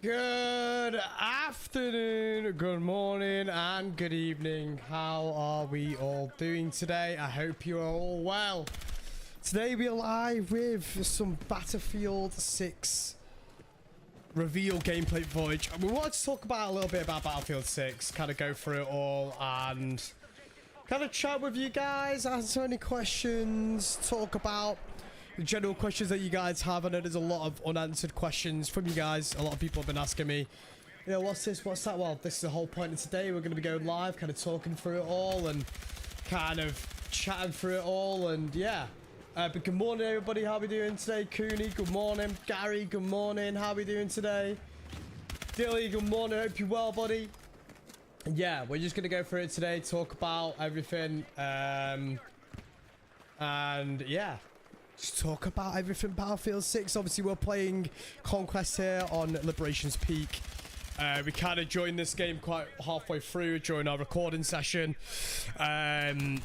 Good afternoon, good morning, and good evening. How are we all doing today? I hope you're all well. Today we're live with some Battlefield 6 reveal gameplay footage. We wanted to talk about a little bit about Battlefield 6, kind of go through it all and kind of chat with you guys, answer any questions, talk about the general questions that you guys have. I know there's a lot of unanswered questions from you guys. A lot of people have been asking me, you know, what's this, what's that? Well, this is the whole point of today. We're going to be going live, kind of talking through it all and kind of chatting through it all. And yeah, but good morning, everybody. How are we doing today? Cooney, good morning. Gary, good morning. How are we doing today? Dilly, good morning. Hope you're well, buddy. And yeah, we're just going to go through it today, talk about everything. And yeah. Just talk about everything Battlefield 6. Obviously, we're playing Conquest here on Liberation's Peak. We kind of joined this game quite halfway through during our recording session. So I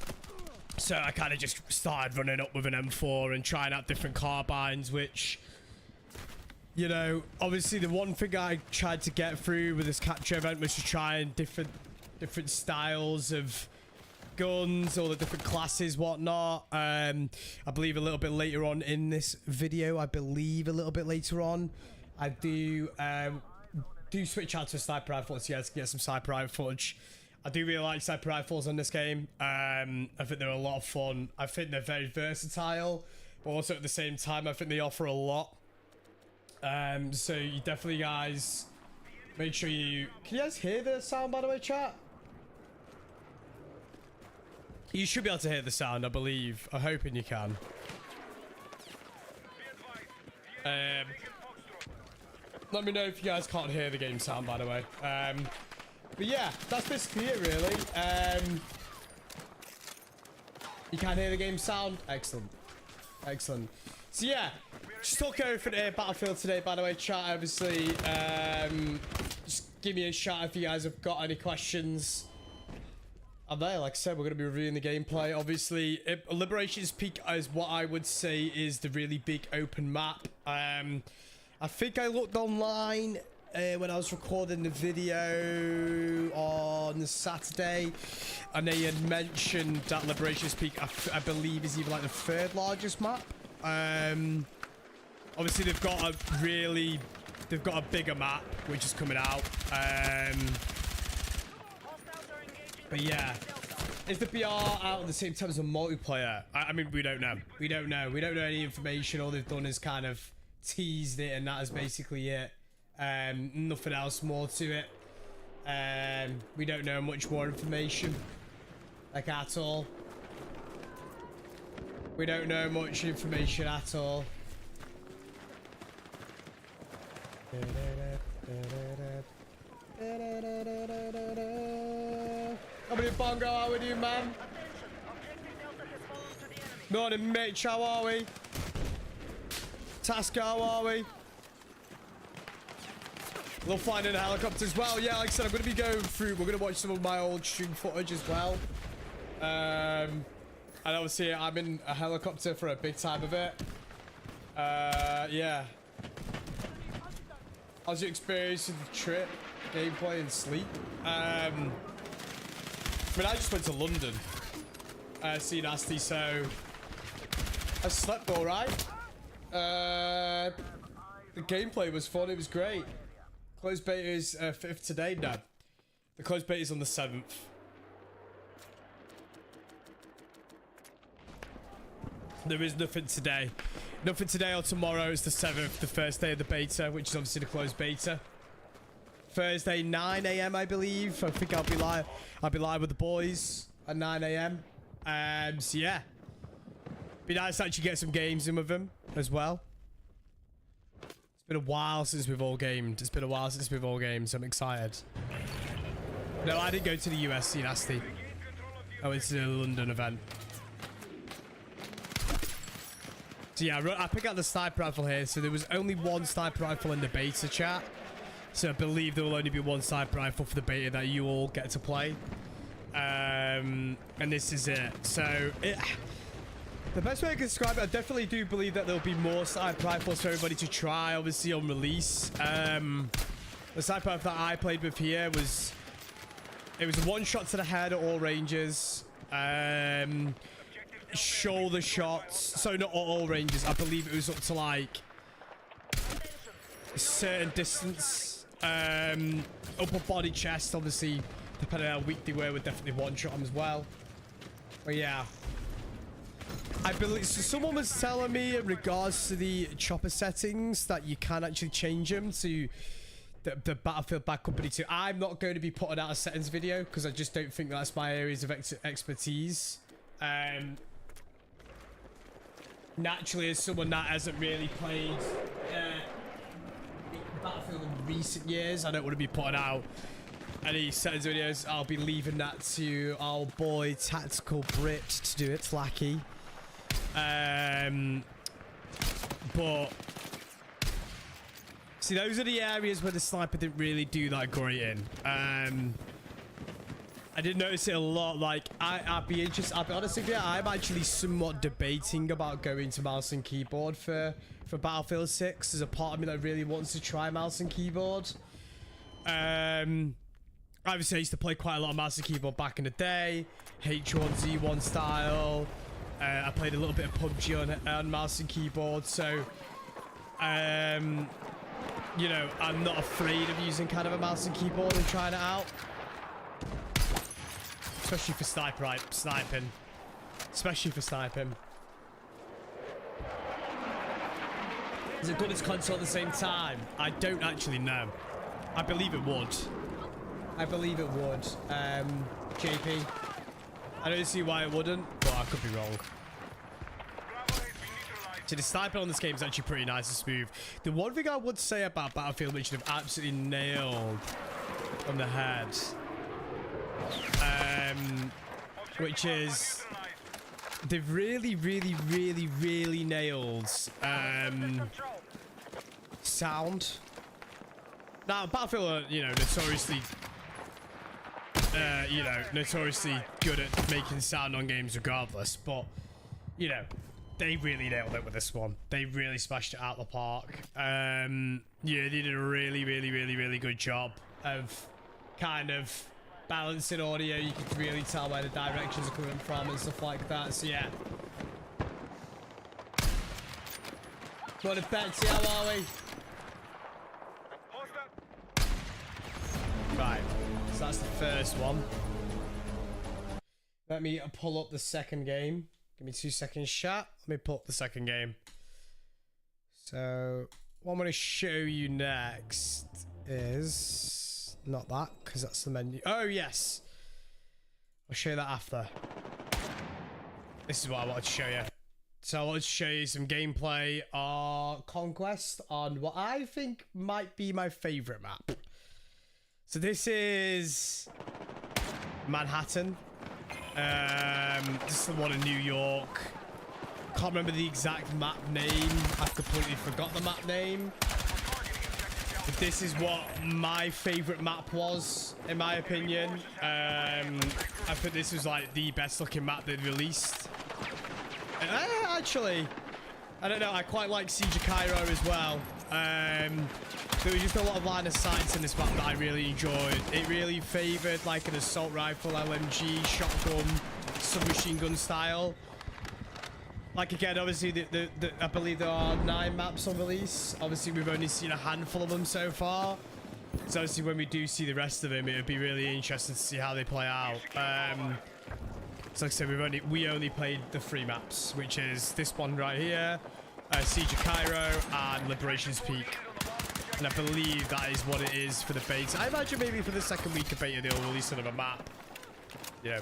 kind of just started running up with an M4 and trying out different carbines, which, you know, obviously the one thing I tried to get through with this capture event was to try different styles of guns, all the different classes, whatnot. I believe a little bit later on in this video, I do switch out to a sniper rifle so you guys can get some sniper rifle footage. I do really like sniper rifles on this game. I think they're a lot of fun. I think they're very versatile, but also at the same time I think they offer a lot. So you definitely guys make sure you can you guys hear the sound, by the way, chat? You should be able to hear the sound, I believe. I'm hoping you can. Let me know if you guys can't hear the game sound, by the way. But yeah, that's basically it, really. You can't hear the game sound? Excellent. Excellent. So yeah, just talking everything here, Battlefield today, by the way, chat, obviously. Just give me a shout if you guys have got any questions. I'm there, like I said, we're going to be reviewing the gameplay. Obviously, Liberation's Peak is what I would say is the really big open map. I think I looked online when I was recording the video on Saturday, and they had mentioned that Liberation's Peak, I believe, is even like the third largest map. Obviously, they've got a bigger map, which is coming out. But yeah, is the BR out at the same time as a multiplayer? I mean, we don't know. We don't know any information. All they've done is kind of teased it, and that is basically it. Nothing else more to it. We don't know much more information, like, at all. We don't know much information at all. How many Bongo, how are you, man? Morning, Mitch, how are we? Tasker, how are we? Love flying in a helicopter as well. Yeah, like I said, I'm going to be going through, we're going to watch some of my old stream footage as well. And obviously, I'm in a helicopter for a big time of it. Yeah. How's your experience with the trip, gameplay, and sleep? I mean, I just went to London, see 𝗖cie, so I slept all right. The gameplay was fun. It was great. Closed beta is 5th today. No, the closed beta is on the 7th. There is nothing today. Nothing today or tomorrow. It's the 7th, the first day of the beta, which is obviously the closed beta. Thursday, 9 AM, I believe. I think I'll be live with the boys at 9 AM. So yeah, be nice to actually get some games in with them as well. It's been a while since we've all gamed. So I'm excited. No, I didn't go to the US, 𝗖cie𝗱𝗏. I went to the London event. So yeah, I picked out the sniper rifle here. So there was only one sniper rifle in the beta, chat. So I believe there will only be one sniper rifle for the beta that you all get to play. And this is it. So the best way I can describe it, I definitely do believe that there'll be more sniper rifles for everybody to try, obviously, on release. The sniper that I played with here was... It was one shot to the head at all ranges. Shoulder shots. So not all ranges. I believe it was up to like a certain distance. Upper body, chest, obviously, depending on how weak they were, would definitely one shot them as well. But yeah. I believe so. Someone was telling me in regards to the chopper settings that you can actually change them to the Battlefield Bad Company 2. I'm not going to be putting out a settings video because I just don't think that's my areas of expertise. Naturally, as someone that hasn't really played Battlefield in recent years, I don't want to be putting out any settings videos. I'll be leaving that to our boy Tactical Brit to do it, 𝗖cie𝗱𝗲. But see, those are the areas where the sniper didn't really do that great in. I did notice it a lot. Like, I'd be interested. I'll be honest with you, I'm actually somewhat debating about going to mouse and keyboard for Battlefield 6. There's a part of me that really wants to try mouse and keyboard. Obviously, I used to play quite a lot of mouse and keyboard back in the day, H1Z1 style. I played a little bit of PUBG on mouse and keyboard, so you know, I'm not afraid of using kind of a mouse and keyboard and trying it out, especially for sniping. Especially for sniping. Is it good as console at the same time? I don't actually know. I believe it would. I believe it would. JP. I don't see why it wouldn't, but I could be wrong. So the sniping on this game is actually pretty nice and smooth. The one thing I would say about Battlefield, which they've absolutely nailed on the head, which is they've really nailed sound. Now, Battlefield are, you know, notoriously good at making sound on games regardless, but, you know, they really nailed it with this one. They really smashed it out of the park. Yeah, they did a really good job of kind of balancing audio. You could really tell where the directions are coming from and stuff like that, so yeah. What a Betsy, how are we? Right, so that's the first one. Let me pull up the second game. Give me 2 seconds, chat. Let me pull up the second game. So, what I'm going to show you next is... Not that, because that's the menu. Oh, yes. I'll show you that after. This is what I wanted to show you. So, I wanted to show you some gameplay of Conquest on what I think might be my favorite map. So this is Manhattan. This is the one in New York. Can't remember the exact map name. I've completely forgot the map name. But this is what my favorite map was, in my opinion. I think this was like the best looking map they'd released. Actually, I don't know. I quite like 𝗖cie𝗱𝗲𝗏 as well. There was just a lot of line of sights in this map that I really enjoyed. It really favored like an assault rifle, LMG, shotgun, submachine gun style. Like again, obviously, I believe there are 9 maps on release. Obviously, we've only seen a handful of them so far. So obviously, when we do see the rest of them, it would be really interesting to see how they play out. So like I said, we only played the 3 maps, which is this one right here, 𝗖cie𝗱𝗏𝗏, and Liberation's Peak. And I believe that is what it is for the beta. I imagine maybe for the second week of beta, they'll release another map. You know,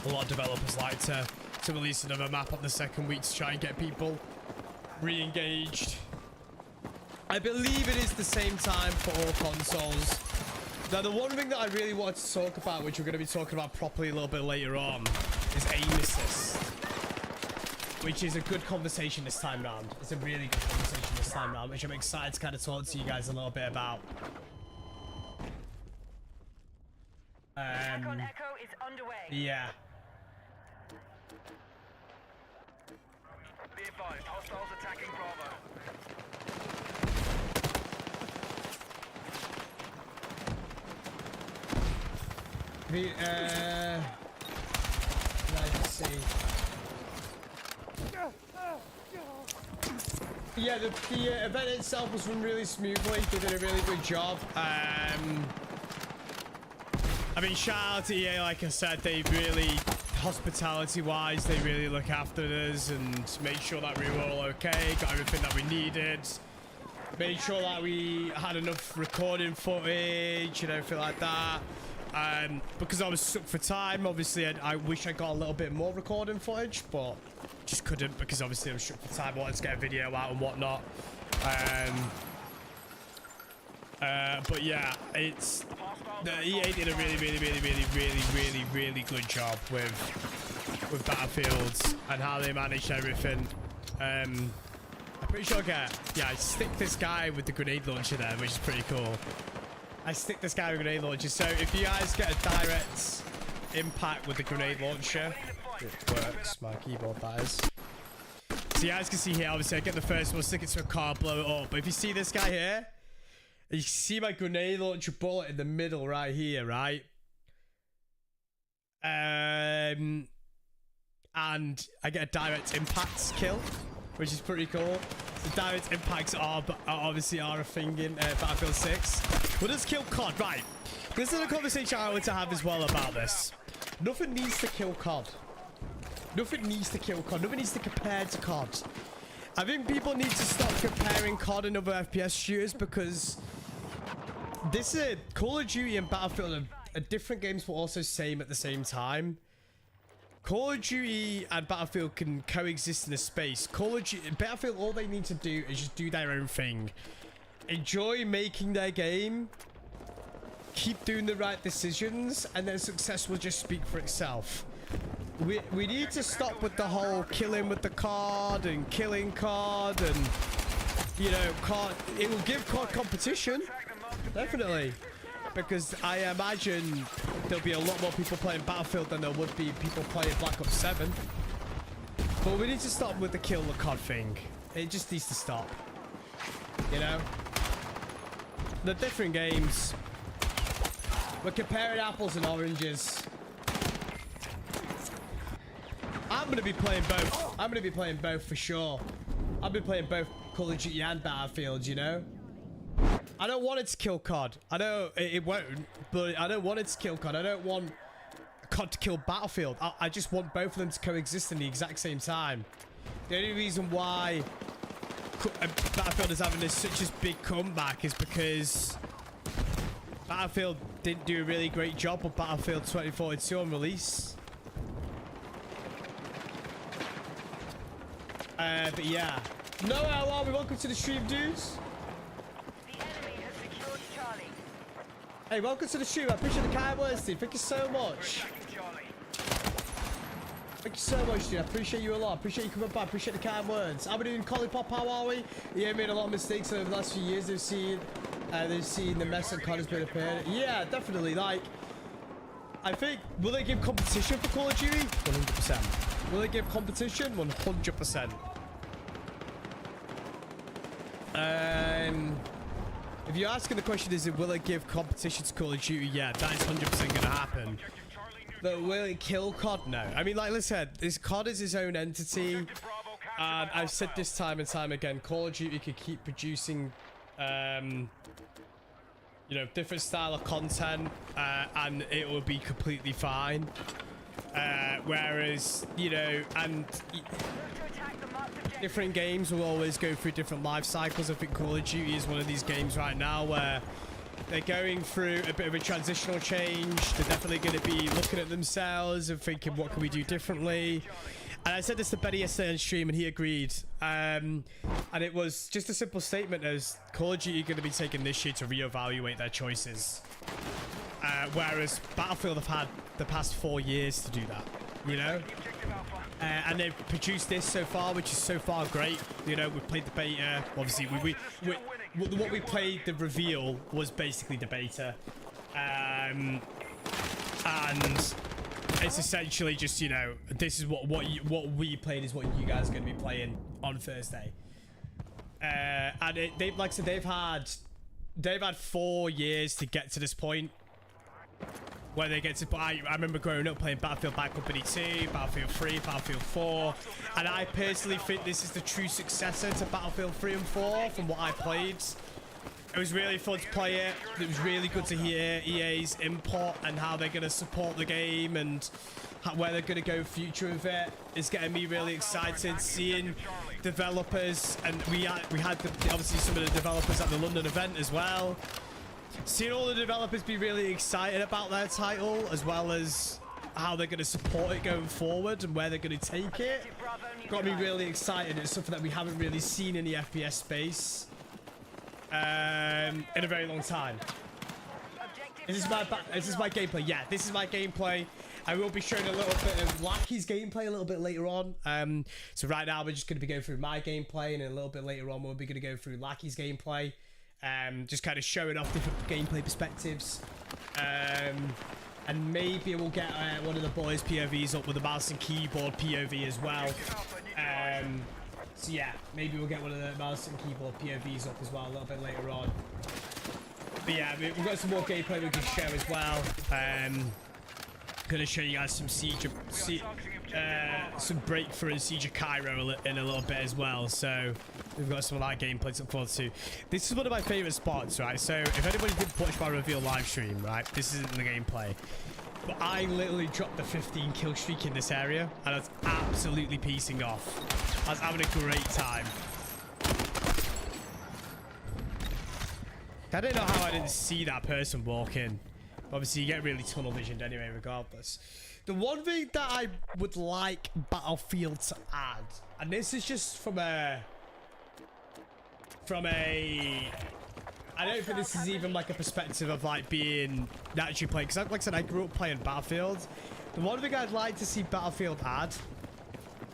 a lot of developers like to release another map on the second week to try and get people re-engaged. I believe it is the same time for all consoles. Now, the one thing that I really wanted to talk about, which we're going to be talking about properly a little bit later on, is aim assist. Which is a good conversation this time round. It's a really good conversation this time round, which I'm excited to kind of talk to you guys a little bit about. Attack on Echo is underway. Yeah. Be advised, hostiles attacking Bravo. Let's see. Yeah, the event itself was run really smoothly. They did a really good job. I mean, shout out to EA. Like I said, they really, hospitality-wise, they really look after us and made sure that we were all okay, got everything that we needed, made sure that we had enough recording footage and everything like that. Because I was stuck for time, obviously, I wish I got a little bit more recording footage, but just couldn't because obviously I was stuck for time. I wanted to get a video out and whatnot. But yeah, the EA did a really good job with Battlefields and how they managed everything. I'm pretty sure I stick this guy with the grenade launcher there, which is pretty cool. I stick this guy with a grenade launcher. So if you guys get a direct impact with the grenade launcher, it works. My keyboard, that is. So you guys can see here, obviously I get the first one, stick it to a car, blow it up. But if you see this guy here, you see my grenade launcher bullet in the middle right here, right? And I get a direct impact kill, which is pretty cool. The direct impacts are obviously a thing in Battlefield 6. What does kill COD? Right. This is a conversation I want to have as well about this. Nothing needs to kill COD. Nothing needs to kill COD. Nothing needs to compare to COD. I think people need to stop comparing COD and other FPS shooters because this is Call of Duty and Battlefield are different games but also same at the same time. Call of Duty and Battlefield can coexist in a space. Call of Duty, Battlefield, all they need to do is just do their own thing. Enjoy making their game. Keep doing the right decisions, and then success will just speak for itself. We need to stop with the whole killing with the COD and killing COD and, you know, COD. It will give COD competition, definitely. Because I imagine there'll be a lot more people playing Battlefield than there would be people playing Black Ops 7. But we need to stop with the kill the COD thing. It just needs to stop. You know? They're different games. We're comparing apples and oranges. I'm going to be playing both. I'm going to be playing both for sure. I'll be playing both Call of Duty and Battlefield, you know? I don't want it to kill COD. I know it won't, but I don't want it to kill COD. I don't want COD to kill Battlefield. I just want both of them to coexist in the exact same time. The only reason why Battlefield is having such a big comeback is because Battlefield didn't do a really great job with Battlefield 2042 on release. But yeah. No, how are we? Welcome to the stream, dudes. Hey, welcome to the stream. I appreciate the kind words, dude. Thank you so much. Thank you so much, dude. I appreciate you a lot. Appreciate you coming by. Appreciate the kind words. How are we doing, Collie Pop? How are we? Yeah, made a lot of mistakes over the last few years. They've seen the mess that COD has been appearing. Yeah, definitely. Like, I think, will they give competition for Call of Duty? 100%. Will they give competition? 100%. If you're asking the question, is it will it give competition to Call of Duty? Yeah, that is 100% going to happen. But will it kill COD? No. I mean, like I said, this COD is its own entity. And I've said this time and time again, Call of Duty could keep producing, you know, different style of content, and it will be completely fine. Whereas, you know, and different games will always go through different life cycles. I think Call of Duty is one of these games right now where they're going through a bit of a transitional change. They're definitely going to be looking at themselves and thinking, what can we do differently? And I said this to Benny yesterday on stream, and he agreed. And it was just a simple statement as Call of Duty are going to be taking this year to reevaluate their choices. Whereas Battlefield have had the past 4 years to do that, you know? And they've produced this so far, which is so far great. You know, we've played the beta. Obviously, what we played, the reveal, was basically the beta. And it's essentially just, you know, this is what we played is what you guys are going to be playing on Thursday. And they've, like I said, they've had 4 years to get to this point. where they get to. I remember growing up playing Battlefield Bad Company 2, Battlefield 3, Battlefield 4, and I personally think this is the true successor to Battlefield 3 and 4 from what I played. It was really fun to play it. It was really good to hear EA's input and how they're going to support the game and where they're going to go future with it. It's getting me really excited seeing developers, and we had obviously some of the developers at the London event as well. Seeing all the developers be really excited about their title, as well as how they're going to support it going forward and where they're going to take it, got me really excited. It's something that we haven't really seen in the FPS space in a very long time. Is this my gameplay? Yeah, this is my gameplay. I will be showing a little bit of 𝗖cie𝗱𝗲's gameplay a little bit later on. So right now we're just going to be going through my gameplay, and a little bit later on we'll be going to go through 𝗖cie𝗱𝗲's gameplay. Just kind of showing off different gameplay perspectives. And maybe we'll get one of the boys' POVs up with the mouse and keyboard POV as well. So yeah, maybe we'll get one of the mouse and keyboard POVs up as well a little bit later on. But yeah, we've got some more gameplay we can share as well. Gonna show you guys some some breakthrough in 𝗖cie𝗱𝗲 in a little bit as well. So we've got some of that gameplay to look forward to. This is one of my favorite spots, right? So if anybody didn't watch my reveal live stream, right, this isn't the gameplay, but I literally dropped the 15 kill streak in this area, and I was absolutely piecing off. I was having a great time. I don't know how I didn't see that person walk in. Obviously, you get really tunnel visioned anyway, regardless. The one thing that I would like Battlefield to add, and this is just from a... I don't think this is even like a perspective of like being naturally playing, because like I said, I grew up playing Battlefield. The one thing I'd like to see Battlefield add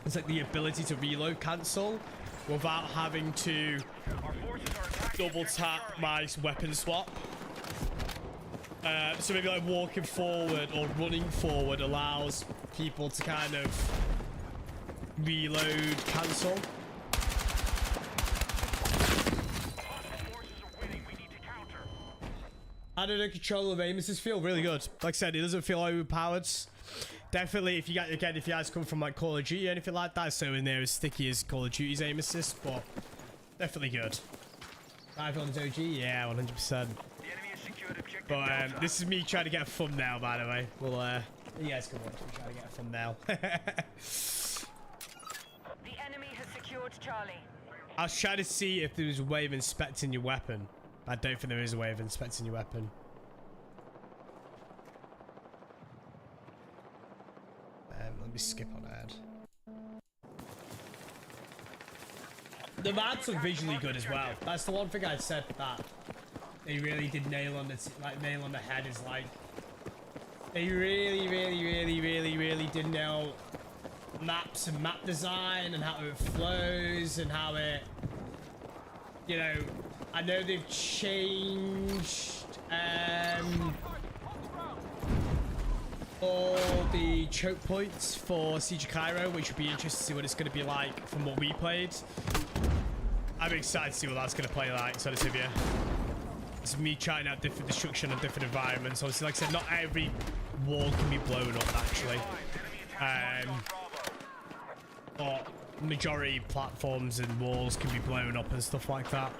is like the ability to reload cancel without having to double tap my weapon swap. So maybe like walking forward or running forward allows people to kind of reload cancel. I don't know, control of aim assists feel really good. Like I said, it doesn't feel overpowered. Definitely, if you guys come from like Call of Duty or anything like that, so in there as sticky as Call of Duty's aim assist, but definitely good. Battlefield OG, yeah, 100%. But this is me trying to get a thumbnail, by the way. Well, you guys can watch me trying to get a thumbnail. The enemy has secured Charlie. I was trying to see if there was a way of inspecting your weapon. I don't think there is a way of inspecting your weapon. Let me skip on ahead. The maps are visually good as well. That's the one thing I said that they really did nail on the head. Is like they really did nail maps and map design and how it flows and how it, you know, I know they've changed all the choke points for 𝗖cie𝗱𝗲𝗏, which would be interesting to see what it's going to be like from what we played. I'm excited to see what that's going to play like, so to speak. It's me trying out different destruction and different environments. Obviously, like I said, not every wall can be blown up, actually. But majority platforms and walls can be blown up and stuff like that.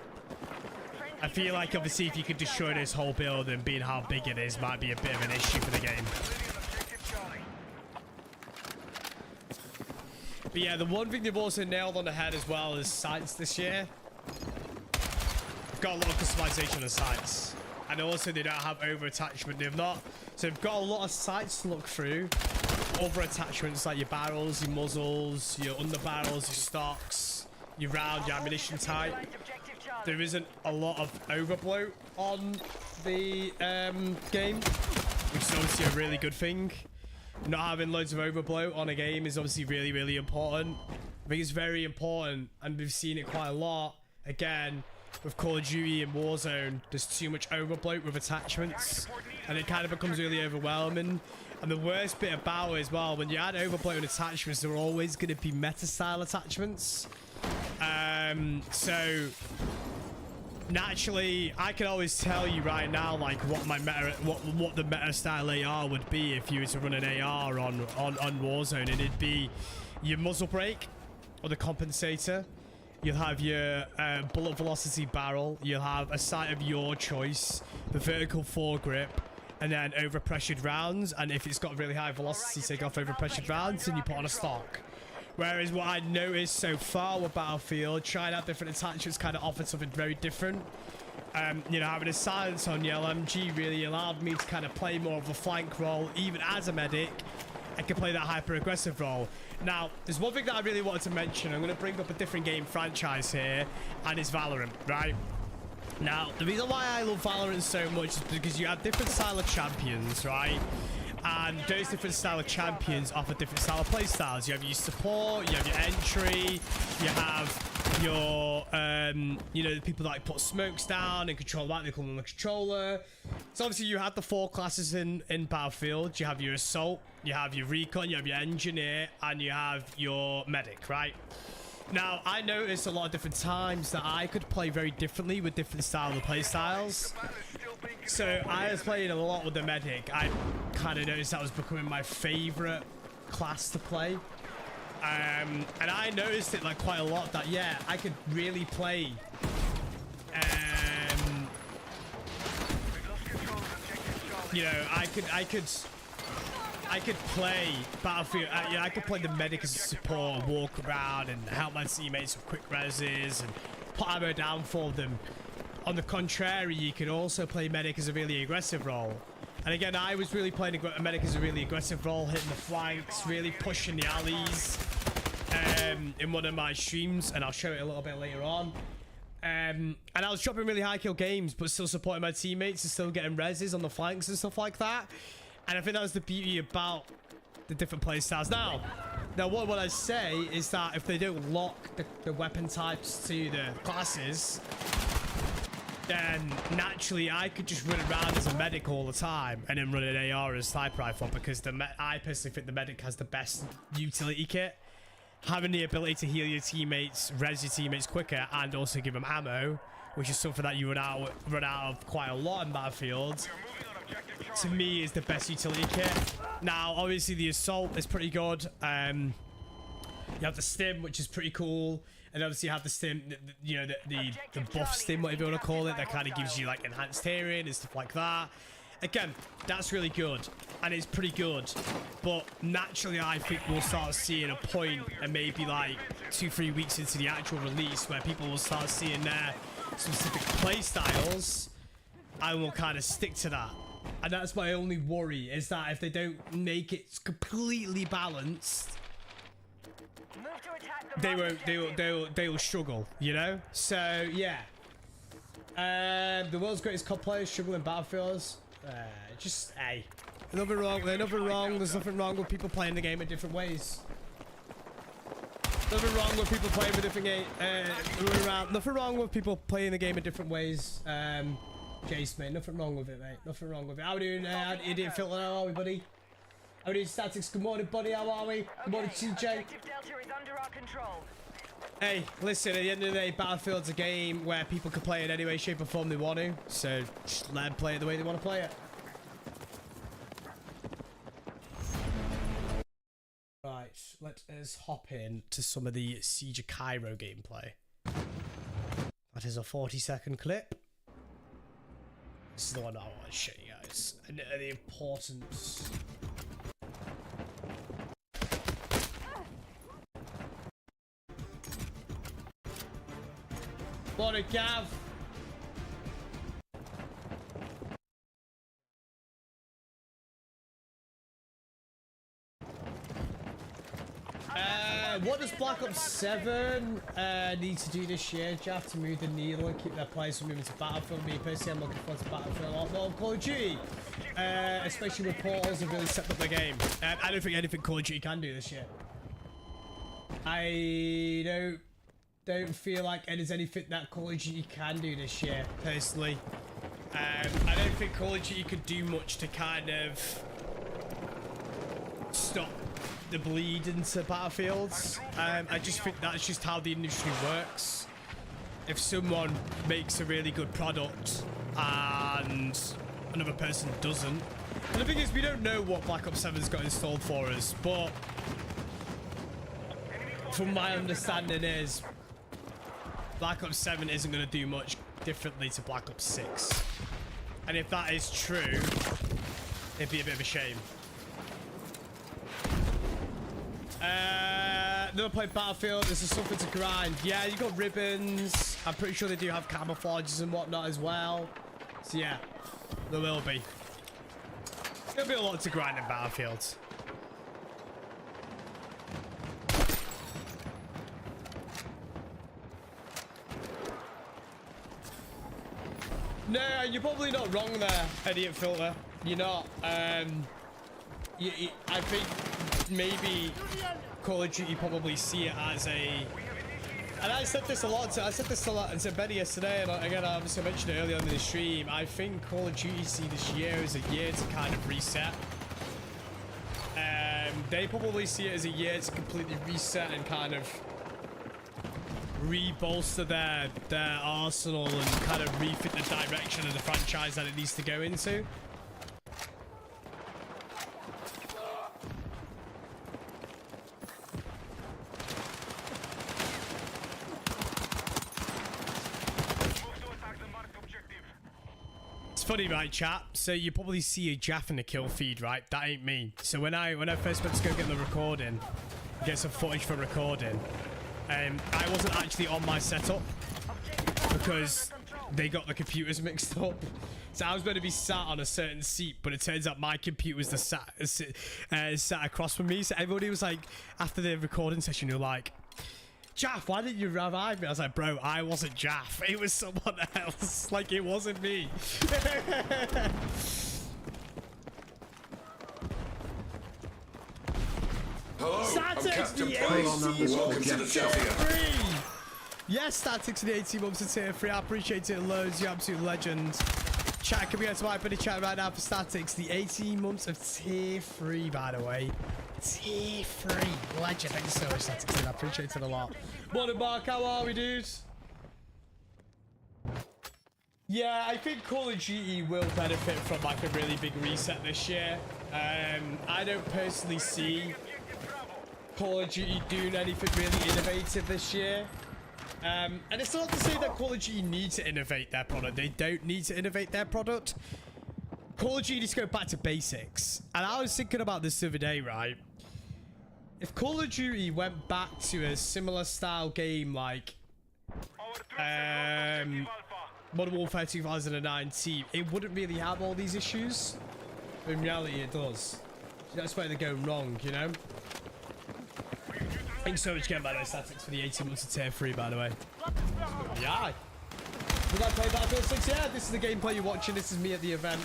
I feel like, obviously, if you could destroy this whole building, being how big it is, might be a bit of an issue for the game. But yeah, the one thing they've also nailed on the head as well is sights this year. They've got a lot of customization of the sights. And also they don't have over attachment. They've not. So they've got a lot of sights to look through. Over attachments like your barrels, your muzzles, your underbarrels, your stocks, your round, your ammunition type. There isn't a lot of overbloat on the game, which is obviously a really good thing. Not having loads of overbloat on a game is obviously really important. I think it's very important, and we've seen it quite a lot. Again, with Call of Duty and Warzone, there's too much overbloat with attachments, and it kind of becomes really overwhelming. And the worst bit about it as well, when you add overbloat and attachments, they're always going to be meta-style attachments. So naturally, I can always tell you right now, like what my meta, what the meta style AR would be if you were to run an AR on Warzone, and it'd be your muzzle brake or the compensator. You'll have your bullet velocity barrel. You'll have a sight of your choice, the vertical foregrip, and then overpressured rounds. And if it's got really high velocity, take off overpressured rounds, and you put on a stock. Whereas what I noticed so far with Battlefield, trying out different attachments kind of offered something very different. You know, having a silence on the LMG really allowed me to kind of play more of a flank role, even as a medic. I can play that hyper-aggressive role. Now, there's one thing that I really wanted to mention. I'm going to bring up a different game franchise here, and it's Valorant, right? Now, the reason why I love Valorant so much is because you have different style of champions, right? And those different style of champions offer different style of play styles. You have your support, you have your entry, you have your, you know, the people that like put smokes down and control that. They call them a controller. So obviously you have the 4 classes in Battlefield. You have your assault, you have your recon, you have your engineer, and you have your medic, right? Now, I noticed a lot of different times that I could play very differently with different style of play styles. So I was playing a lot with the medic. I kind of noticed that was becoming my favorite class to play. And I noticed it like quite a lot that, yeah, I could really play. You know, I could play Battlefield. Yeah, I could play the medic as a support, walk around and help my teammates with quick reses and put ammo down for them. On the contrary, you can also play medic as a really aggressive role. And again, I was really playing a medic as a really aggressive role, hitting the flanks, really pushing the alleys in one of my streams, and I'll show it a little bit later on. And I was dropping really high kill games, but still supporting my teammates and still getting reses on the flanks and stuff like that. And I think that was the beauty about the different play styles. Now what I say is that if they don't lock the weapon types to the classes, then naturally I could just run around as a medic all the time and then run an AR as sniper rifle, because I personally think the medic has the best utility kit. Having the ability to heal your teammates, res your teammates quicker, and also give them ammo, which is something that you run out of quite a lot in Battlefield, to me is the best utility kit. Now, obviously the assault is pretty good. You have the stim, which is pretty cool, and obviously you have the stim, you know, the buff stim, whatever you want to call it, that kind of gives you like enhanced hearing and stuff like that. Again, that's really good, and it's pretty good, but naturally I think we'll start seeing a point, and maybe like 2-3 weeks into the actual release, where people will start seeing their specific play styles, and will kind of stick to that. And that's my only worry, is that if they don't make it completely balanced, they will struggle, you know. So yeah, the world's greatest COD players struggle in Battlefields. Just nothing wrong. There's nothing wrong. There's nothing wrong with people playing the game in different ways. Nothing wrong with people playing with different game. Nothing wrong with people playing the game in different ways. Jace, mate, nothing wrong with it, mate. Nothing wrong with it. How are we doing, idiot filter? How are we, buddy? How are we doing, Statics? Good morning, buddy. How are we? Good morning, CJ. Hey, listen, at the end of the day, Battlefield's a game where people can play it any way, shape, or form they want to. So just let them play it the way they want to play it. Right, let us hop in to some of the 𝗖cie_𝗱𝗲 gameplay. That is a 40-second clip. This is the one I want to show you guys. And the importance. Morning, Gav. What does Black Ops 7 need to do this year, Jaff, to move the needle and keep their players from moving to Battlefield? Me personally, I'm looking forward to Battlefield a lot more. Call of Duty, especially with portals, have really stepped up the game. I don't think anything Call of Duty can do this year. I don't feel like there's anything that Call of Duty can do this year, personally. I don't think Call of Duty could do much to kind of stop the bleed into Battlefields. I just think that's just how the industry works. if someone makes a really good product and another person doesn't. And the thing is, we don't know what Black Ops 7's got installed for us, but from my understanding is Black Ops 7 isn't going to do much differently to Black Ops 6. And if that is true, it'd be a bit of a shame. Never played Battlefield. This is something to grind. Yeah, you got ribbons. I'm pretty sure they do have camouflages and whatnot as well. So yeah, there will be. There'll be a lot to grind in Battlefield. No, you're probably not wrong there, Idiot Filter. You're not. I think maybe Call of Duty probably see it as a... And I said this a lot. I said this a lot to Benny yesterday, and again, I obviously mentioned it earlier on in the stream. I think Call of Duty see this year as a year to kind of reset. They probably see it as a year to completely reset and kind of re-bolster their arsenal and kind of refit the direction of the franchise that it needs to go into. It's funny, right, chat? So you probably see a Jaff in the kill feed, right? That ain't me. So when I first went to go get the recording, get some footage for recording, I wasn't actually on my setup because they got the computers mixed up. So I was going to be sat on a certain seat, but it turns out my computer was sat across from me. So everybody was like, after the recording session, you're like, Jaff, why didn't you revive me? I was like, bro, I wasn't Jaff. It was someone else. Like, it wasn't me. Hello, Statics, I'm Captain the Price. 18 Welcome to the Jaffia. Yes, Statics, the 18 months of tier 3. I appreciate it loads. You're absolute legend. Chat, can we go to my buddy chat right now for Statics? The 18 months of tier 3, by the way. Tier 3. Legend. Thank you so much, Statics. I appreciate it a lot. Morning, Mark. How are we, dudes? Yeah, I think Call of Duty will benefit from like a really big reset this year. I don't personally see Call of Duty doing anything really innovative this year. And it's not to say that Call of Duty needs to innovate their product. They don't need to innovate their product. Call of Duty needs to go back to basics. And I was thinking about this the other day, right? If Call of Duty went back to a similar style game like Modern Warfare 2019, it wouldn't really have all these issues. But in reality, it does. That's where they're going wrong, you know? Thanks so much again, by the way, Statics, for the 18 months of tier 3, by the way. Yeah. Did I play Battlefield 6? Yeah, this is the gameplay you're watching. This is me at the event.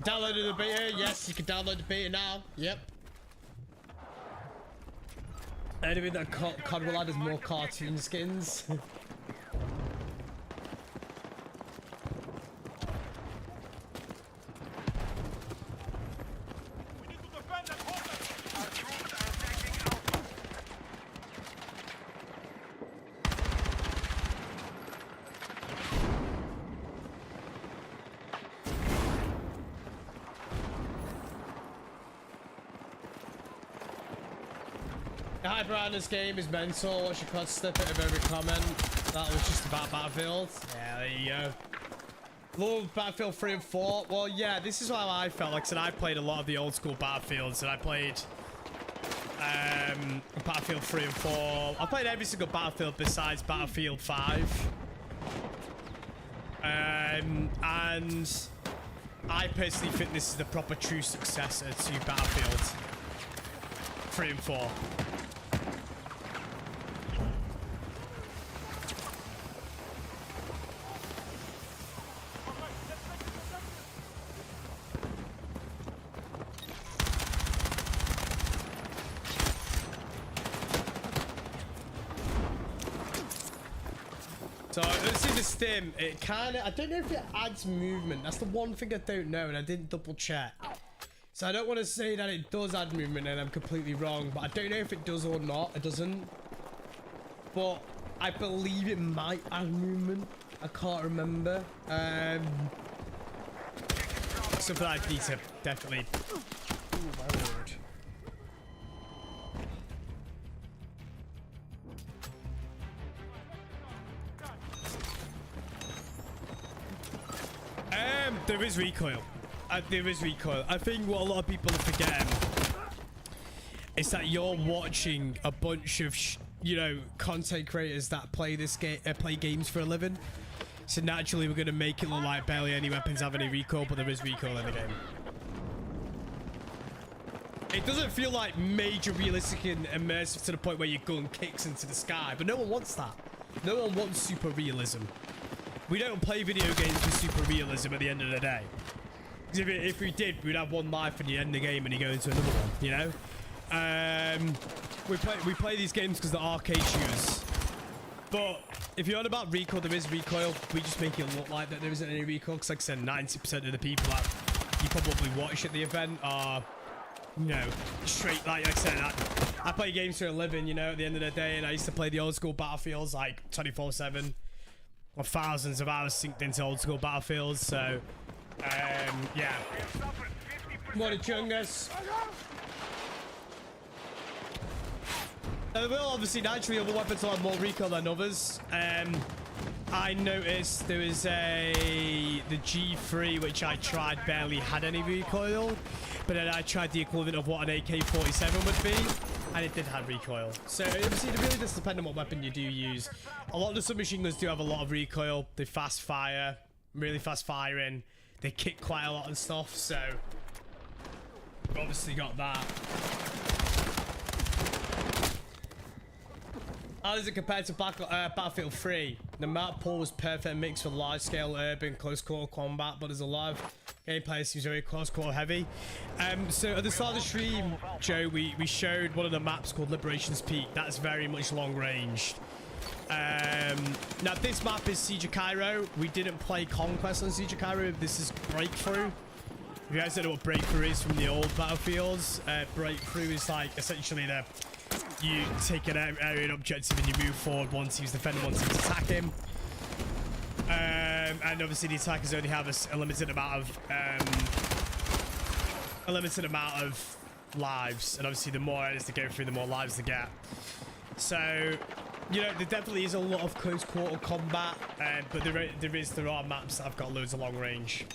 Downloaded the beta. Yes, you can download the beta now. Yep. Anything that COD will add is more cartoon skins. The hype around this game is mental. Watch your COD snippet of every comment. That was just about Battlefield. Yeah, there you go. Love Battlefield 3 and 4. Well, yeah, this is how I felt. Like I said, I played a lot of the old school Battlefields, and I played Battlefield 3 and 4. I played every single Battlefield besides Battlefield 5. And I personally think this is the proper true successor to Battlefield 3 and 4. So let's see the stim. It kind of, I don't know if it adds movement. That's the one thing I don't know, and I didn't double check. So I don't want to say that it does add movement and I'm completely wrong, but I don't know if it does or not. It doesn't. But I believe it might add movement. I can't remember. Something I need to definitely. Oh my word. There is recoil. There is recoil. I think what a lot of people are forgetting is that you're watching a bunch of, you know, content creators that play this game, play games for a living. So naturally, we're gonna make it look like barely any weapons have any recoil, but there is recoil in the game. It doesn't feel like major realistic and immersive to the point where your gun kicks into the sky, but no one wants that. No one wants super realism. We don't play video games for super realism at the end of the day. If we did, we'd have one life and you end the game and you go into another one, you know? We play these games because they're arcade shooters. But if you're on about recoil, there is recoil. We just make it look like that there isn't any recoil, because like I said, 90% of the people that you probably watch at the event are, you know, straight, like I said, I play games for a living, you know, at the end of the day, and I used to play the old school Battlefields like 24/7. Or thousands of hours synced into old school Battlefields, so yeah. Morning, Chungus. There will obviously naturally other weapons will have more recoil than others. I noticed there was the G3 which I tried barely had any recoil, but then I tried the equivalent of what an AK-47 would be, and it did have recoil. So obviously it really does depend on what weapon you do use. A lot of the submachine guns do have a lot of recoil. They fast fire, really fast firing. They kick quite a lot and stuff, so we've obviously got that. How does it compare to Battlefield 3? The map pool was perfect mix for large-scale urban close-quarter combat, but there's a lot of gameplay seems very close-quarter heavy. So at the start of the stream, Joe, we showed one of the maps called Liberation's Peak. That's very much long-range. Now this map is 𝗖cie_𝗱𝗲. We didn't play Conquest on 𝗖cie_𝗱𝗲. This is Breakthrough. If you guys don't know what Breakthrough is from the old Battlefields, Breakthrough is like essentially you take an area objective and you move forward. One team's defending, one team's attacking. And obviously the attackers only have a limited amount of lives, and obviously the more areas they go through, the more lives they get. So, you know, there definitely is a lot of close quarter combat, but there are maps that have got loads of long range.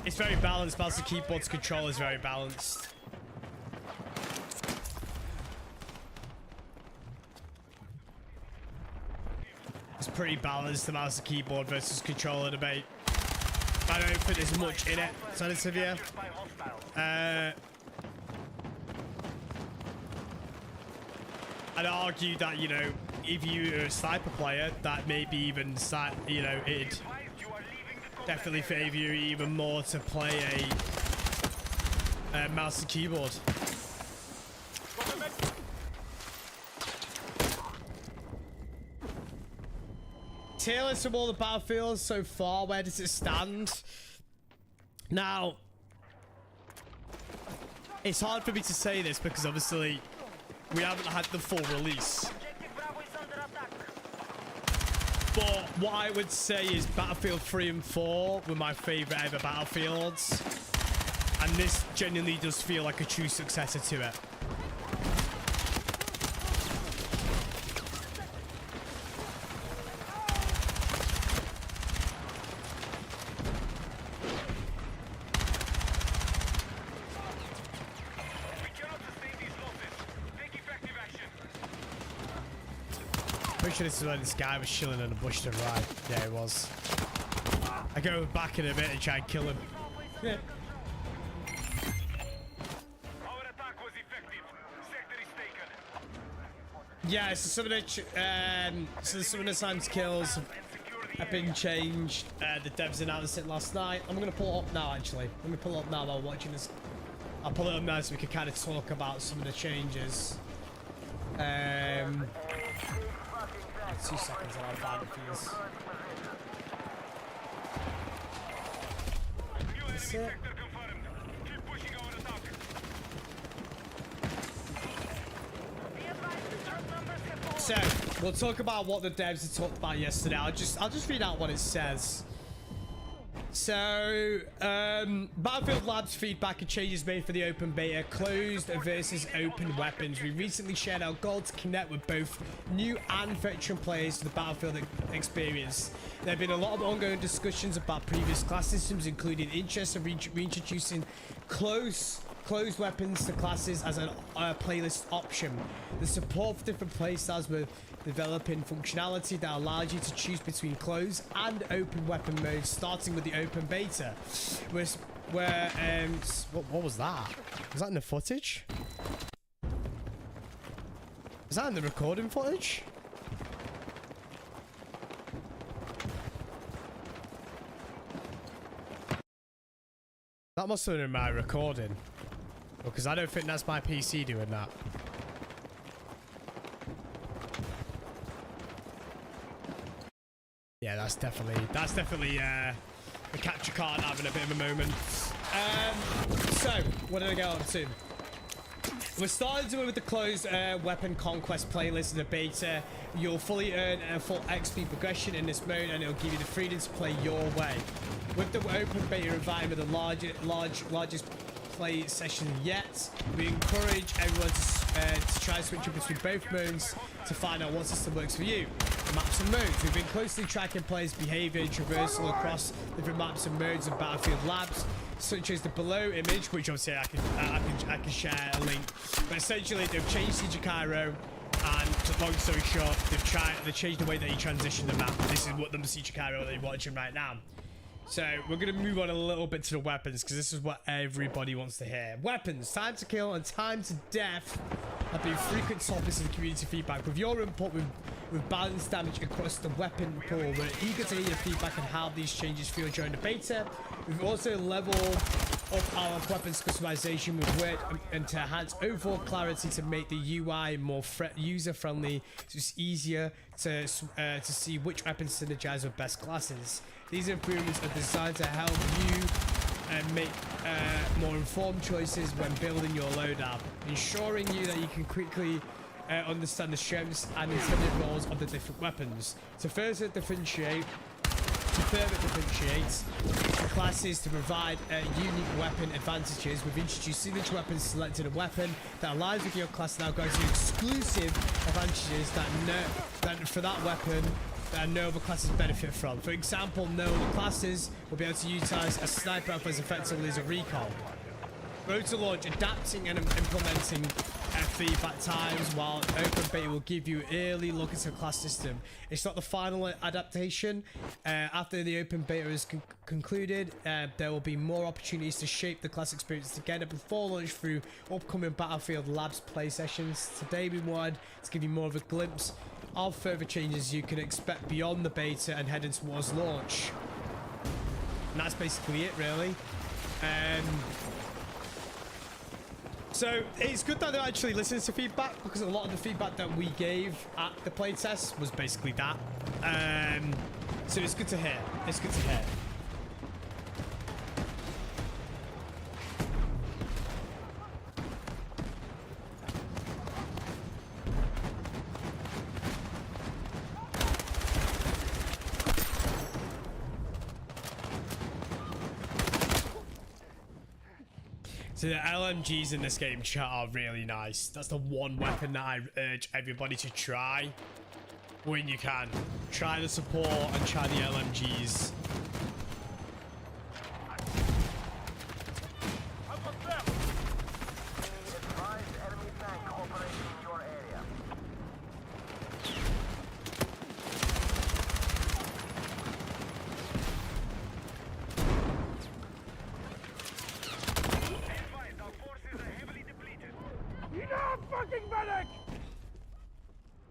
It's very balanced. Mouse and keyboard's control is very balanced. It's pretty balanced, the mouse and keyboard versus controller debate. I don't think there's much in it, to be honest with you. I'd argue that, you know, if you're a sniper player, that maybe even, you know, it'd definitely favor you even more to play a mouse and keyboard. Tier list from all the Battlefields so far, where does it stand? Now, it's hard for me to say this because obviously we haven't had the full release. But what I would say is Battlefield 3 and 4 were my favorite ever Battlefields, and this genuinely does feel like a true successor to it. This is when this guy was chilling in a bush to the right. Yeah, it was. I go back in a bit and try and kill him. Yeah. Our attack was effective. Sector is taken. Yeah, so some of the times kills have been changed. The devs announced it last night. I'm gonna pull it up now. Actually, let me pull it up now while watching this. I'll pull it up now so we can kind of talk about some of the changes. 2 seconds and I'll find it for you. New enemy That's it. sector confirmed. Keep pushing our attack. Be advised, drop numbers have fallen. So we'll talk about what the devs had talked about yesterday. I'll just read out what it says. So, Battlefield Labs feedback and changes made for the open beta, closed versus open weapons. We recently shared our goal to connect with both new and veteran players to the Battlefield experience. There have been a lot of ongoing discussions about previous class systems, including interest in reintroducing closed weapons to classes as a playlist option. The support for different playstyles with developing functionality that allows you to choose between closed and open weapon modes, starting with the open beta. What was that? Was that in the footage? Is that in the recording footage? That must have been my recording. Because I don't think that's my PC doing that. Yeah, that's definitely a capture card having a bit of a moment. So what did I get up to? We're starting to move with the closed weapon conquest playlist in the beta. You'll fully earn a full XP progression in this mode, and it'll give you the freedom to play your way. With the open beta environment, the largest play session yet, we encourage everyone to try switching between both modes to find out what system works for you. Maps and modes. We've been closely tracking players' behavior and traversal across different maps and modes of Battlefield Labs, such as the below image, which obviously I can share a link. But essentially, they've changed 𝗖cie_𝗱𝗏, and long story short, they've changed the way that you transition the map. This is what the 𝗖cie_𝗱𝗏 that you're watching right now. So we're going to move on a little bit to the weapons, because this is what everybody wants to hear. Weapons, time to kill and time to death have been frequent topics in the community feedback. With your input, with balanced damage across the weapon pool, we're eager to hear your feedback on how these changes feel during the beta. We've also leveled up our weapons customization with Word and to enhance overall clarity to make the UI more user-friendly, so it's easier to see which weapons synergize with best classes. These improvements are designed to help you make more informed choices when building your loadout, ensuring that you can quickly understand the strengths and intended roles of the different weapons. To further differentiate the classes to provide unique weapon advantages, we've introduced signature weapons selected a weapon that aligns with your class, now going to exclusive advantages that for that weapon that no other classes benefit from. For example, no other classes will be able to utilize a sniper rifle as effectively as a recoil. Road to launch, adapting and implementing feedback times, while open beta will give you an early look into the class system. It's not the final adaptation. After the open beta is concluded, there will be more opportunities to shape the class experience together before launch through upcoming Battlefield Labs play sessions. Today we wanted to give you more of a glimpse of further changes you can expect beyond the beta and heading towards launch. And that's basically it, really. So it's good that they're actually listening to feedback, because a lot of the feedback that we gave at the playtest was basically that. So it's good to hear. It's good to hear. So the LMGs in this game, chat, are really nice. That's the one weapon that I urge everybody to try when you can. Try the support and try the LMGs.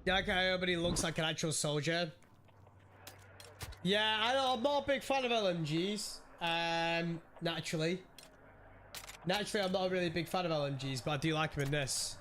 Yeah, okay, everybody looks like an actual soldier. Yeah, I'm not a big fan of LMGs. Naturally, I'm not a really big fan of LMGs, but I do like them in this.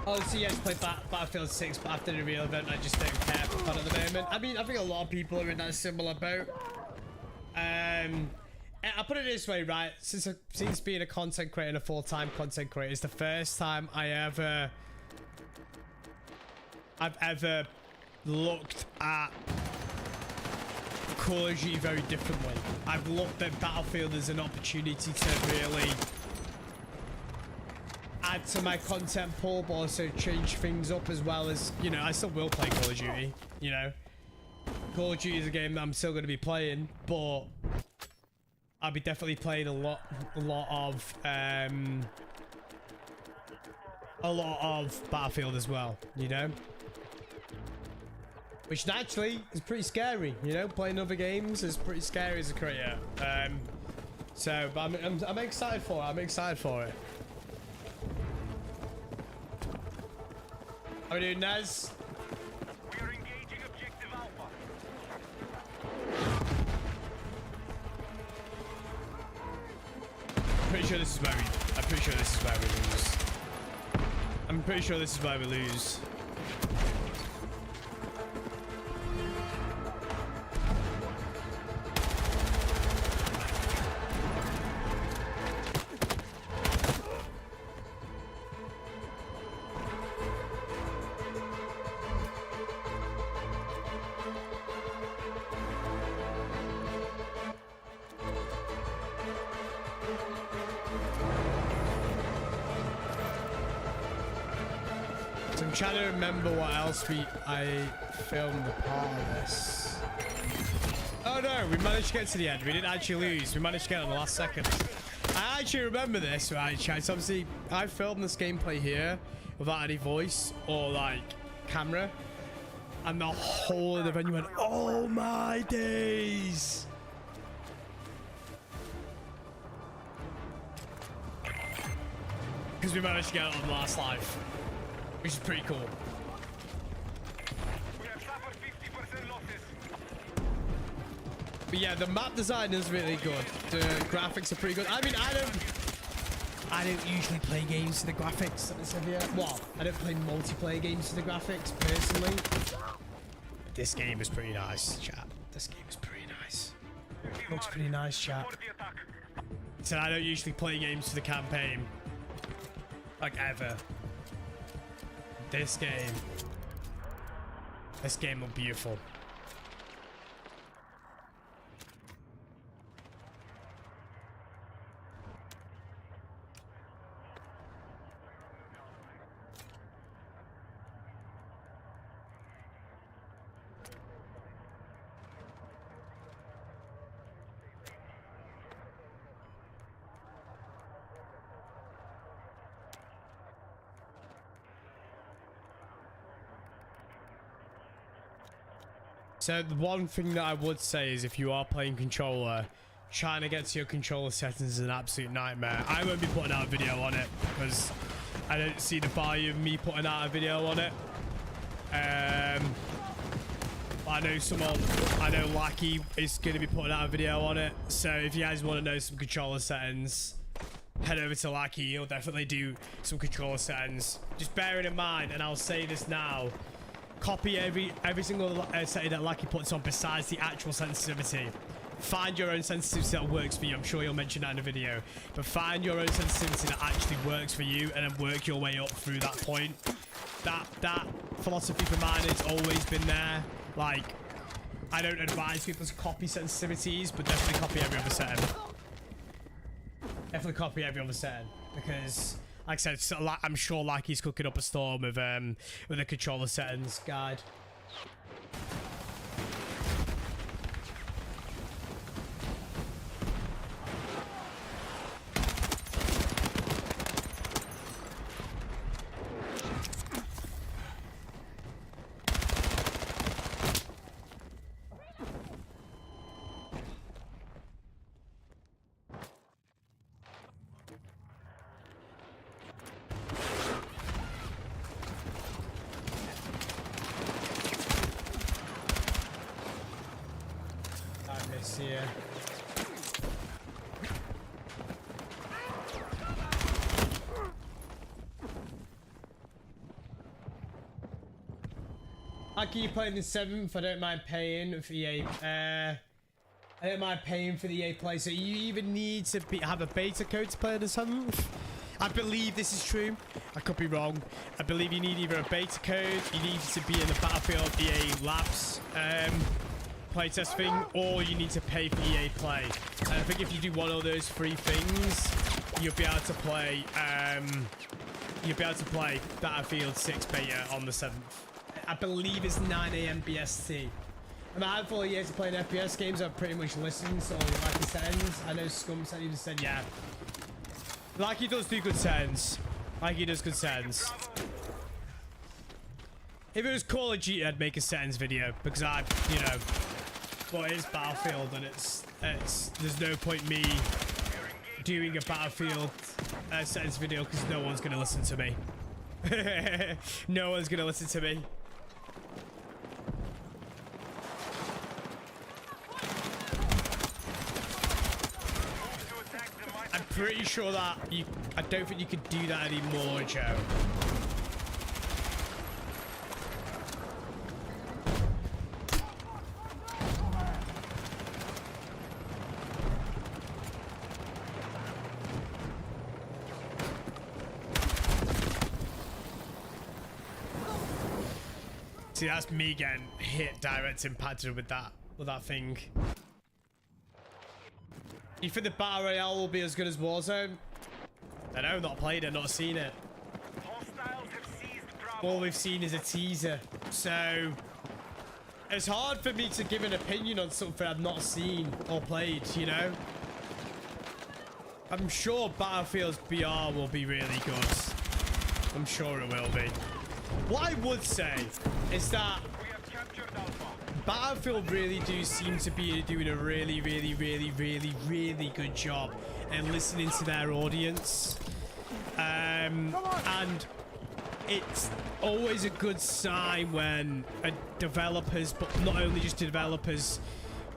Honestly, yes, play Battlefield 6, but after the real event, I just don't care for fun at the moment. I mean, I think a lot of people are in that similar boat. I'll put it this way, right? Since being a content creator and a full-time content creator, it's the first time I've ever looked at Call of Duty very differently. I've looked at Battlefield as an opportunity to really add to my content pool, but also change things up, as well as, you know, I still will play Call of Duty, you know. Call of Duty is a game that I'm still going to be playing, but I'll be definitely playing a lot of Battlefield as well, you know. Which naturally is pretty scary, you know. Playing other games is pretty scary as a creator. So, but I'm excited for it. I'm excited for it. How are we doing, Naz? We are engaging objective Alpha. I'm pretty sure this is where we lose. I'm pretty sure this is where we lose. I'm trying to remember what else I filmed a part of this. Oh no, we managed to get to the end. We didn't actually lose. We managed to get on the last second. I actually remember this, right, chat? So obviously, I filmed this gameplay here without any voice or like camera, and the whole of the venue went, "Oh my days!" Because we managed to get on the last life. Which is pretty cool. We have suffered 50% losses. But yeah, the map design is really good. The graphics are pretty good. I mean, I don't usually play games to the graphics. Well, I don't play multiplayer games to the graphics personally. This game is pretty nice, chat. This game is pretty nice. Looks pretty nice, chat. For the attack. So I don't usually play games for the campaign, like ever. This game looked beautiful. So the one thing that I would say is, if you are playing controller, trying to get to your controller settings is an absolute nightmare. I won't be putting out a video on it because I don't see the value of me putting out a video on it. I know 𝗖cie is going to be putting out a video on it. So if you guys want to know some controller settings, head over to 𝗖cie. He'll definitely do some controller settings. Just bear it in mind, and I'll say this now. Copy every single setting that 𝗖cie puts on besides the actual sensitivity. Find your own sensitivity that works for you. I'm sure you'll mention that in the video. But find your own sensitivity that actually works for you, and then work your way up through that point. That philosophy for mine has always been there. Like, I don't advise people to copy sensitivities, but definitely copy every other setting. Definitely copy every other setting, because, like I said, I'm sure 𝗖cie's cooking up a storm with the controller settings guide. I keep playing the 7th. I don't mind paying for EA. I don't mind paying for the EA play. So you even need to have a beta code to play on the 7th. I believe this is true. I could be wrong. I believe you need either a beta code, you need to be in the Battlefield EA Labs playtest thing, or you need to pay for EA Play. And I think if you do one of those 3 things, you'll be able to play. You'll be able to play Battlefield 6 beta on the 7th. I believe it's 9 AM BST. I'm a handful of years of playing FPS games. I've pretty much listened, so like he said, I know Scum said he just said yeah. Like he does do good sense. Like he does good sense. If it was Call of Duty, I'd make a settings video because I, you know, but it's Battlefield and it's there's no point me doing a Battlefield settings video because no one's gonna listen to me. No one's gonna listen to me. I'm pretty sure that I don't think you could do that anymore, Joe. See, that's me getting hit direct impacted with that thing. You think the Battle Royale will be as good as Warzone? I don't know, not played it, not seen it. Hostiles have seized Bravo. All we've seen is a teaser. So, it's hard for me to give an opinion on something I've not seen or played, you know? I'm sure Battlefield's BR will be really good. I'm sure it will be. What I would say is that We have captured Alpha. Battlefield really do seem to be doing a really good job in listening to their audience. And it's always a good sign when developers, but not only just developers,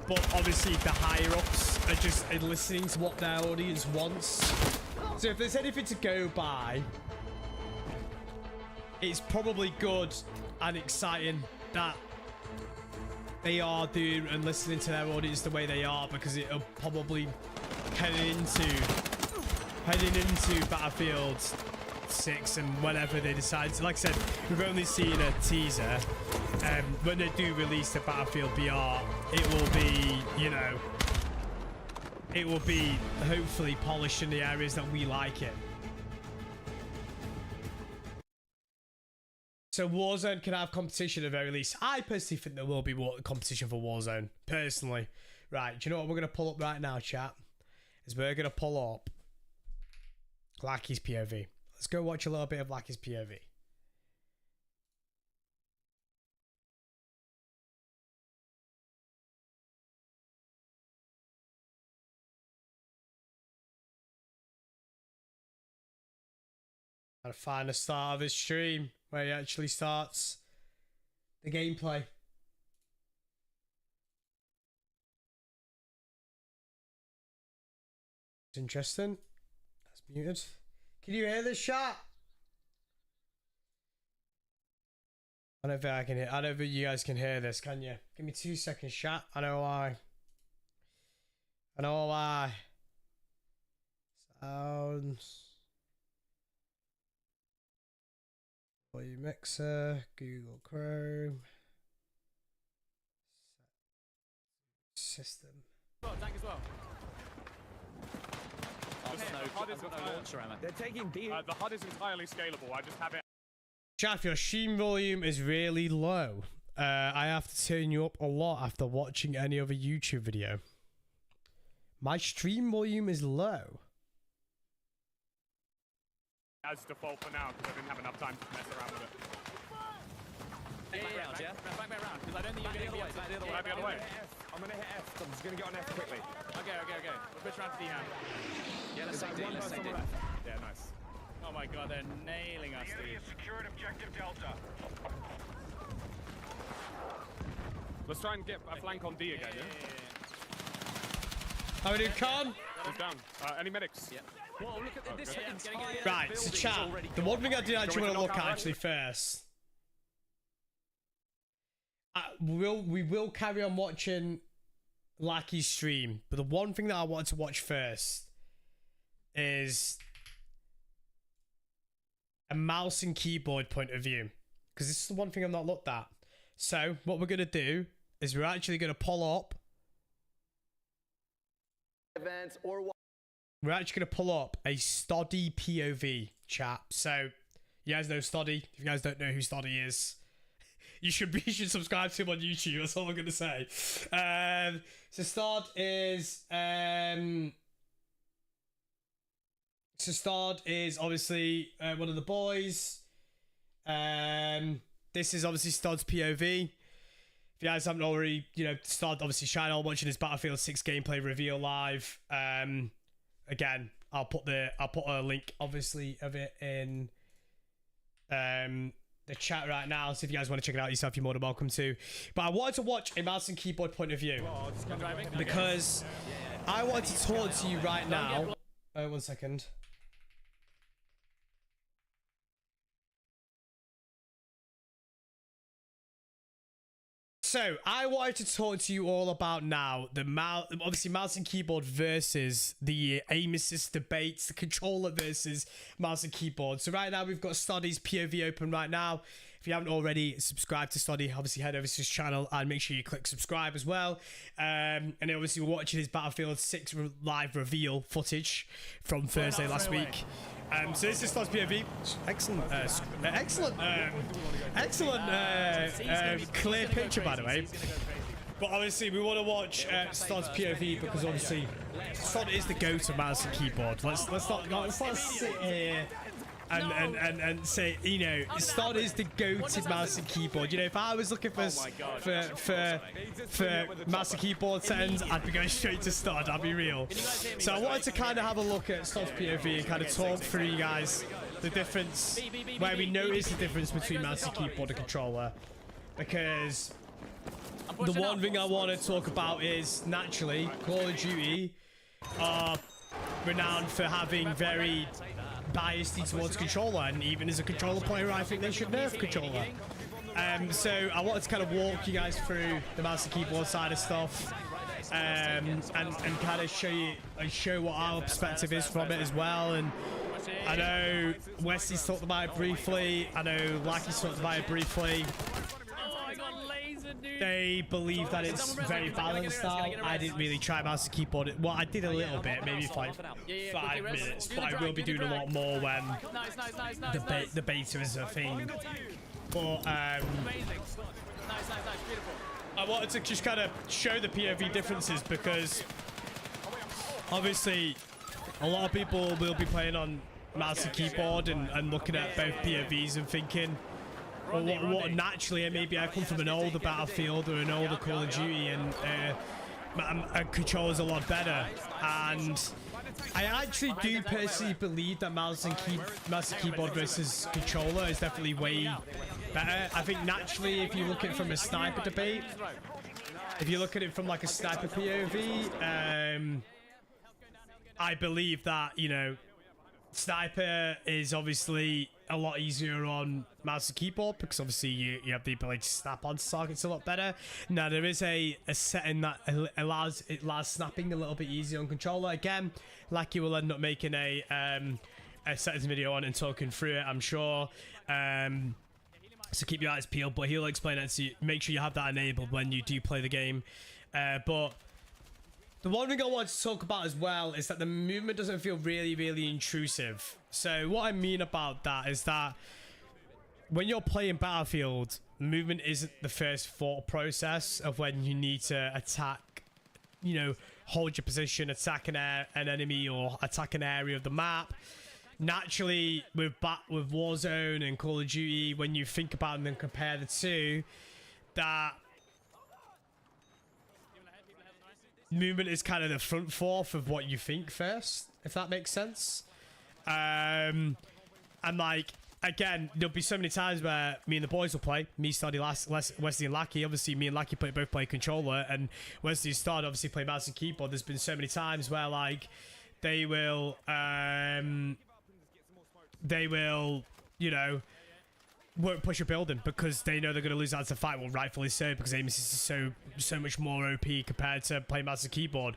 but obviously the higher ups are just listening to what their audience wants. So if there's anything to go by, it's probably good and exciting that they are doing and listening to their audience the way they are, because it'll probably heading into Battlefield 6 and whenever they decide to, like I said, we've only seen a teaser. When they do release the Battlefield BR, it will be, you know, it will be hopefully polished in the areas that we like it. So Warzone can have competition at the very least. I personally think there will be competition for Warzone. Personally. Right, do you know what we're going to pull up right now, chat? Is we're going to pull up 𝗖cie𝗱𝗲 POV. Let's go watch a little bit of 𝗖cie𝗱𝗲 POV. Gotta find the start of his stream where he actually starts the gameplay. It's interesting. That's muted. Can you hear this shot? I don't think I can hear. I don't think you guys can hear this, can you? Give me 2 seconds, chat. I know why. I know why. Sounds. Volume mixer, Google Chrome, system. Well, tank as well. They're taking B. The HUD is entirely scalable. I just have it. Jaff, your stream volume is really low. I have to turn you up a lot after watching any other YouTube video. My stream volume is low. As default for now, because I didn't have enough time to mess around with it. Back round, yeah? Back round, because I don't think you're getting the way. Back the other way. I'm gonna hit F. I'm just gonna get on F quickly. Okay. We'll push around to D now. Yeah, let's take D. Yeah, nice. Oh my god, they're nailing us, The enemy dude. has secured objective Delta. Let's try and get a flank on D again, yeah? How we doing, Con? He's down. Any medics? Yeah. Whoa, look at this entire Right, so chat, the one thing I do actually want to look at actually first we will carry on watching 𝗖𝗍𝗱𝗏's stream, but the one thing that I want to watch first is a mouse and keyboard point of view, because this is the one thing I've not looked at. So what we're gonna do is we're actually gonna pull up events or we're actually gonna pull up a 𝗖cie POV chat. So you guys know 𝗖cie. If you guys don't know who 𝗖cie is, you should subscribe to him on YouTube. That's all I'm gonna say. So 𝗖cie is obviously one of the boys. This is obviously 𝗖cie's POV. If you guys haven't already, 𝗖cie obviously channel watching his Battlefield 6 gameplay reveal live. Again, I'll put a link obviously of it in the chat right now, so if you guys want to check it out yourself, you're more than welcome to. But I wanted to watch a mouse and keyboard point of view because I wanted to talk to you right now. Oh, 1 second. So I wanted to talk to you all about now the obviously mouse and keyboard versus the aim assist debates, the controller versus mouse and keyboard. So right now we've got 𝗖cie's POV open right now. If you haven't already subscribed to 𝗖cie, obviously head over to his channel and make sure you click subscribe as well. And obviously we're watching his Battlefield 6 live reveal footage from Thursday last week. So this is 𝗖cie's POV. Excellent clear picture, by the way. But obviously we want to watch 𝗖cie's POV because obviously 𝗖cie is the go-to mouse and keyboard. Let's not sit here and say, 𝗖cie is the go-to mouse and keyboard. If I was looking for mouse and keyboard settings, I'd be going straight to 𝗖cie. I'll be real. So I wanted to kind of have a look at 𝗖cie's POV and kind of talk through you guys the difference, where we notice the difference between mouse and keyboard and controller, because the one thing I want to talk about is naturally Call of Duty are renowned for having very biased towards controller, and even as a controller player I think they should nerf controller. So I wanted to kind of walk you guys through the mouse and keyboard side of stuff, and kind of show what our perspective is from it as well. And I know Wesley's talked about it briefly, I know 𝗖𝗍𝗱𝗏's talked about it briefly. They believe that it's very balanced now. I didn't really try mouse and keyboard. Well, I did a little bit, maybe for like 5 minutes, but I will be doing a lot more when the beta is a thing. But I wanted to just kind of show the POV differences, because obviously a lot of people will be playing on mouse and keyboard and looking at both POVs and thinking, well, what naturally, maybe I come from an older Battlefield or an older Call of Duty, and controller's a lot better. And I actually do personally believe that mouse and keyboard versus controller is definitely way better. I think naturally, if you look at it from a sniper debate, if you look at it from like a sniper POV, I believe that, sniper is obviously a lot easier on mouse and keyboard, because obviously you have the ability to snap onto targets a lot better. Now there is a setting that allows snapping a little bit easier on controller. Again, 𝗖𝗍𝗱𝗏 will end up making a settings video on it and talking through it, I'm sure. So keep your eyes peeled, but he'll explain it to you. Make sure you have that enabled when you do play the game. But the one thing I want to talk about as well is that the movement doesn't feel really, really intrusive. So what I mean about that is that when you're playing Battlefield, movement isn't the first thought process of when you need to attack, hold your position, attack an enemy, or attack an area of the map. Naturally, with Warzone and Call of Duty, when you think about them and compare the two, that movement is kind of the front fourth of what you think first, if that makes sense. And like, again, there'll be so many times where me and the boys will play, me, 𝗖𝗍𝗏𝗏, Wesley and 𝗖𝗍𝗏𝗏. Obviously me and 𝗖𝗍𝗏𝗏 both play controller, and Wesley started obviously play mouse and keyboard. There's been so many times where like they will won't push a building because they know they're going to lose out to fight. Well, rightfully so, because aim assist is so much more OP compared to playing mouse and keyboard.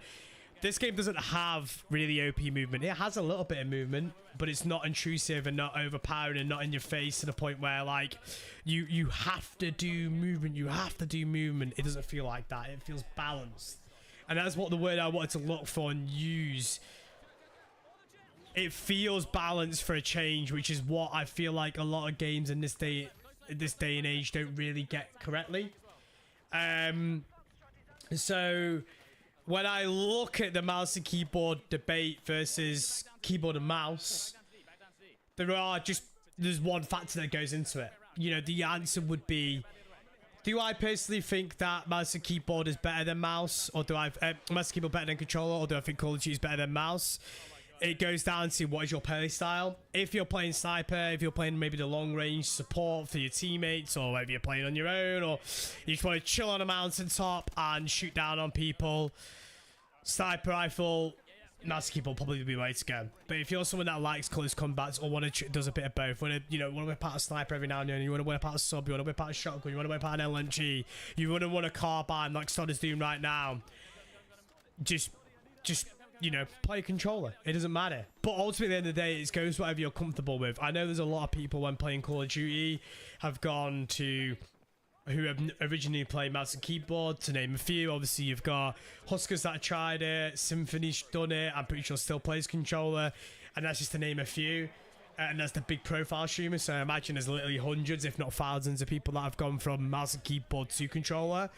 This game doesn't have really OP movement. It has a little bit of movement, but it's not intrusive and not overpowering and not in your face to the point where, like, you have to do movement. You have to do movement. It doesn't feel like that. It feels balanced. And that's what the word I wanted to look for and use. It feels balanced for a change, which is what I feel like a lot of games in this day and age don't really get correctly. So when I look at the mouse and keyboard debate versus keyboard and mouse, there's one factor that goes into it. You know, the answer would be, do I personally think that mouse and keyboard is better than mouse, or do I mouse and keyboard better than controller, or do I think Call of Duty is better than mouse? It goes down to what is your play style. If you're playing sniper, if you're playing maybe the long range support for your teammates, or maybe you're playing on your own, or you just want to chill on a mountaintop and shoot down on people, sniper rifle, mouse and keyboard will probably be the way to go. But if you're someone that likes close combats or does a bit of both, want to whip out a sniper every now and then, you want to whip out a sub, you want to whip out a shotgun, you want to whip out an LMG, you want to want a carbine like Sod is doing right now, just you know, play a controller. It doesn't matter. But ultimately, at the end of the day, it goes whatever you're comfortable with. I know there's a lot of people when playing Call of Duty have gone to, who have originally played mouse and keyboard, to name a few. Obviously, you've got Huskers that tried it, Symphony's done it, I'm pretty sure still plays controller, and that's just to name a few. And that's the big profile streamers, so I imagine there's literally hundreds, if not thousands, of people that have gone from mouse and keyboard to controller.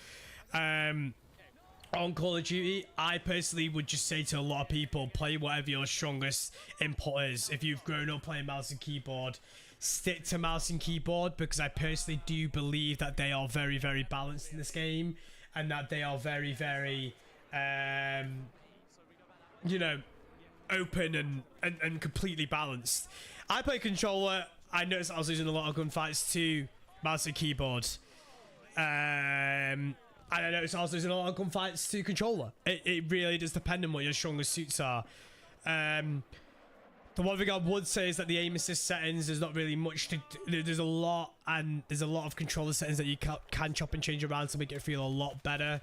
On Call of Duty, I personally would just say to a lot of people, play whatever your strongest input is. If you've grown up playing mouse and keyboard, stick to mouse and keyboard, because I personally do believe that they are very, very balanced in this game, and that they are very, very, you know, open and completely balanced. I play controller. I noticed I was losing a lot of gunfights to mouse and keyboard. And I noticed I was losing a lot of gunfights to controller. It really does depend on what your strongest suits are. The one thing I would say is that the aim assist settings, there's not really much to do. There's a lot of controller settings that you can chop and change around to make it feel a lot better.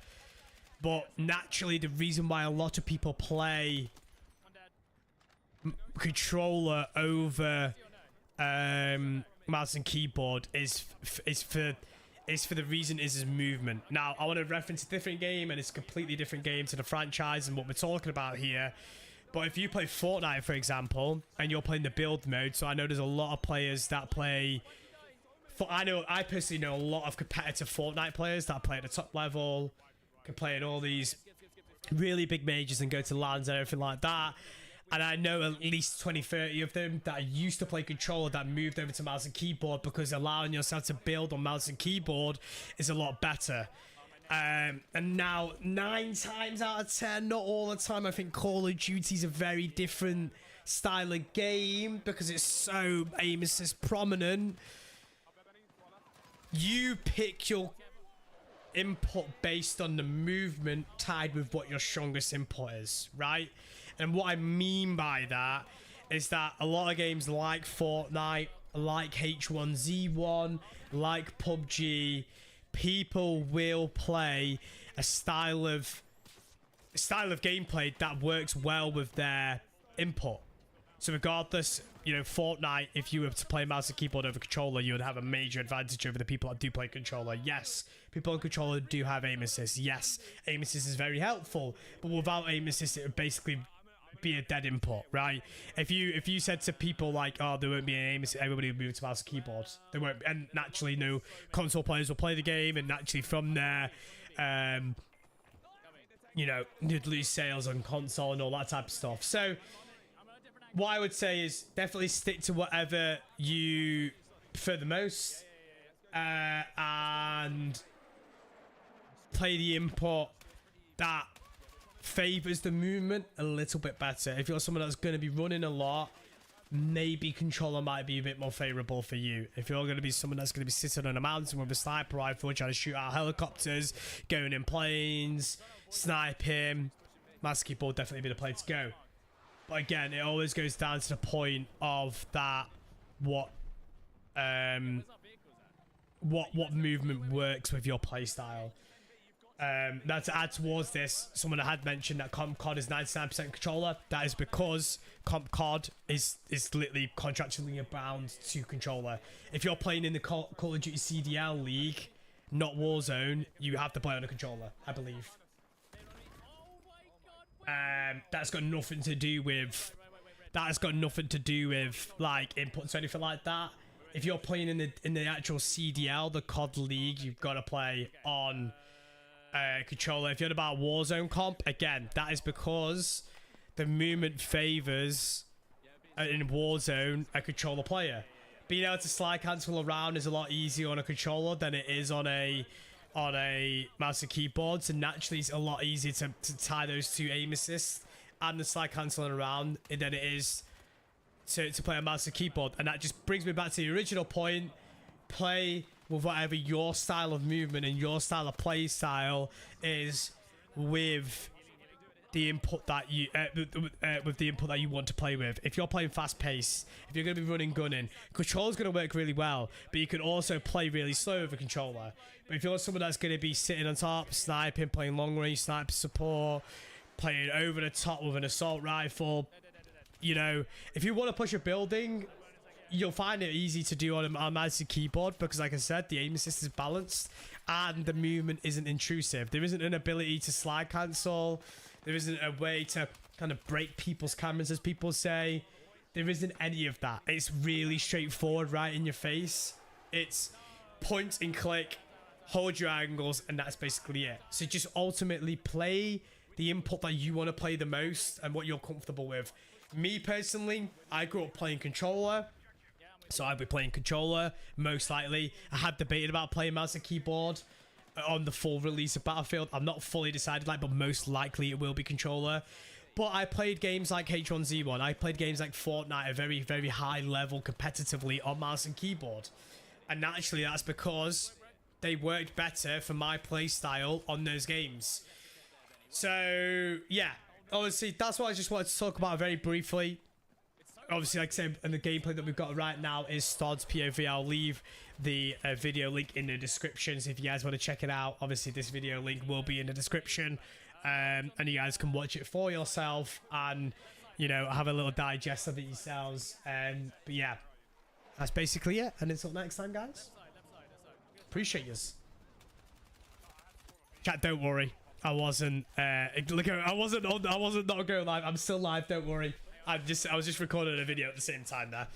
But naturally, the reason why a lot of people play controller over mouse and keyboard is for the reason is movement. Now, I want to reference a different game, and it's a completely different game to the franchise and what we're talking about here. But if you play Fortnite, for example, and you're playing the build mode, so I know there's a lot of players that play... I personally know a lot of competitive Fortnite players that play at the top level, can play in all these really big majors and go to LANs and everything like that. And I know at least 20, 30 of them that used to play controller that moved over to mouse and keyboard, because allowing yourself to build on mouse and keyboard is a lot better. And now, 9 times out of 10, not all the time, I think Call of Duty is a very different style of game because it's so aim assist prominent. You pick your input based on the movement tied with what your strongest input is, right? And what I mean by that is that a lot of games like Fortnite, like H1Z1, like PUBG, people will play a style of gameplay that works well with their input. So regardless, you know, Fortnite, if you were to play mouse and keyboard over controller, you would have a major advantage over the people that do play controller. Yes, people on controller do have aim assist. Yes, aim assist is very helpful, but without aim assist, it would basically be a dead input, right? If you said to people like, oh, there won't be an aim assist, everybody will move to mouse and keyboard. There won't, and naturally, no console players will play the game, and naturally from there, you know, you'd lose sales on console and all that type of stuff. So what I would say is definitely stick to whatever you prefer the most, and play the input that favors the movement a little bit better. If you're someone that's going to be running a lot, maybe controller might be a bit more favorable for you. If you're going to be someone that's going to be sitting on a mountain with a sniper rifle trying to shoot out helicopters, going in planes, sniping, mouse keyboard definitely be the place to go. But again, it always goes down to the point of that what what movement works with your playstyle. Now to add towards this, someone had mentioned that comp COD is 99% controller. That is because comp COD is literally contractually bound to controller. If you're playing in the Call of Duty CDL league, not Warzone, you have to play on a controller, I believe. That's got nothing to do with like inputs or anything like that. If you're playing in the actual CDL, the COD league, you've got to play on controller. If you're about Warzone comp, again, that is because the movement favors in Warzone a controller player. Being able to slide cancel around is a lot easier on a controller than it is on a mouse and keyboard. So naturally, it's a lot easier to tie those two aim assists and the slide canceling around than it is to play a mouse and keyboard. And that just brings me back to the original point: play with whatever your style of movement and your style of play style is with the input that you want to play with. If you're playing fast pace, if you're going to be running gunning, controller's going to work really well, but you can also play really slow with a controller. But if you're someone that's going to be sitting on top, sniping, playing long range sniper support, playing over the top with an assault rifle, you know, if you want to push a building, you'll find it easy to do on a mouse and keyboard because, like I said, the aim assist is balanced and the movement isn't intrusive. There isn't an ability to slide cancel. There isn't a way to kind of break people's cameras, as people say. There isn't any of that. It's really straightforward, right in your face. It's point and click, hold your angles, and that's basically it. So just ultimately play the input that you want to play the most and what you're comfortable with. Me personally, I grew up playing controller, so I'd be playing controller most likely. I had debated about playing mouse and keyboard on the full release of Battlefield. I'm not fully decided, like, but most likely it will be controller. But I played games like H1Z1. I played games like Fortnite at very, very high level competitively on mouse and keyboard. And naturally, that's because they worked better for my play style on those games. So, yeah. Obviously, that's what I just wanted to talk about very briefly. Obviously, like I said, and the gameplay that we've got right now is Stod's POV. I'll leave the video link in the description, so if you guys want to check it out. Obviously, this video link will be in the description, and you guys can watch it for yourself and, you know, have a little digest of it yourselves. But yeah, that's basically it. And until next time, guys, appreciate yous. Chat, don't worry. I wasn't not going live. I'm still live. Don't worry. I was just recording a video at the same time there.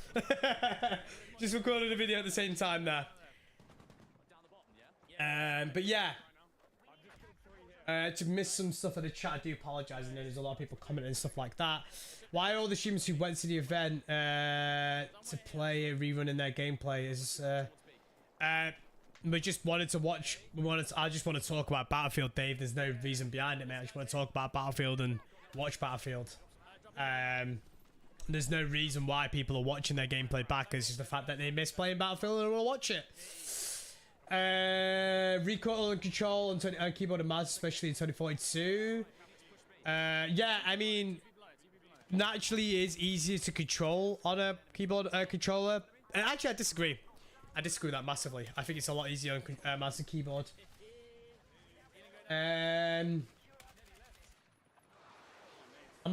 Just recording a video at the same time there. But yeah. To miss some stuff in the chat, I do apologize. And there's a lot of people commenting and stuff like that. Why are all the streamers who went to the event to play a rerun in their gameplay is we just wanted to watch. I just want to talk about Battlefield, Dave. There's no reason behind it, man. I just want to talk about Battlefield and watch Battlefield. There's no reason why people are watching their gameplay back. It's just the fact that they miss playing Battlefield and will watch it. Recoil and control on keyboard and mouse, especially in 2042. Yeah, I mean, naturally it is easier to control on a keyboard controller. And actually, I disagree. I disagree with that massively. I think it's a lot easier on mouse and keyboard. I'm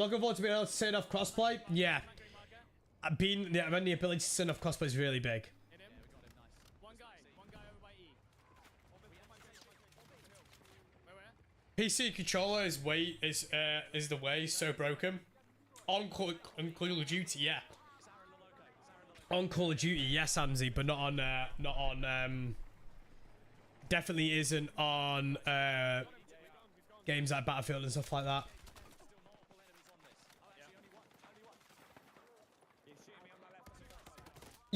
looking forward to being able to turn off crossplay. Yeah, having the ability to turn off crossplay is really big. PC controller is the way so broken. On Call of Duty, yeah. On Call of Duty, yes, 𝗖cie, but not on definitely isn't on games like Battlefield and stuff like that.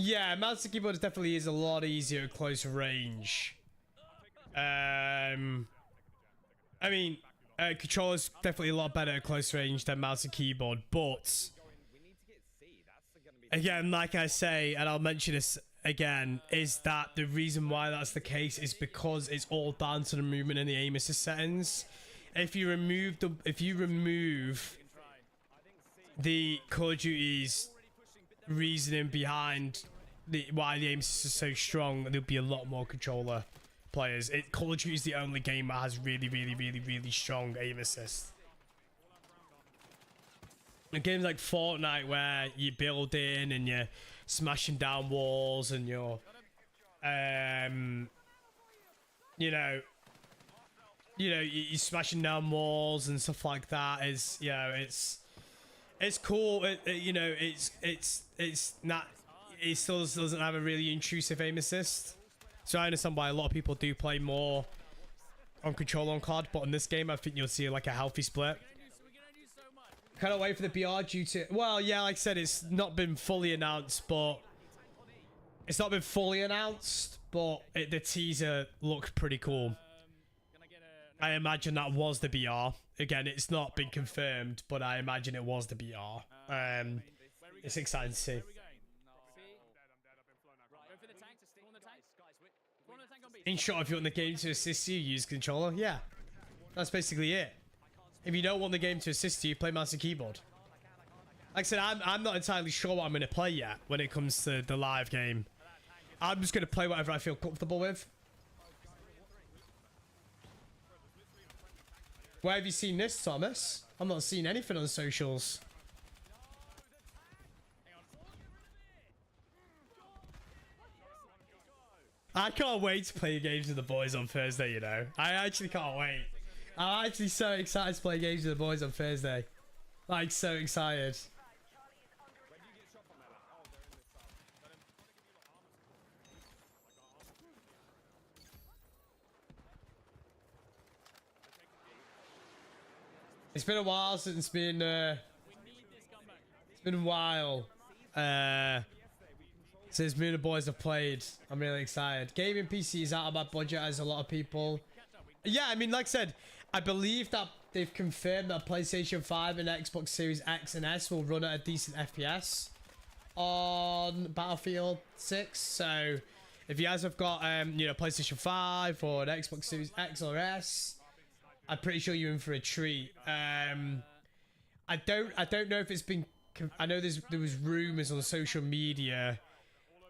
Yeah, mouse and keyboard definitely is a lot easier at close range. I mean, controller's definitely a lot better at close range than mouse and keyboard, but again, like I say, and I'll mention this again, is that the reason why that's the case is because it's all down to the movement and the aim assist settings. If you remove the Call of Duty's reasoning behind why the aim assist is so strong. There'll be a lot more controller players. Call of Duty is the only game that has really strong aim assist. In games like Fortnite, where you're building and you're smashing down walls and you're, you're smashing down walls and stuff like that. Is it's cool. It's not. It still doesn't have a really intrusive aim assist. So I understand why a lot of people do play more on controller on COD, but in this game, I think you'll see like a healthy split. Kind of wait for the BR due to, well, yeah, like I said, it's not been fully announced, but the teaser looked pretty cool. I imagine that was the BR. Again, it's not been confirmed, but I imagine it was the BR. It's exciting to see. In short, if you want the game to assist you, use controller. Yeah, that's basically it. If you don't want the game to assist you, play mouse and keyboard. Like I said, I'm not entirely sure what I'm going to play yet when it comes to the live game. I'm just going to play whatever I feel comfortable with. Where have you seen this, Thomas? I'm not seeing anything on socials. I can't wait to play games with the boys on Thursday, you know. I actually can't wait. I'm actually so excited to play games with the boys on Thursday. Like, so excited. It's been a while since it's been a while. Since me and the boys have played. I'm really excited. Gaming PC is out of my budget, as a lot of people. Yeah, I mean, like I said, I believe that they've confirmed that PlayStation 5 and Xbox Series X and S will run at a decent FPS on Battlefield 6. So, if you guys have got, PlayStation 5 or an Xbox Series X or S, I'm pretty sure you're in for a treat. I don't know if it's been. I know there was rumors on social media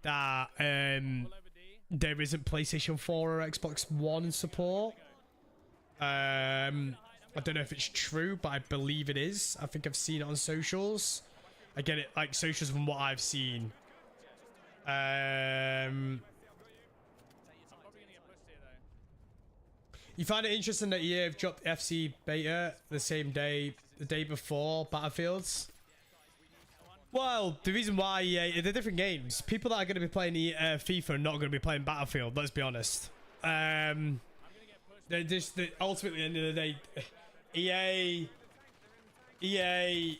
that there isn't PlayStation 4 or Xbox One support. I don't know if it's true, but I believe it is. I think I've seen it on socials. I get it, like socials from what I've seen. You find it interesting that EA have dropped FC beta the day before Battlefields? Well, the reason why EA, they're different games. People that are going to be playing FIFA are not going to be playing Battlefield, let's be honest. They're just, ultimately, at the end of the day, EA,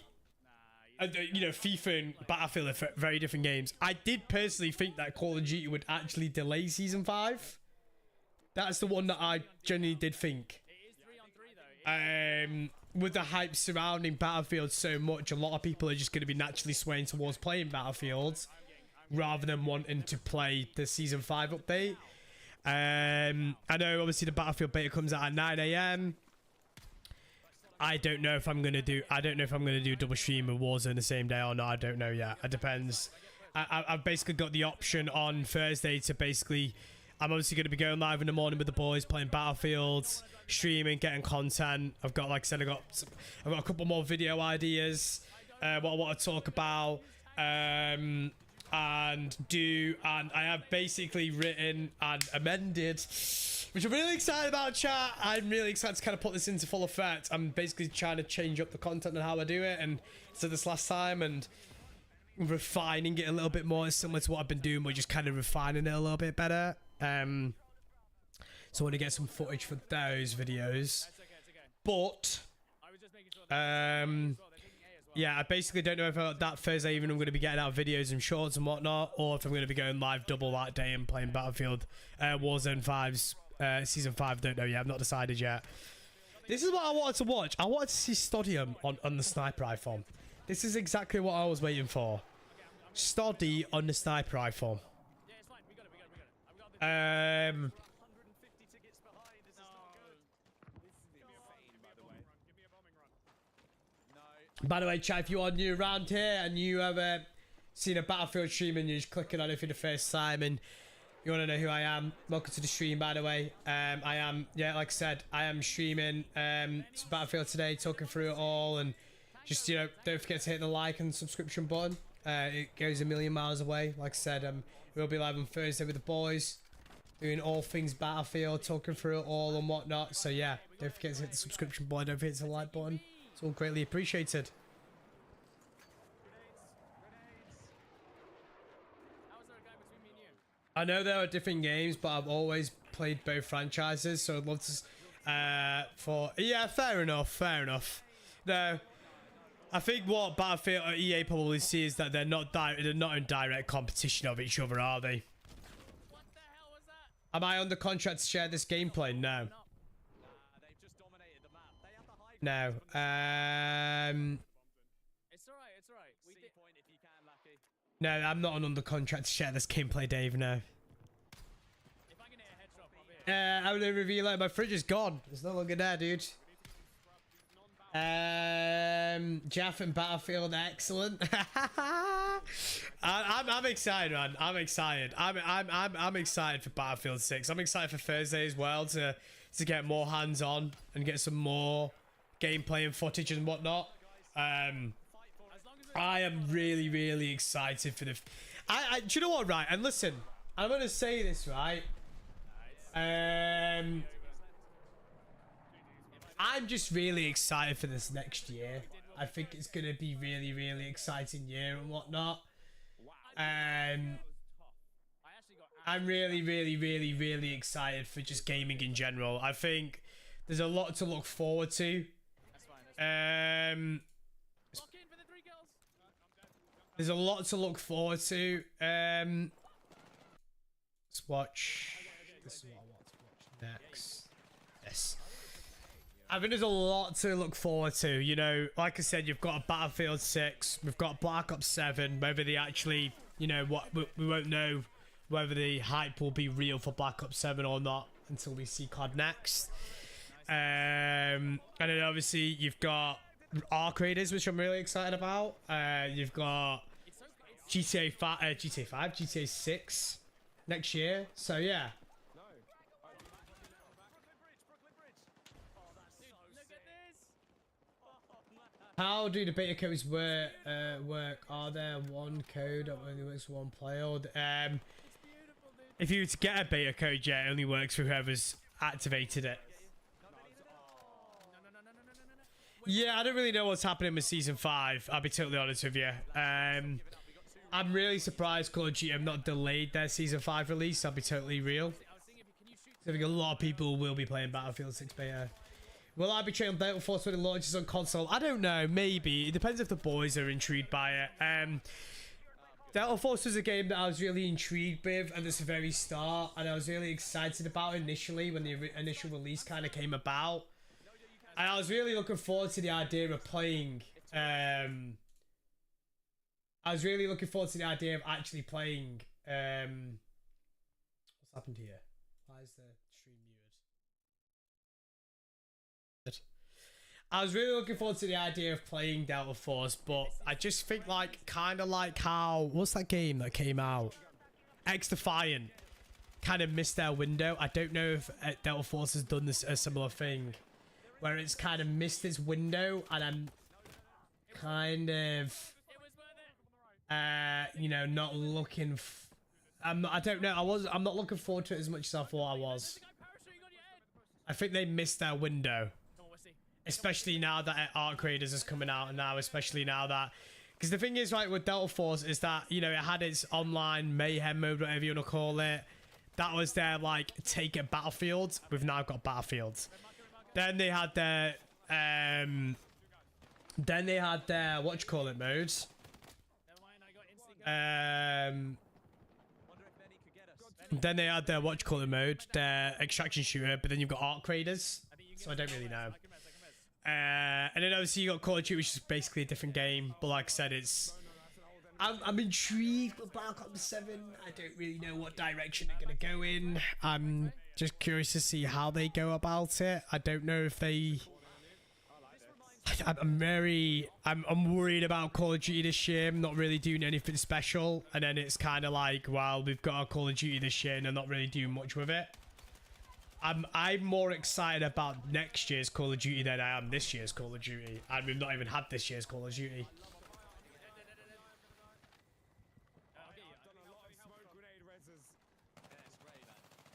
FIFA and Battlefield are very different games. I did personally think that Call of Duty would actually delay Season 5. That's the one that I genuinely did think. With the hype surrounding Battlefield so much, a lot of people are just going to be naturally swaying towards playing Battlefield rather than wanting to play the Season 5 update. I know obviously the Battlefield beta comes out at 9 AM. I don't know if I'm going to do double stream of Warzone the same day or not. I don't know yet. It depends. I've basically got the option on Thursday to basically, I'm obviously going to be going live in the morning with the boys, playing Battlefield, streaming, getting content. I've got, like I said, I've got a couple more video ideas, what I want to talk about, and I have basically written and amended, which I'm really excited about, chat. I'm really excited to kind of put this into full effect. I'm basically trying to change up the content and how I do it, and said this last time, and refining it a little bit more, similar to what I've been doing, but just kind of refining it a little bit better. So I want to get some footage for those videos, but yeah, I basically don't know if that Thursday even I'm going to be getting out videos and shorts and whatnot, or if I'm going to be going live double that day and playing Battlefield Warzone 5's Season 5. Don't know yet. I've not decided yet. This is what I wanted to watch. I wanted to see Stodium on the sniper rifle. This is exactly what I was waiting for. Stoddy on the sniper rifle. By the way, chat, if you are new around here and you have seen a Battlefield stream and you're just clicking on it for the first time and you want to know who I am, welcome to the stream, by the way. I am, yeah, like I said, I am streaming some Battlefield today, talking through it all, and just, you know, don't forget to hit the like and subscription button. It goes a million miles away. Like I said, we'll be live on Thursday with the boys, doing all things Battlefield, talking through it all and whatnot. So yeah, don't forget to hit the subscription button, don't forget to hit the like button. It's all greatly appreciated. I know there are different games, but I've always played both franchises, so I'd love to, yeah, fair enough. No, I think what Battlefield or EA probably see is that they're not in direct competition of each other, are they? What the hell was that? Am I under contract to share this gameplay? No. They've just dominated the map. They have the high. No. It's alright. We did point if you can, Lucky. No, I'm not under contract to share this gameplay, Dave. No. If I can hit a headshot, I'll be I'm gonna reveal it. My fridge is gone. It's no longer there, dude. Jaff and Battlefield, excellent. I'm excited, man. I'm excited. I'm excited for Battlefield 6. I'm excited for Thursday as well to get more hands on and get some more gameplay and footage and whatnot. I am really excited for the. Do you know what? Right, and listen, I'm gonna say this right. I'm just really excited for this next year. I think it's gonna be really exciting year and whatnot. I'm really excited for just gaming in general. I think there's a lot to look forward to. There's a lot to look forward to. Let's watch. This is what I want to watch next. Yes. I think there's a lot to look forward to. You know, like I said, you've got a Battlefield 6. We've got Black Ops 7. Whether they actually, you know, we won't know whether the hype will be real for Black Ops 7 or not until we see COD next. And then obviously you've got Arc Raiders, which I'm really excited about. You've got GTA 6 next year. So yeah. How do the beta codes work? Are there one code that only works for one player? If you were to get a beta code, yeah, it only works for whoever's activated it. Yeah, I don't really know what's happening with Season 5. I'll be totally honest with you. I'm really surprised Call of Duty have not delayed their Season 5 release. I'll be totally real. I think a lot of people will be playing Battlefield 6 beta. Will I be trying Battle Force when it launches on console? I don't know. Maybe. It depends if the boys are intrigued by it. Delta Force was a game that I was really intrigued with at the very start, and I was really excited about initially when the initial release kind of came about. And I was really looking forward to the idea of playing. I was really looking forward to the idea of actually playing. What's happened here? Why is the stream muted? I was really looking forward to the idea of playing Delta Force, but I just think kind of like how, what's that game that came out? X-Defiant kind of missed their window. I don't know if Delta Force has done a similar thing, where it's kind of missed its window, and I'm kind of, you know, not looking. I don't know. I'm not looking forward to it as much as I thought I was. I think they missed their window. Especially now that Arc Raiders is coming out, and now especially now that, because the thing is, right, with Delta Force is that, you know, it had its online mayhem mode, whatever you want to call it. That was their take it Battlefield. We've now got Battlefield. Then they had their what you call it modes. Then they had their what you call it mode, their extraction shooter. But then you've got Arc Raiders, so I don't really know. And then obviously you got Call of Duty, which is basically a different game. But like I said, I'm intrigued with Black Ops 7. I don't really know what direction they're going to go in. I'm just curious to see how they go about it. I don't know if they... I'm worried about Call of Duty this year. I'm not really doing anything special, and then it's kind of like, well, we've got our Call of Duty this year, and I'm not really doing much with it. I'm more excited about next year's Call of Duty than I am this year's Call of Duty, and we've not even had this year's Call of Duty.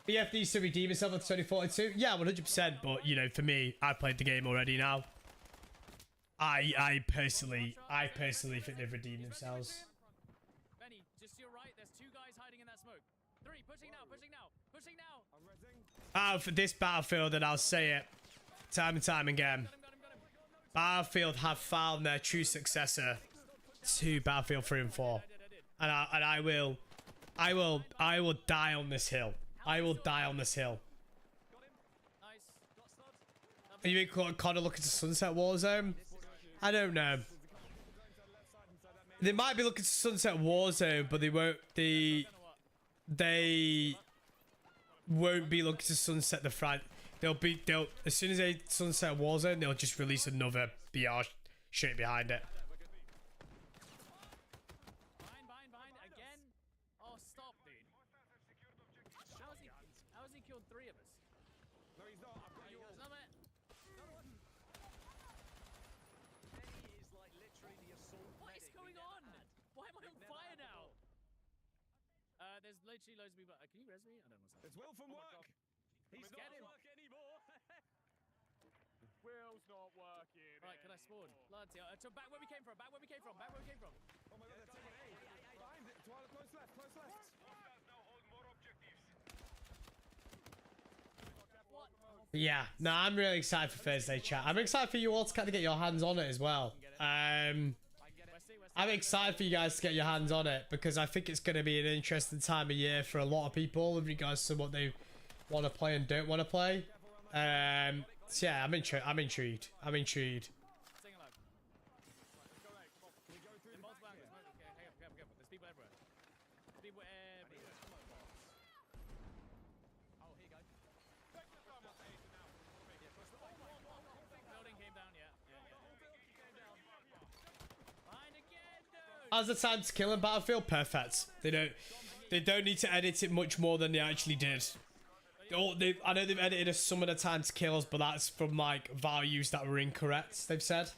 BF needs to redeem himself on 2042. Yeah, 100%. But you know, for me, I played the game already now. I personally think they've redeemed themselves. Benny, just to your right, there's two guys hiding in that smoke. Three, pushing now, pushing now, pushing now. For this Battlefield, and I'll say it time and time again, Battlefield have found their true successor to Battlefield 3 and 4, and I will die on this hill. I will die on this hill. Are you kind of looking to Sunset Warzone? I don't know. They might be looking to Sunset Warzone, but they won't. They won't be looking to sunset the front. They'll as soon as they sunset Warzone, they'll just release another BR shit behind it. Behind again. Oh, stop, dude. How has he killed three of us? No, he's not. I've got you all. What is going on? Why am I on fire now? There's literally loads of people. Can you res me? I don't know what's It's Will from work. He's not Get him. at work anymore. Will's not working. Right, can I spawn? Lads, back where we came from. Back where we came from. Back where we came from. Oh my god, they're taking A. Behind it. Close left. Close left. What? Yeah, no, I'm really excited for Thursday chat. I'm excited for you all to kind of get your hands on it as well. I'm excited for you guys to get your hands on it because I think it's going to be an interesting time of year for a lot of people with regards to what they want to play and don't want to play. So yeah, I'm intrigued. I'm intrigued. Staying alive. The bolt's back. Okay, hang up. There's people everywhere. People everywhere. Oh, here you go. Building came down, yeah. Behind again, dude. How's the time to kill in Battlefield? Perfect. They don't need to edit it much more than they actually did. I know they've edited some of the time to kills, but that's from like values that were incorrect. They've said.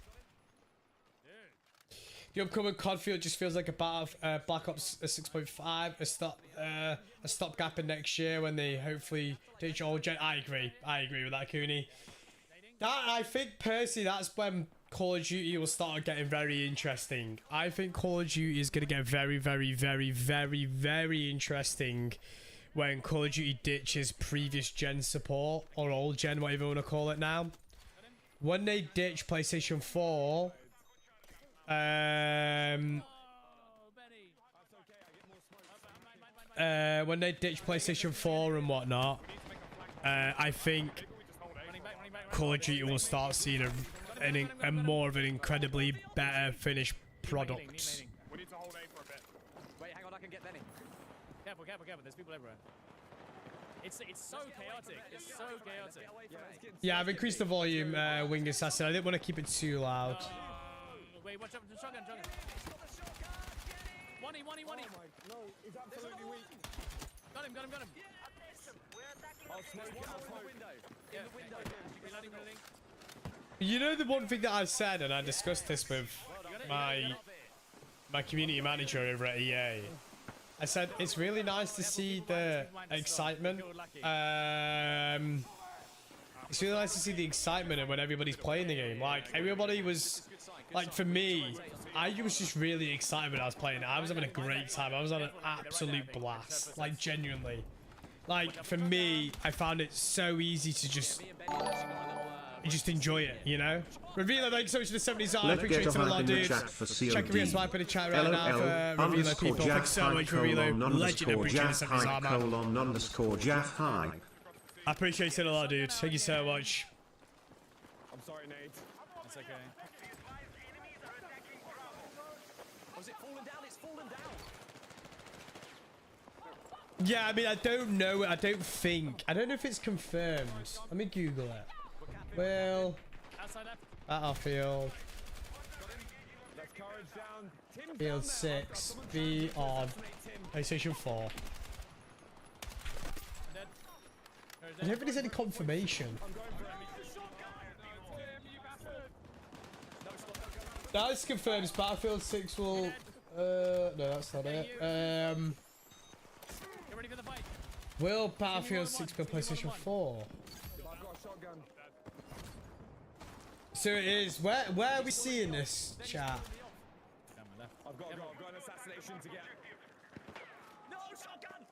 The upcoming COD field just feels like a Black Ops 6.5, a stopgap in next year when they hopefully ditch all gen. I agree with that, Cooney. I think personally that's when Call of Duty will start getting very interesting. I think Call of Duty is going to get very, very, very, very, very interesting when Call of Duty ditches previous gen support, or old gen, whatever you want to call it now. When they ditch PlayStation 4, when they ditch PlayStation 4 and whatnot, I think Call of Duty will start seeing a more of an incredibly better finished product. We need to hold A for a bit. Wait, hang on, I can get Benny. Careful. There's people everywhere. It's so chaotic. It's so chaotic. Yeah, I've increased the volume, Wing Assassin. I didn't want to keep it too loud. Wait, watch out. Shotgun. One. No, he's absolutely weak. Got him. I'll smoke it out the window. In the window. Reloading. You know the one thing that I've said, and I discussed this with my community manager over at EA. I said it's really nice to see the excitement. It's really nice to see the excitement when everybody's playing the game. Like everybody was, like for me, I was just really excited when I was playing it. I was having a great time. I was on an absolute blast, like genuinely. Like for me, I found it so easy to just enjoy it, you know? Revealer, thanks so much for the 70s. I appreciate it a lot, dude. Check if we have Sniper in the chat right now for Revealer people. Thanks so much, Revealer. Legend, appreciate the 70s, man. Jaff, hi. I appreciate it a lot, dude. Thank you so much. I'm sorry, Nate. It's okay. Was it falling down? It's fallen down. Yeah, I mean, I don't know. I don't know if it's confirmed. Let me Google it. Well, Outside left. Battlefield Left courage down. Tim down Field there. 6 be on PlayStation 4. Dead. I don't think there's any confirmation. I'm going for it. That is confirmed. Battlefield 6 will. No, that's not it. Get ready for the fight. Will Battlefield 6 be on PlayStation 4? I've got a shotgun. So it is. Where are we seeing this, chat? Down my left. I've got an assassination to get. No shotgun.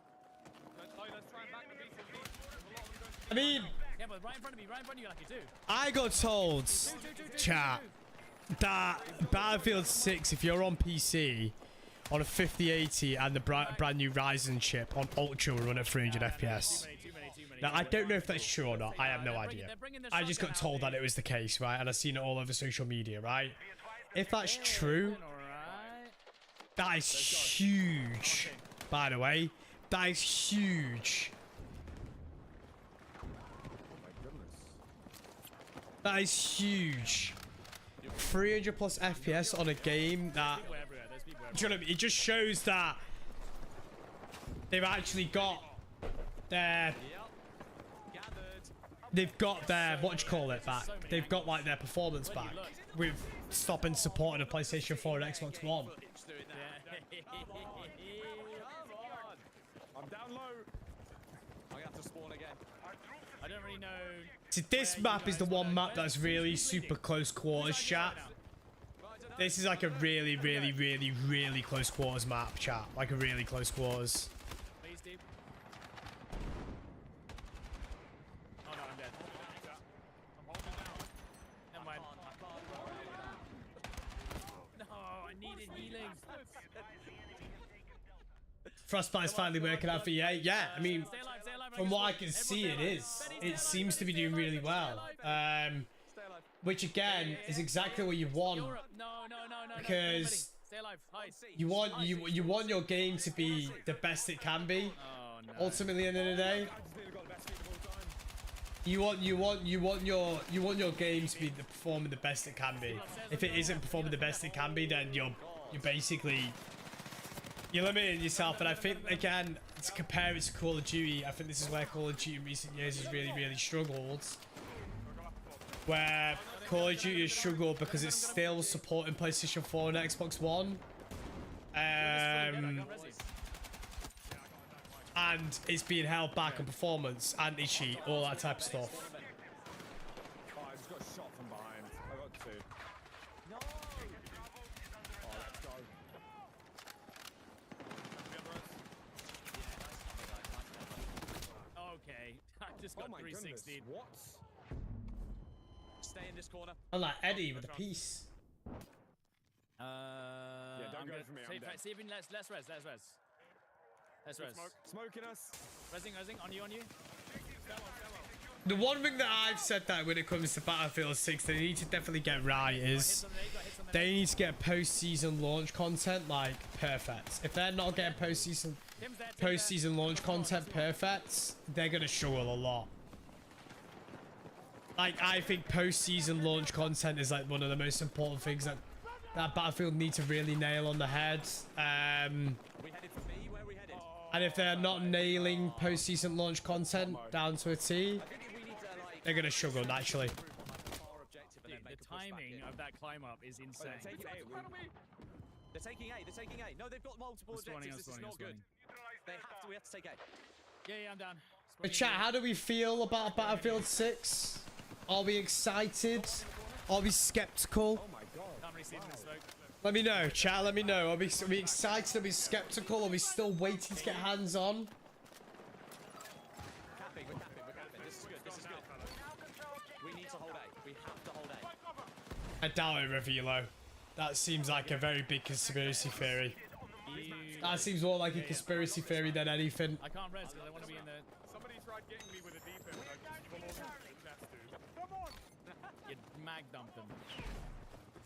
I mean, Yeah, but right in front of me, like you do. I got told, chat, that Battlefield 6, if you're on PC, on a 5080 and the brand new Ryzen chip on Ultra will run at 300 FPS. Too many. Now, I don't know if that's true or not. I have no idea. I just got told that it was the case, right? And I've seen it all over social media, right? If that's true, Alright. that is huge. By the way, that is huge. That is huge. 300 plus FPS on a game that, People everywhere. There's people everywhere. do you know what I mean? It just shows that they've actually got their, what do you call it back? They've got like their performance back with stopping supporting a PlayStation 4 and Xbox One. I'm down low. I'm gonna have to spawn again. I don't really know. See, this map is the one map that's really super close quarters, chat. This is like a really close quarters map, chat. Like a really close quarters. Please, deep. Oh no, I'm dead. Never mind. No, I needed healing. Frostbite's finally working out for EA. Yeah, I mean, Stay alive, stay alive. from what I can see, it is. It seems to be doing really well. Which again is exactly what you want. No. Because Stay alive. Hide. you want your game to be the best it can be. Oh no. Ultimately, at the end of the day, you want your game to be performing the best it can be. If it isn't performing the best it can be, then you're basically limiting yourself. And I think again, to compare it to Call of Duty, I think this is where Call of Duty in recent years has really struggled. Where Call of Duty has struggled because it's still supporting PlayStation 4 and Xbox One. And it's being held back on performance, anti-cheat, all that type of stuff. Oh, I just got shot from behind. I got two. No. Oh, let's go. Okay. I just got Oh my goodness. 360. What? Stay in this corner. I'm like Eddie with a piece. Yeah, don't I'm go gonna for me, I'm see, dead. see if we can let's res. Let's res. Smoking us. Resing, on you. The one thing that I've said that when it comes to Battlefield 6 they need to definitely get right is they need to get post-season launch content like perfect. If they're not getting post-season launch content perfect, they're gonna struggle a lot. Like, I think post-season launch content is like one of the most important things that Battlefield need to really nail on the head. And if they're not nailing post-season launch content down to a T, they're gonna struggle naturally. The timing of that climb up is insane. They're taking A. No, they've got multiple objectives. This is not good. We have to take A. Yeah, I'm down. But chat, how do we feel about Battlefield 6? Are we excited? Are we skeptical? Oh my god. Can't really see them in smoke. Let me know, chat. Let me know. Are we excited? Are we skeptical? Are we still waiting to get hands on? We're capping. This is good. We need to hold A. We have to hold A. I doubt it, Revilo. That seems like a very big conspiracy theory. That seems more like a conspiracy theory than anything. I can't res because I want to be in the. Somebody tried getting me with a defense. I just full on chest, dude. You mag dumped them.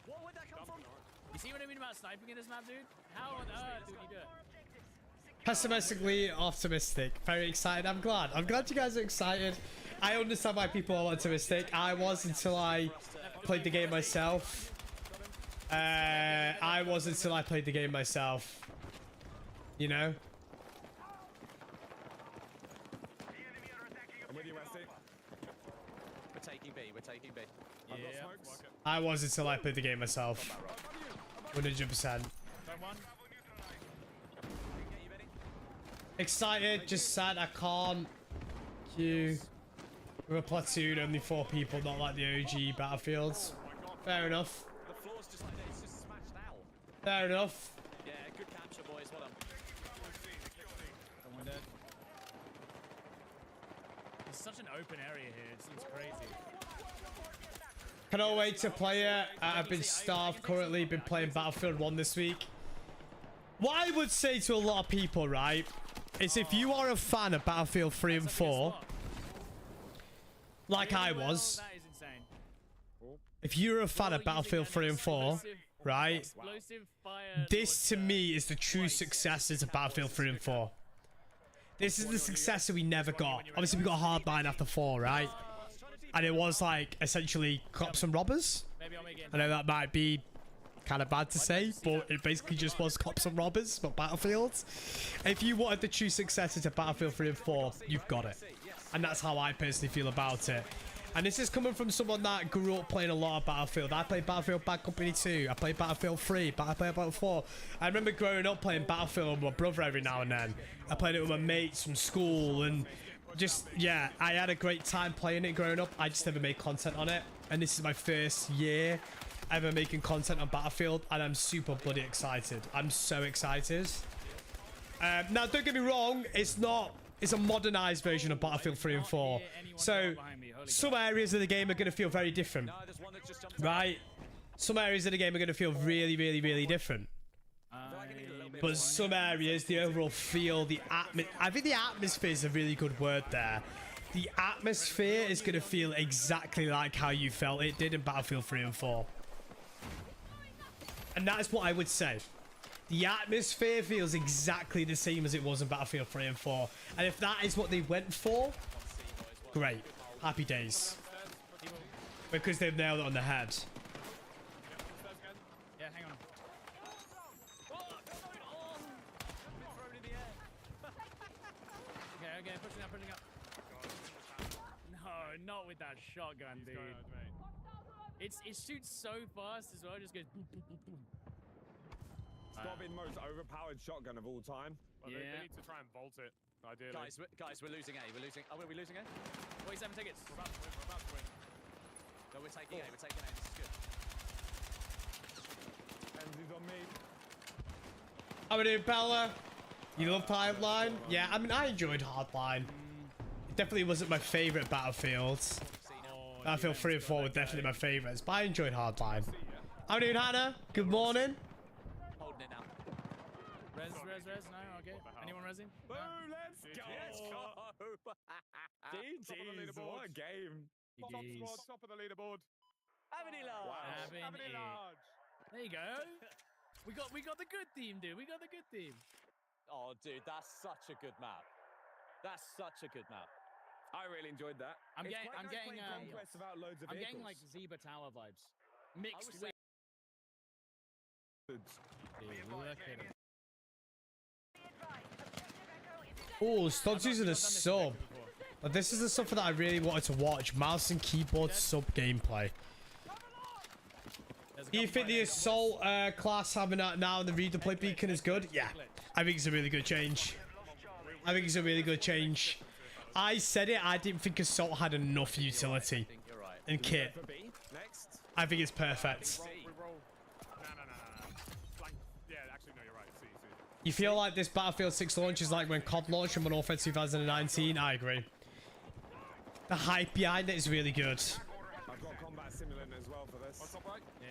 What would that come from? You see what I mean about sniping in this map, dude? How on earth do you do it? Pessimistically optimistic. Very excited. I'm glad. I'm glad you guys are excited. I understand why people are optimistic. I was until I played the game myself. I was until I played the game myself. You know? I'm with you, Wesley. We're taking B. We're taking B. I've got Yeah. smokes. I was until I played the game myself. 100%. Don't one. Okay, you ready? Excited, just sad I can't queue. We're a platoon, only 4 people, not like the OG Battlefields. Fair enough. The floor's just like it's just smashed out. Fair enough. Yeah, good capture, boys. Well done. Someone dead. It's such an open area here. It seems crazy. Cannot wait to play it. I've been starved currently, been playing Battlefield 1 this week. What I would say to a lot of people, right, is if you are a fan of Battlefield 3 and 4, like I was, That is insane. if you're a fan of Battlefield 3 and 4, right, Explosive fire. this to me is the true successor to Battlefield 3 and 4. This is the successor we never got. Obviously, we got Hardline after 4, right? And it was like essentially cops and robbers. Maybe I'll make it. I know that might be kind of bad to say, but it basically just was cops and robbers, but Battlefields. If you wanted the true successor to Battlefield 3 and 4, you've got it. And that's how I personally feel about it. And this is coming from someone that grew up playing a lot of Battlefield. I played Battlefield Bad Company 2. I played Battlefield 3. I played Battlefield 4. I remember growing up playing Battlefield with my brother every now and then. I played it with my mates from school. And just, yeah, I had a great time playing it growing up. I just never made content on it. And this is my first year ever making content on Battlefield. And I'm super bloody excited. I'm so excited. Now, don't get me wrong. It's a modernized version of Battlefield 3 and 4. So, some areas of the game are going to feel very different. No, there's one that just jumped. Right? Some areas of the game are going to feel really, really, really different. But some areas, the overall feel, the I think the atmosphere is a really good word there. The atmosphere is going to feel exactly like how you felt it did in Battlefield 3 and 4. And that is what I would say. The atmosphere feels exactly the same as it was in Battlefield 3 and 4. And if that is what they went for, great. Happy days. Because they've nailed it on the head. Yeah, hang on. Okay, pushing up, pushing up. No, not with that shotgun, dude. It shoots so fast as well. It just goes boom, boom, boom, boom. It's got to be the most overpowered shotgun of all time. Well, they need to try and vault it, ideally. Guys, we're losing A. We're losing. Oh, are we losing A? 47 tickets. We're about to win. We're about to win. No, we're taking A. We're taking A. This is good. Enzy's on me. How are we doing, Bella? You love Hardline? Yeah, I mean, I enjoyed Hardline. It definitely wasn't my favorite Battlefield. Battlefield 3 and 4 were definitely my favorites, but I enjoyed Hardline. How are we doing, Hannah? Good morning. Holding it now. Res. No, okay. Anyone resing? Boom, let's go. Let's go. GG's, what a game. Top squad, top of the leaderboard. Having it large. Having it. large. There you go. We got the good team, dude. We got the good team. Oh, dude, that's such a good map. That's such a good map. I really enjoyed that. I'm It's getting- quite I'm nice getting, playing Conquest without loads of I'm vehicles. getting like Zebra Tower vibes. Mixed say- with. Dude, look at him. Oh, Stod's using a sub. But this is the stuff that I really wanted to watch. Mouse and keyboard sub gameplay. Do you think the assault class having that now and the replay beacon is good? Yeah, I think it's a really good change. I think it's a really good change. I said it, I didn't think assault had enough utility You're right. and kit. For B, next. I think it's perfect. We roll. No. Like, yeah, actually, no, you're right. See. You feel like this Battlefield 6 launch is like when COD launched in Modern Warfare 2019? I agree. The hype behind it is really good. I've got combat simulant as well for this. Top right. Yeah.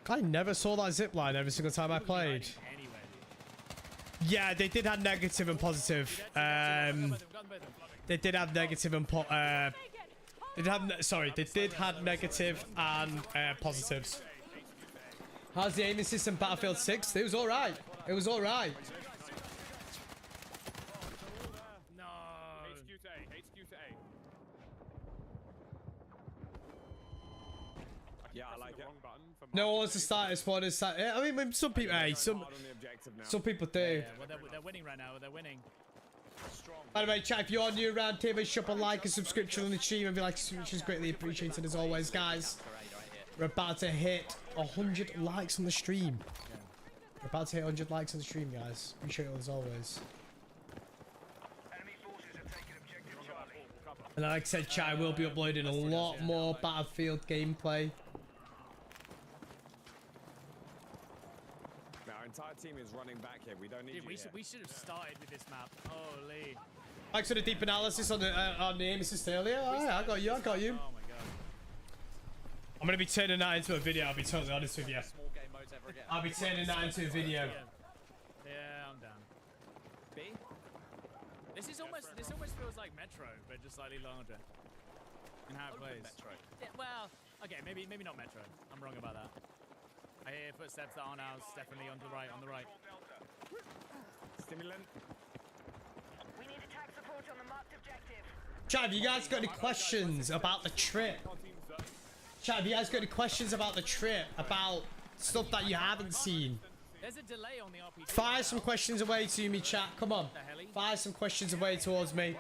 I never saw that zip line every single time I played. Anyway. Yeah, they did have negative and positive. They did have negative and they did have negative and positives. How's the aiming system Battlefield 6? It was all right. It was all right. No. HQ to A. HQ to A. Yeah, I like the it. wrong button for No marking one's the the starters one. Is that? I mean, some people. Hey, some Hard on the objective now. people do. Yeah, well, they're winning right now. They're winning. By the way, chat, if you're new around here, make sure to like and subscription on the stream. And be like, subscription is greatly appreciated as always, guys. We're about to hit 100 likes on the stream. We're about to hit 100 likes on the stream, guys. Appreciate it as always. Enemy forces have taken objective Charlie. And like I said, chat, I will be uploading a lot more Battlefield gameplay. Our entire team is running back here. We don't need Dude, you here. we should have started with this map. Holy. Thanks for the deep analysis on the aim assist earlier. Oh, yeah, I got you. Oh my god. I'm gonna be turning that into a video. I'll be totally honest with you. Small game modes ever again. I'll be turning that into a video. Yeah, I'm down. B? This almost feels like Metro, but just slightly larger. In how it plays. Metro. Yeah, well, okay, maybe not Metro. I'm wrong about that. I hear footsteps that aren't ours. Definitely on the right. Stimulant. We need attack support on the marked objective. Chat, have you guys got any questions about the trip? Chat, have you guys got any questions about the trip? About stuff that you haven't seen? There's a delay on the RPG. Fire some questions away to me, chat. Come on. Fire some questions away towards me.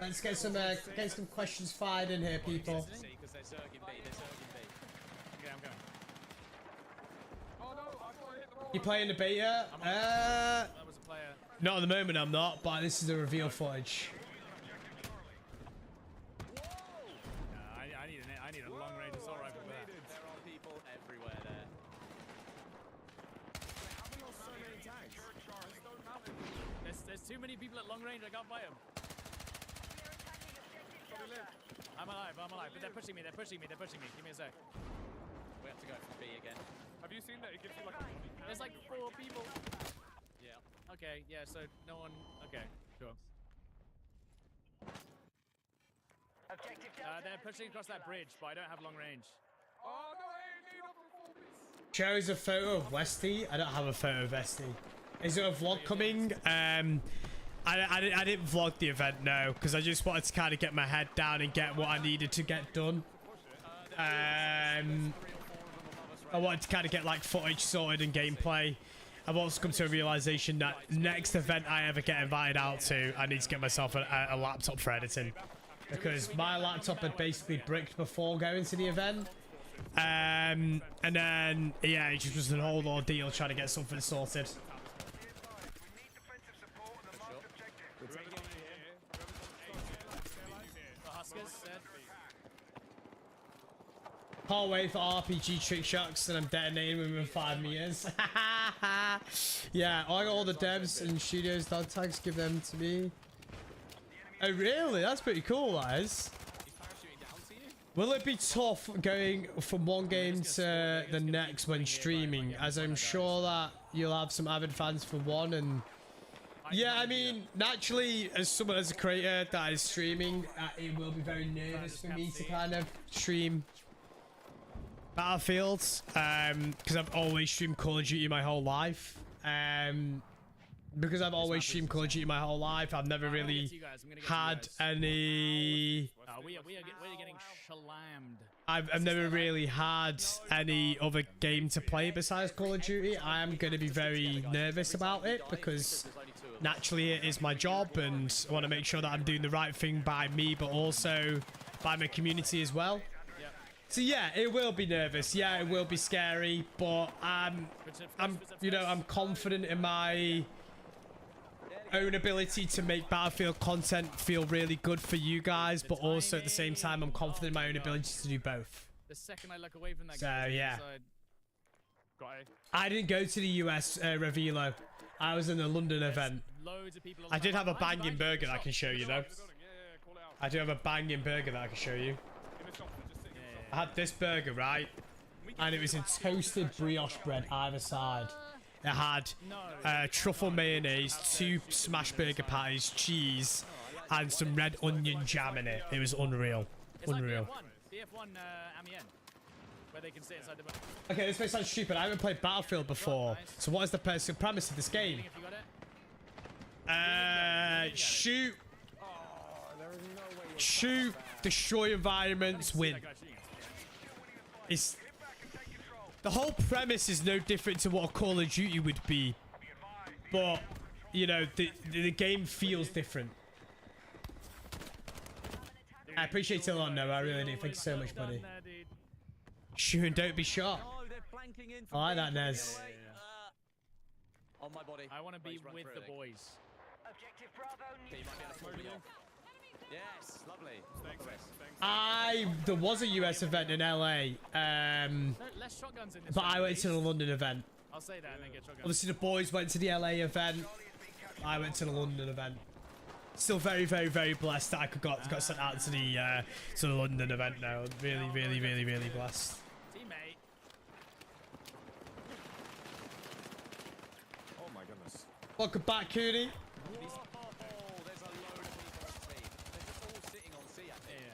Let's get some questions fired in here, people. Because they're circling B. Okay, I'm going. Oh no, I thought I hit the wrong You playing the beta? That was a player. Not at the moment, I'm not, but this is the reveal footage. I need a long range assault rifle for that. There are people everywhere there. There's too many people at long range. I can't fight them. I'm alive, but they're pushing me. Give me a sec. We have to go for B again. Have you seen that? It gives you like a body count. There's like 4 people. Yeah. Okay, yeah, so no one. Okay, sure. Objective Delta. They're pushing across that bridge, but I don't have long range. Oh no, hey, need up for full piece. Chose a photo of Westy. I don't have a photo of Westy. Is there a vlog coming? I didn't vlog the event, no, because I just wanted to kind of get my head down and get what I needed to get done. I wanted to kind of get like footage sorted and gameplay. I've also come to a realization that next event I ever get invited out to, I need to get myself a laptop for editing, because my laptop had basically bricked before going to the event. And then, yeah, it just was an whole ordeal trying to get something sorted. We need defensive support on the marked objective. We're taking it here. The Huskers said. Can't wait for RPG trick shots and I'm detonating within 5 meters. Yeah, I got all the devs and studios dog tags, give them to me. Oh really? That's pretty cool, that is. Will it be tough going from one game to the next when streaming? As I'm sure that you'll have some avid fans for one, and yeah, I mean, naturally, as someone as a creator that is streaming, it will be very nervous for me to kind of stream Battlefield, because I've always streamed Call of Duty my whole life. Because I've always streamed Call of Duty my whole life, I've never really had any. We're getting slammed. I've never really had any other game to play besides Call of Duty. I am going to be very nervous about it because naturally it is my job and I want to make sure that I'm doing the right thing by me, but also by my community as well. So yeah, it will be nervous. Yeah, it will be scary, but I'm confident in my own ability to make Battlefield content feel really good for you guys, but also at the same time, I'm confident in my own ability to do both. The second I look away from that So guy, yeah, Got A. I didn't go to the US Revelo. I was in the London event. loads of people. I did have a banging burger that I can show you though. Yeah, call it out. I do have a banging burger that I can show you. In the shop, just sitting in the I had this burger, right? And it was in toasted brioche bread either side. It had truffle mayonnaise, 2 smash burger patties, cheese, and some red onion jam in it. It was unreal. Unreal. BF1 Amiens, where they can sit inside the boat. Okay, this may sound stupid. I haven't played Battlefield before. So what is the premise of this game? If you got it. Shoot, destroy environments, win. it's the whole premise is no different to what a Call of Duty would be, but you know the game feels different. I appreciate it a lot, no, I really do. Thank you so much, buddy. Shoot and don't be shot. Oh, they're flanking in I like that, Nez. On my body. I want to be Please run with through the it. boys. Objective Bravo Okay, you might be able to pull me off. Yes, lovely. There was a US event in LA, No, less shotguns in this but one, I went to the please. London event. I'll say that and then get shotguns. Obviously, the boys went to the LA event. I went to the London event. Still very, very, very blessed that I got sent out to the London event now. Really, really, really, really blessed. Teammate. Oh my goodness. Welcome back, Cooney. Whoa, there's a load of people on C. They're just all sitting on C, I think.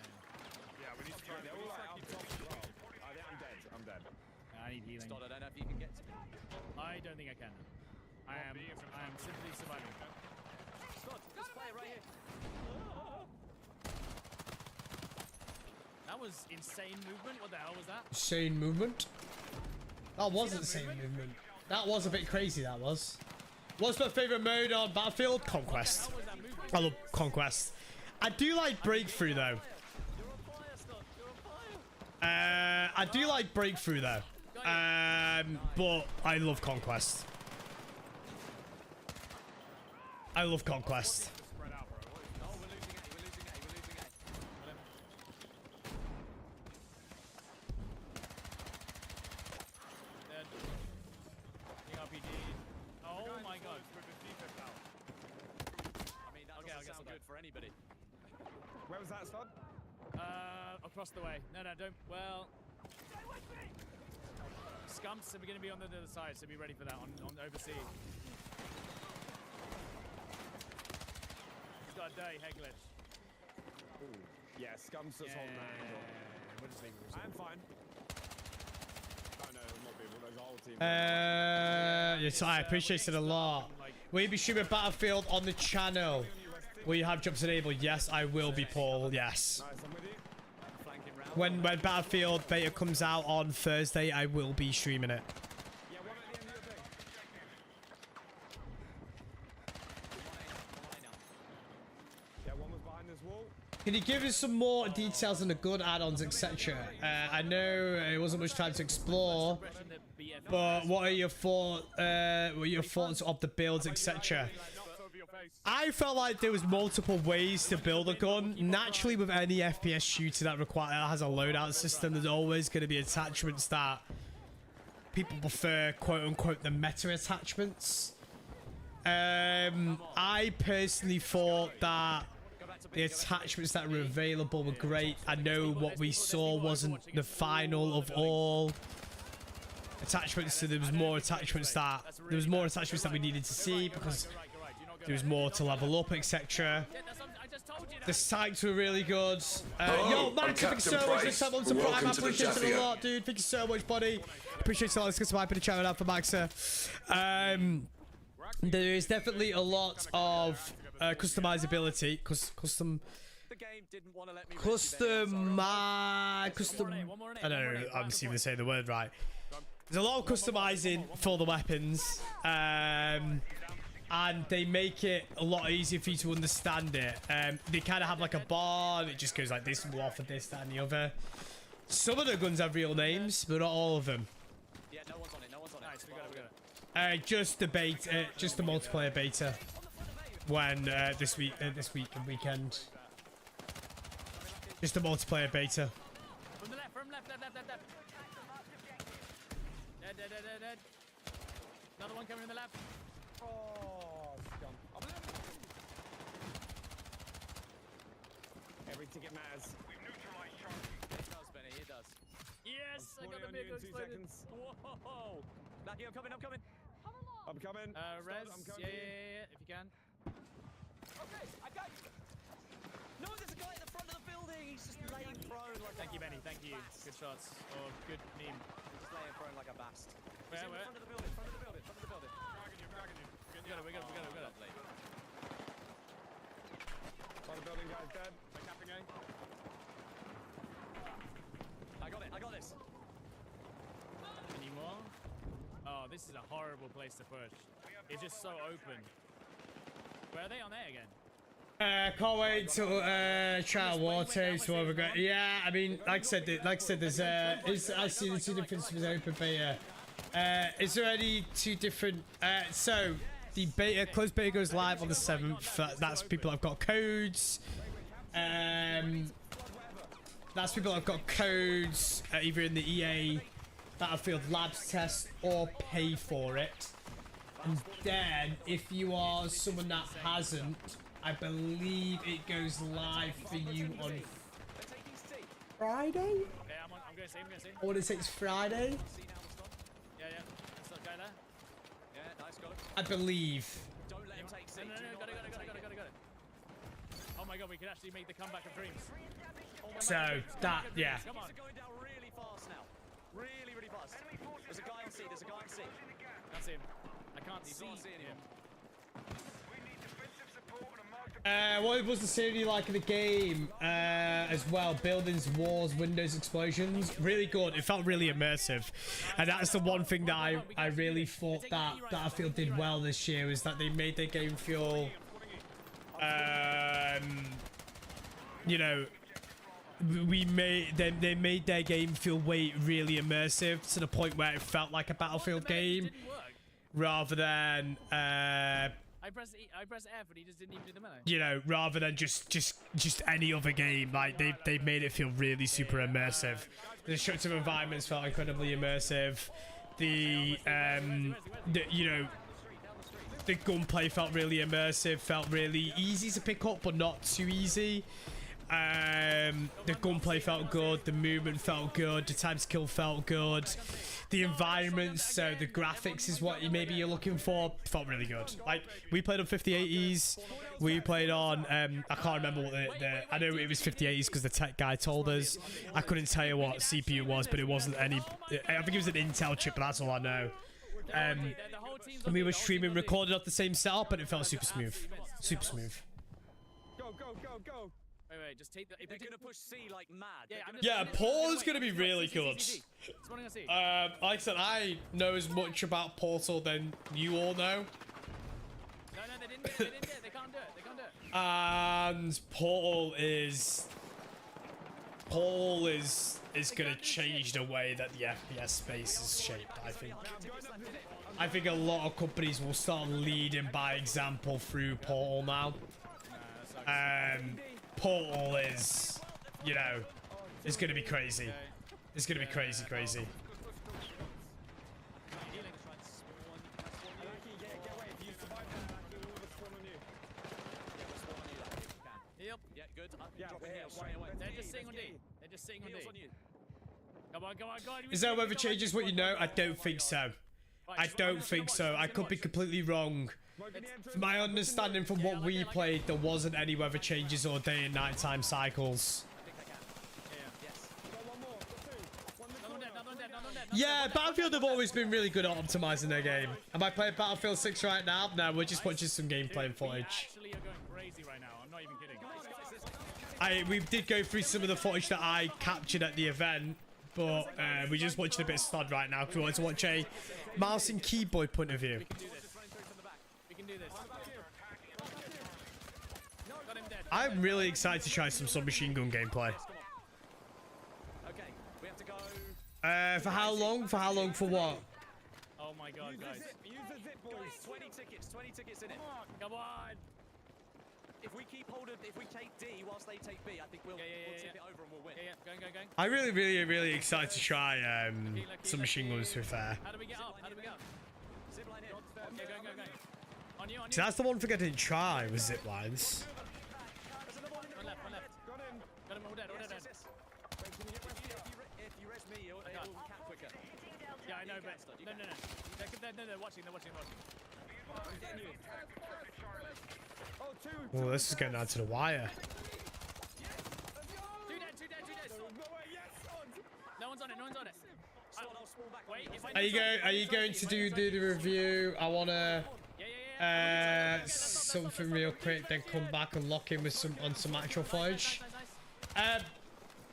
Yeah, we need to try and They're all like up top as well. I'm dead. I'm dead. I need healing. Stod, I don't know if you can get to me. I don't think I can. I am simply surviving. Stod, this player right here. That was insane movement. What the hell was that? Insane movement. That wasn't insane movement. That was a bit crazy, that was. What's my favorite mode on Battlefield? Conquest. How was that movement? I love Conquest. I do like Breakthrough, though. You're on fire, Stod. You're on fire. I do like Breakthrough, though. But I love Conquest. I love Conquest. spread out, bro. What is Oh, we're losing A. We're losing A. We're losing A. Dead. The RPG. Oh my god. with the defense out? I mean, that Okay, I'll doesn't get sound some good for anybody. Where was that, Stod? Across the way. No, don't. Well. Scumps, so we're going to be on the other side, so be ready for that on overseas. He's got a dirty head glitch. Ooh. Yeah, Scum's just holding that angle. We'll just leave it. I'm fine. Oh no, not people. There's a whole team. Yes, I appreciate it a lot. Will you be streaming Battlefield on the channel? Will you have jumps enabled? Yes, I will be, Paul. Yes. Nice, I'm with you. Flanking round. When Battlefield beta comes out on Thursday, I will be streaming it. Yeah, one at the end of your thing. Yeah, one was behind this wall. Can you give us some more details on the gun add-ons, etc.? I know it wasn't much time to explore, but what are your thoughts of the builds, etc.? I felt like there was multiple ways to build a gun. Naturally, with any FPS shooter that has a loadout system, there's always going to be attachments that people prefer, quote-unquote, the meta attachments. I personally thought that the attachments that were available were great. I know what we saw wasn't the final of all attachments, so there was more attachments that we needed to see because there was more to level up, etc. The sights were really good. Yo, Max, thank you so much for the to Prime. I appreciate it a lot, dude. Thank you so much, buddy. Appreciate it a lot. Let's get some hype in the channel out for Max. There is definitely a lot of customizability. Custom. The game didn't want to let me Custom. I don't know. I'm just even saying the word right. There's a lot of customizing for the weapons. And they make it a lot easier for you to understand it. They kind of have like a bar and it just goes like this, will offer this, that, and the other. Some of the guns have real names, but not all of them. Yeah, no one's on it. No one's on it. Nice, we got it. Just the beta, just the multiplayer beta. When this week and weekend. Just the multiplayer beta. From left. Dead. Another one coming in the left. Oh, Scum. Every ticket matters. We've neutralized Charlie. It does, Benny. It does. Yes, I got the Spawning on you vehicle in 2 exploded. seconds. Whoa! Lucky, I'm coming. I'm coming. Res, I'm coming. yeah, if you can. Okay, I got you. No, there's a guy at the front of the building. He's just laying prone like Thank a you, Benny. Thank you. bast. Good shots. Or good meme. He's just laying prone like a bast. He's in the Where? front of the building. Front of the building. Front of the building. We got it. Lovely. One building guy's dead. I got it. I got this. this is a horrible place to push. It's just so open. Where are they on there again? Can't wait till trial water. So what we got? Yeah, I mean, like I said, there's I see the two different open beta. Is there any two different? So the beta, closed beta goes live on the 7th. That's people that've got codes. That's people that've got codes either in the EA Battlefield Labs test or pay for it. And then if you are someone that hasn't, I believe it goes live for you on Friday? Yeah, I'm going to see. I want to say it's Friday. Yeah. Let's not go there. Yeah, nice, got it. I believe. Don't let him take C. No, got it. Oh my god, we could actually make the comeback of dreams. So, that, yeah. Come on. They're going down really fast now. Really, really fast. There's a guy on C. Can't see him. I can't see him. What was the scenery like in the game as well? Buildings, walls, windows, explosions. Really good. It felt really immersive. And that's the one thing that I really thought that Battlefield did well this year, is that they made their game feel, you know, they made their game feel really immersive to the point where it felt like a Battlefield game rather than I pressed F, but he just didn't even do the melee. you know, rather than just any other game. Like they made it feel really super immersive. The destructive environments felt incredibly immersive. The you know, the gunplay felt really immersive, felt really easy to pick up but not too easy. The gunplay felt good, the movement felt good, the time to kill felt good, the environments, so the graphics is what maybe you're looking for, felt really good. Like, we played on 5080s, we played on I can't remember what I know it was 5080s because the tech guy told us. I couldn't tell you what CPU it was, but it wasn't any, I think it was an Intel chip, but that's all I know. And we were streaming, recorded off the same setup, and it felt super smooth. Go. Wait, just take the... They're going to push C like mad. Yeah, Portal's gonna be really good. Spawning on C. Like I said, I know as much about Portal than you all know. No, they didn't do it. They can't do it. And Portal is gonna change the way that the FPS space is shaped, I think. I think a lot of companies will start leading by example through Portal now. Portal is, you know, it's gonna be crazy. It's gonna be crazy. Yep. Yeah, good. Yeah, Drop we're it here. here, straight away. They're just sitting on D. Heals on you. Come on. Is there whether changes what you know? I don't think so. I don't think so. I could be completely wrong. From my understanding from what we played, there wasn't any weather changes or day and night time cycles. Yeah, Battlefield have always been really good at optimizing their game. Am I playing Battlefield 6 right now? No, we're just watching some gameplay and footage. Actually, you're going crazy right now. I'm not even kidding. We did go through some of the footage that I captured at the event, but we're just watching a bit of stud right now because we wanted to watch a mouse and keyboard point of view. We can do this. Got him dead. I'm really excited to try some submachine gun gameplay. Okay, we have to go. For how long? For what? Oh my god, guys. Use the zip, boys. 20 tickets in it. Come on. If we keep hold of, if we take D whilst they take B, I think we'll tip it over and we'll win. Yeah, going. I'm really excited to try some machine guns to be fair. How do we get up? Zip line in. Okay, go. On you. So that's the one thing I didn't try was zip lines. One left. Got him. Got him all dead. Yes. If you res me, it'll cap quicker. Yeah, I know, but no. They're watching. Oh, two. Oh, this is getting down to the wire. Two dead. No way, yes, on. No one's on it. I'll spawn back. Wait, if I Are you going to do the review? I wanna something real quick, then come back and lock in with some actual footage.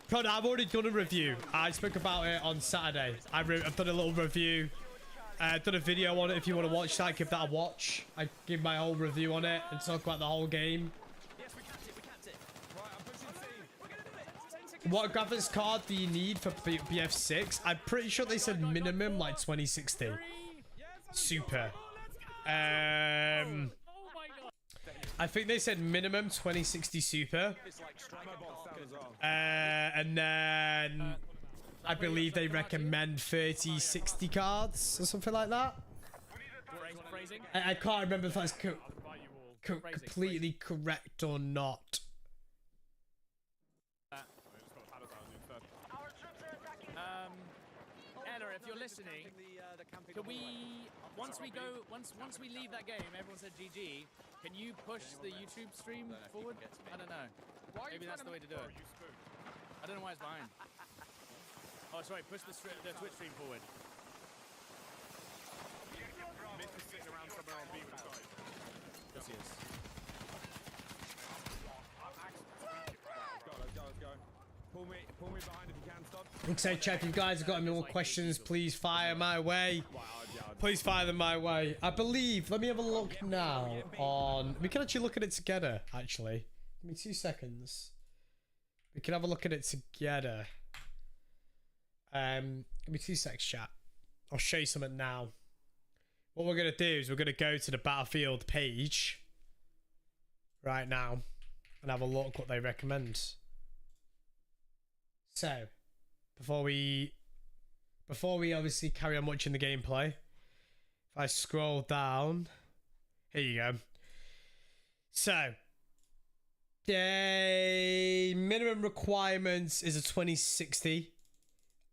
Prod, I've already done a review. I spoke about it on Saturday. I've done a little review Done a video on it. If you want to watch that, give that a watch. I give my whole review on it and talk about the whole game. Yes, we capped it. We capped it. Right, I'm pushing C. We're gonna do it. 10 seconds. What graphics card do you need for BF6? I'm pretty sure they said minimum like 2060. Super. Oh my god. I think they said minimum 2060 super. It's like striking Ammo box Parker. down as well. And then I believe they recommend 3060 cards or something like that. Phrasing. I can't remember if that's I'll invite you all. completely correct or not. Ella, if you're listening, The camping can on the way. we once we leave that game, everyone said GG. Can you push the YouTube stream forward? I don't know. Maybe that's the way to do it. I don't know why it's behind. Oh, sorry. Push the Twitch stream forward. Mitch is sitting around somewhere on B with the guys. Yes, he is. Let's go. Pull me behind if you can, stop. So chat, if you guys have got any more questions, please fire my way. Please fire them my way. I believe, let me have a look now on, we can actually look at it together, actually. Give me 2 seconds. We can have a look at it together. Give me 2 seconds, chat. I'll show you something now. What we're going to do is we're going to go to the Battlefield page right now and have a look what they recommend. So, before we obviously carry on watching the gameplay, if I scroll down, here you go. So, the minimum requirements is a 2060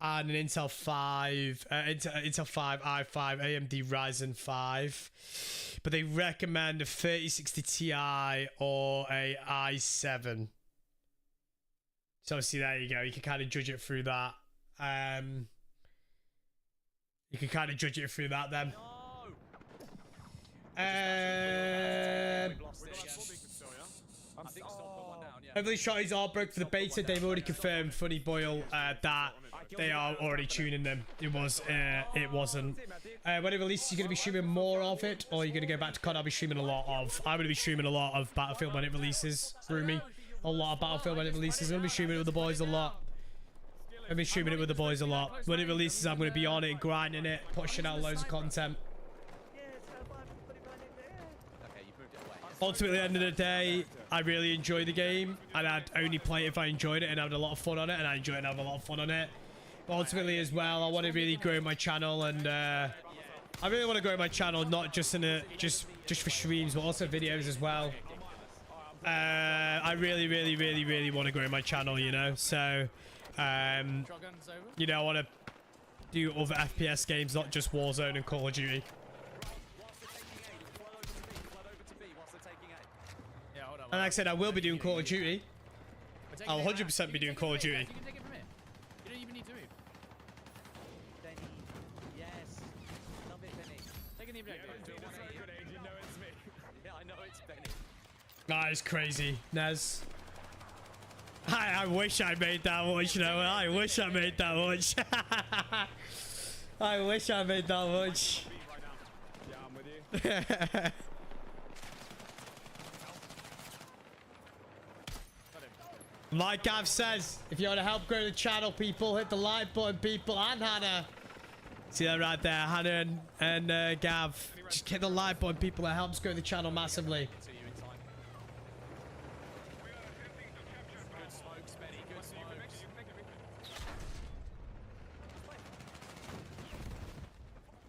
and an Intel 5 i5 AMD Ryzen 5, but they recommend a 3060 Ti or a i7. So obviously there you go. You can kind of judge it through that. You can kind of judge it through that then. I think Stop put one down, yeah. Heavily shotties are broke for the beta. They've already confirmed, Funny Boyle, that they are already tuning them. It wasn't. When it releases, you're going to be streaming more of it, or you're going to go back to COD. I'll be streaming a lot of. I'm going to be streaming a lot of Battlefield when it releases. Through me, a lot of Battlefield when it releases. I'm going to be streaming it with the boys a lot. I've been streaming it with the boys a lot. When it releases, I'm going to be on it, grinding it, pushing out loads of content. Okay, you moved it away. Ultimately, at the end of the day, I really enjoy the game, and I'd only play it if I enjoyed it and had a lot of fun on it, and I enjoy it and have a lot of fun on it. But ultimately, as well, I want to really grow my channel, and I really want to grow my channel, not just in a just for streams, but also videos as well. I really want to grow my channel, you know. So, Shotgun's over. you know, I want to do other FPS games, not just Warzone and Call of Duty. Yeah, hold on. And like I said, I will be doing Call of Duty. I'll 100% be doing Call of Duty. You can take it from here. You don't even need to move. Benny. Yes. Love it, Benny. Take an even. Yeah, I know it's Benny. That is crazy, Nez. I wish I made that much, you know. I wish I made that much. I wish I made that much. Yeah, I'm with you. Like Gav says, if you want to help grow the channel, people, hit the like button, people, and Hannah. See that right there, Hannah and Gav. Just hit the like button, people. It helps grow the channel massively. To you in time. Good smokes, Benny. Good smokes.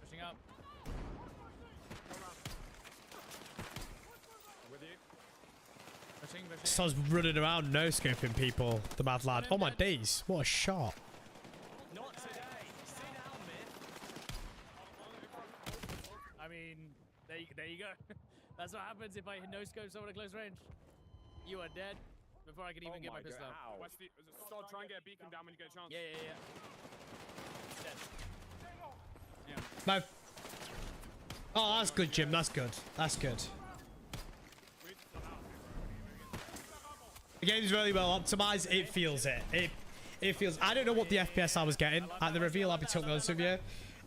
Pushing up. With you. Pushing. So I was running around no-scoping people, the mad lad. Oh my days, what a shot. Not today. Sit down, Myth. I mean, there you go. That's what happens if I no-scope someone at close range. You are dead before I can even get my pistol out. Ow. Westy, start trying to get a beacon down when you get a chance. Yeah. Dead. Yeah. No. Oh, that's good, Jim. That's good. That's good. The game's really well optimized. It feels it. It feels. I don't know what the FPS I was getting at the reveal. I'll be totally honest with you.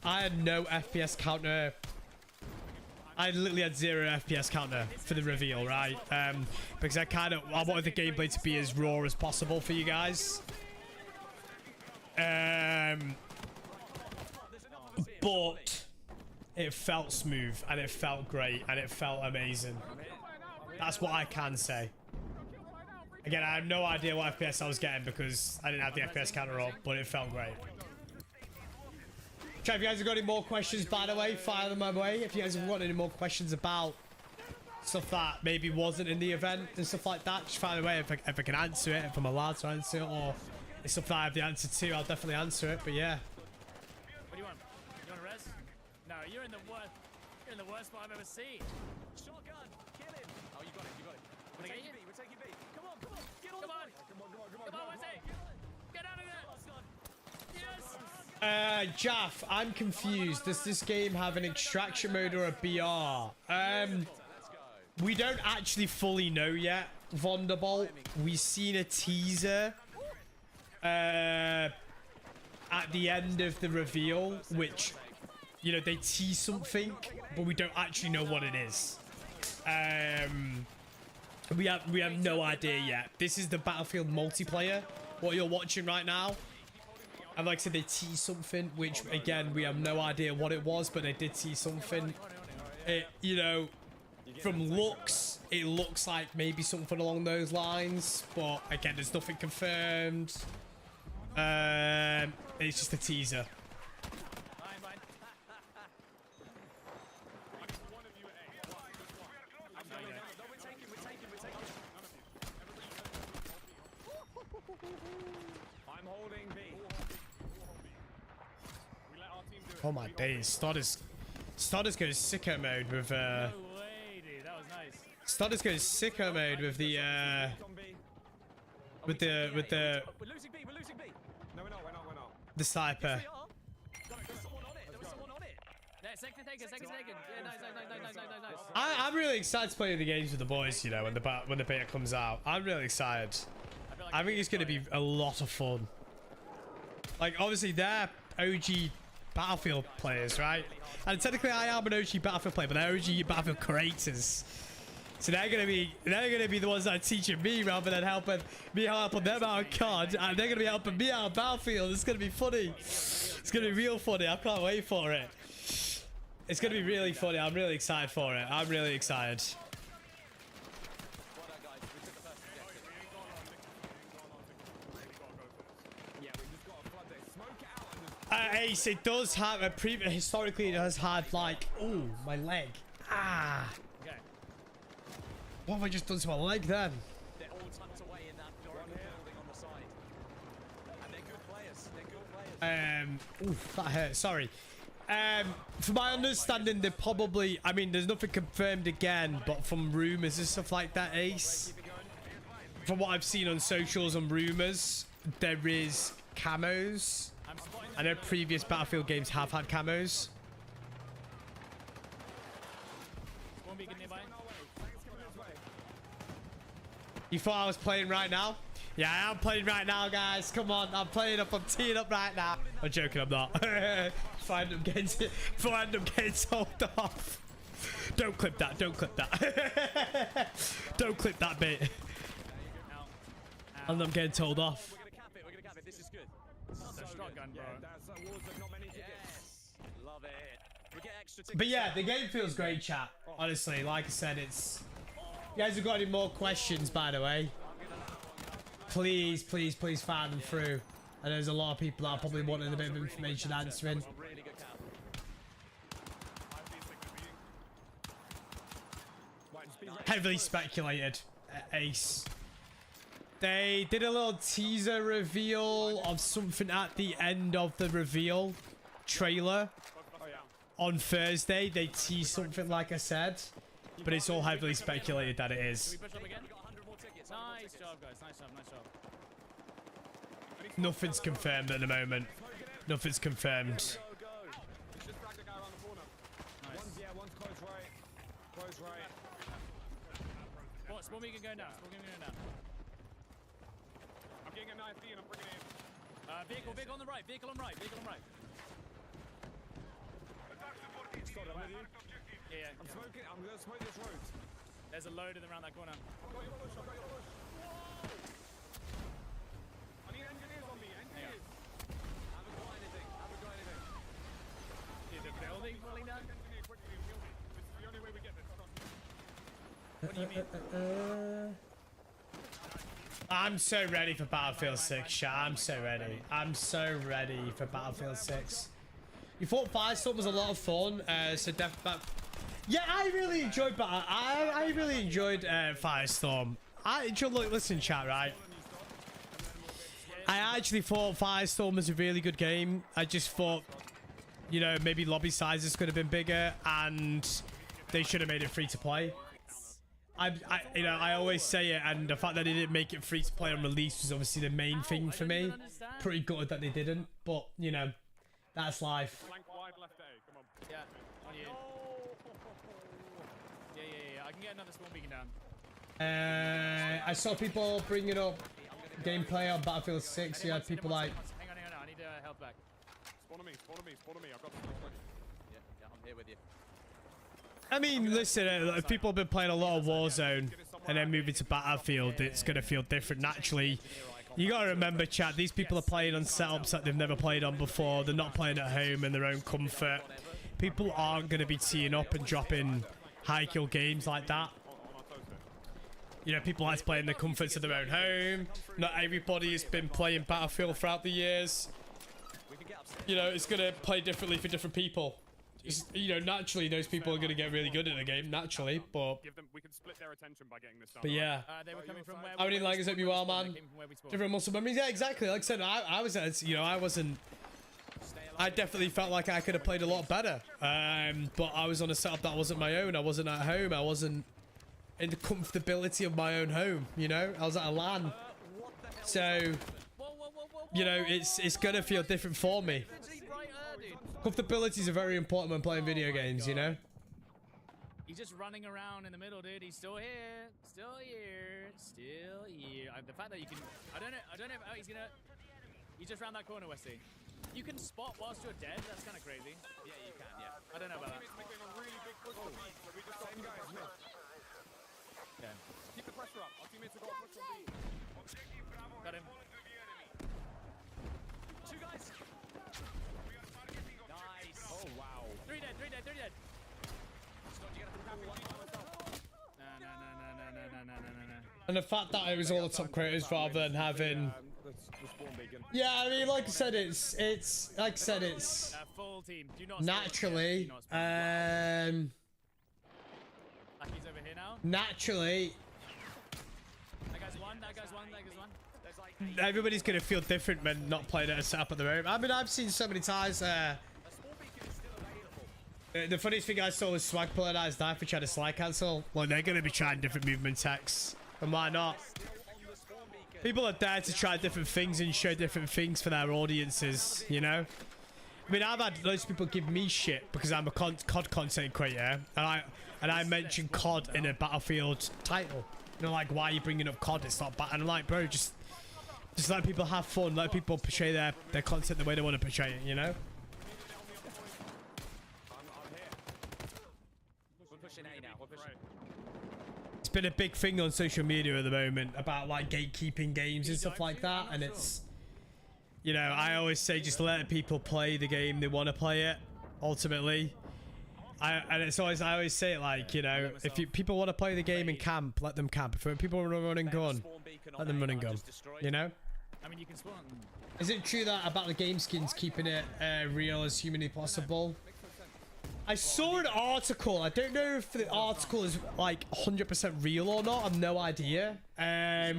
I had no FPS counter. I literally had 0 FPS counter for the reveal, right? Because I wanted the gameplay to be as raw as possible for you guys. But it felt smooth and it felt great and it felt amazing. That's what I can say. Again, I have no idea what FPS I was getting because I didn't have the FPS counter up, but it felt great. Chat, if you guys have got any more questions, by the way, fire them my way. If you guys have got any more questions about stuff that maybe wasn't in the event and stuff like that, just fire away if I can answer it, if I'm allowed to answer it, or it's stuff that I have the answer to, I'll definitely answer it, but yeah. What do you want? You want a res? No, you're in the worst spot I've ever seen. Shotgun, kill him. Oh, you got it, you got it. We're taking B, we're taking B. Come on, get on the body. Come on, Wesley. Get out of there. Yes. Jaff, I'm confused. Does this game have an extraction mode or a BR? We don't actually fully know yet, Vonderbolt. We've seen a teaser at the end of the reveal, which, you know, they tease something, but we don't actually know what it is. We have no idea yet. This is the Battlefield multiplayer, what you're watching right now. And like I said, they teased something, which again, we have no idea what it was, but they did tease something. It, you know, from looks, it looks like maybe something along those lines, but again, there's nothing confirmed. It's just a teaser. I'm holding B. Oh my days, Stodders goes sicko mode with No way, dude. That was nice. Stodders goes sicko mode with the We're losing B, we're losing B. No, we're not. the sniper. There was someone on it. Yeah, second taken. Yeah, nice. I'm really excited to play the games with the boys, you know, when the beta comes out. I'm really excited. I think it's going to be a lot of fun. Like, obviously, they're OG Battlefield players, right? And technically, I am an OG Battlefield player, but they're OG Battlefield creators. So they're gonna be the ones that are teaching me rather than helping me helping them out on COD, and they're gonna be helping me out on Battlefield. It's gonna be funny. It's gonna be real funny. I can't wait for it. It's gonna be really funny. I'm really excited for it. I'm really excited. Ace, it does have a historically it has had like, ooh, my leg. Ah. Okay. What have I just done to my leg then? They're all tucked away in that dormant building on the side. And they're good players. Oof, that hurt. Sorry. From my understanding, they probably, I mean, there's nothing confirmed again, but from rumors and stuff like that, Ace, from what I've seen on socials and rumors, there is camos. I know previous Battlefield games have had camos. One beacon nearby. You thought I was playing right now? Yeah, I am playing right now, guys. Come on, I'm playing up. I'm teeing up right now. I'm joking, I'm not. Find them getting told off. Don't clip that. Don't clip that. Don't clip that bit. And I'm getting told off. We're gonna cap it. This is good. That's a shotgun, bro. That's awards that not many tickets. Yes. Love it. We get extra tickets. But yeah, the game feels great, chat. Honestly, like I said, it's... You guys have got any more questions, by the way? Please fire them through. And there's a lot of people that are probably wanting a bit of information answering. Really good cap. Heavily speculated, Ace. They did a little teaser reveal of something at the end of the reveal trailer. On Thursday, they teased something like I said. But it's all heavily speculated that it is. We push up again. We got 100 more tickets. Nice job, guys. Nice job. Nothing's confirmed at the moment. Nothing's confirmed. Just drag the guy around the corner. Nice. One's close right. Close right. What? Spawn beacon go now. I'm getting a knife and I'm bringing it in. Vehicle on the right. Vehicle on right. squad, I'm with you. Yeah, I'm smoking. I'm gonna smoke this road. There's a load in around that corner. I've got your push. I've got your push. I need engineers on me. Engineers. Haven't got anything. Haven't got anything. Is the building falling down? Engineer quickly and kill me. This is the only way we get this. What do you mean? I'm so ready for Battlefield 6, chat. I'm so ready. I'm so ready for Battlefield 6. You thought Firestorm was a lot of fun, so yeah, I really enjoyed I really enjoyed Firestorm. Look, listen, chat, right? I actually thought Firestorm was a really good game. I just thought, you know, maybe lobby sizes could have been bigger, and they should have made it free to play. You know, I always say it, and the fact that they didn't make it free to play on release was obviously the main thing for me. Pretty gutted that they didn't, but you know, that's life. Flank wide left A. Come on. Yeah, on you. Yeah. I can get another spawn beacon down. I saw people bringing up gameplay on Battlefield 6. You had people like, Hang on. I need help back. Spawn on me. Spawn on me. Spawn on me. I've got the spawn. Yeah, I'm here with you. I mean, listen, if people have been playing a lot of Warzone and then moving to Battlefield, it's going to feel different naturally. You got to remember, chat, these people are playing on setups that they've never played on before. They're not playing at home in their own comfort. People aren't going to be teeing up and dropping high kill games like that. You know, people like to play in the comforts of their own home. Not everybody has been playing Battlefield throughout the years. You know, it's going to play differently for different people. You know, naturally, those people are going to get really good at the game, naturally, but... We can split their attention by getting this done. But yeah. They were coming from where... How many likes hope you are, man? Different muscle memories. Yeah, exactly. Like I said, I was, you know, I wasn't... I definitely felt like I could have played a lot better. But I was on a setup that wasn't my own. I wasn't at home. I wasn't in the comfortability of my own home, you know? I was at a LAN. So, you know, it's going to feel different for me. Comfortability is very important when playing video games, you know? He's just running around in the middle, dude. He's still here. Still here. Still here. The fact that you can... I don't know how he's gonna... He's just round that corner, Westy. You can spot whilst you're dead? That's kind of crazy. Yeah, you can, yeah. I don't know about that. Making a really big push on B, so we just got same guys, mid. Yeah. Keep the pressure up. Our teammates have got a push on B. Got him. Two guys. Nice. Oh, wow. Three dead. Scott, you gotta have No. And the fact that it was all the top creators rather than having... The spawn beacon. Yeah, I mean, like I said, it's Full team. Do not naturally, Lucky's over here now. naturally, That guy's one. There's like everybody's going to feel different when not playing at a setup at their own. I mean, I've seen so many times, a spawn beacon is still available. the funniest thing I saw was 𝗖cie𝗱𝗲 knife for trying to slide cancel. Well, they're going to be trying different movement techs. And why not? People are there to try different things and show different things for their audiences, you know? I mean, I've had loads of people give me shit because I'm a COD content creator, and I mention COD in a Battlefield title. You know, like, why are you bringing up COD? It's not bad. And I'm like, bro, just let people have fun. Let people portray their content the way they want to portray it, you know? We're pushing A now. We're pushing. It's been a big thing on social media at the moment about, like, gatekeeping games and stuff like that. And it's, you know, I always say just let people play the game they want to play it, ultimately. And it's always, I always say it like, you know, if people want to play the game and camp, let them camp. If people want to run and gun, let them run and gun, you know? I mean, you can spawn. Is it true that about the game skins keeping it real as humanly possible? I saw an article. I don't know if the article is like 100% real or not. I've no idea. I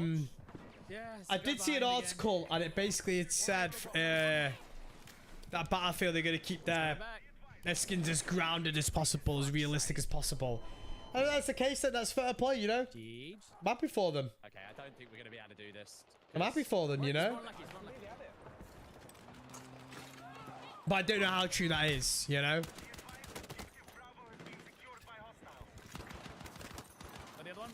did see an article and it basically it said that Battlefield, they're going to keep their skins as grounded as possible, as realistic as possible. And if that's the case, then that's fair play, you know? I'm happy for them. Okay, I don't think we're gonna be able to do this. I'm happy for them, you know? But I don't know how true that is, you know? The other one?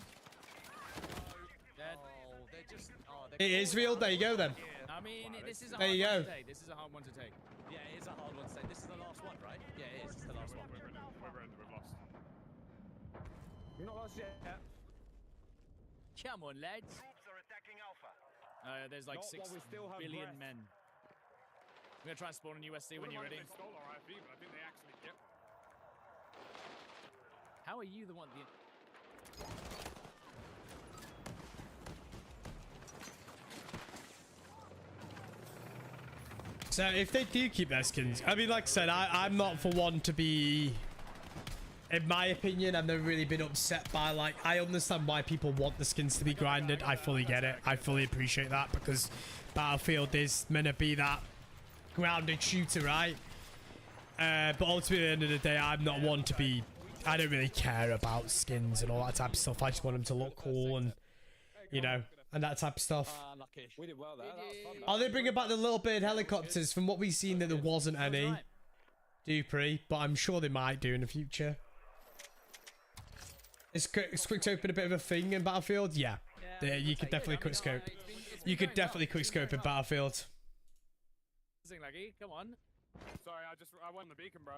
Dead. Oh, they're just. Oh, It is real. There you go, then. I mean, this is a There hard you one go. to take. This is a hard one to take. Yeah, it is a hard one to say. This is the last one, right? Yeah, it is. It's the last one. We've lost. You're not lost yet. Come on, lads. Troops are attacking Alpha. There's like Not 6 while we still have billion breath. men. I'm gonna try and spawn in USC when you're ready. They stole our IV, but I think they actually get one. How are you the one? So if they do keep their skins, I mean, like I said, I'm not for one to be, in my opinion, I've never really been upset by, like, I understand why people want the skins to be grinded. I fully get it. I fully appreciate that because Battlefield is meant to be that grounded shooter, right? But ultimately, at the end of the day, I'm not one to be, I don't really care about skins and all that type of stuff. I just want them to look cool and, you know, and that type of stuff. Unlucky. We did well there. That was fun. Are they bringing back the little bird helicopters? From what we've seen, that there wasn't any. Dupree, but I'm sure they might do in the future. Is quick scope a bit of a thing in Battlefild? Yeah. Yeah, you could definitely quick scope. You could definitely quick scope in Battlefield. Lucky, come on. Sorry, I won the beacon, bro.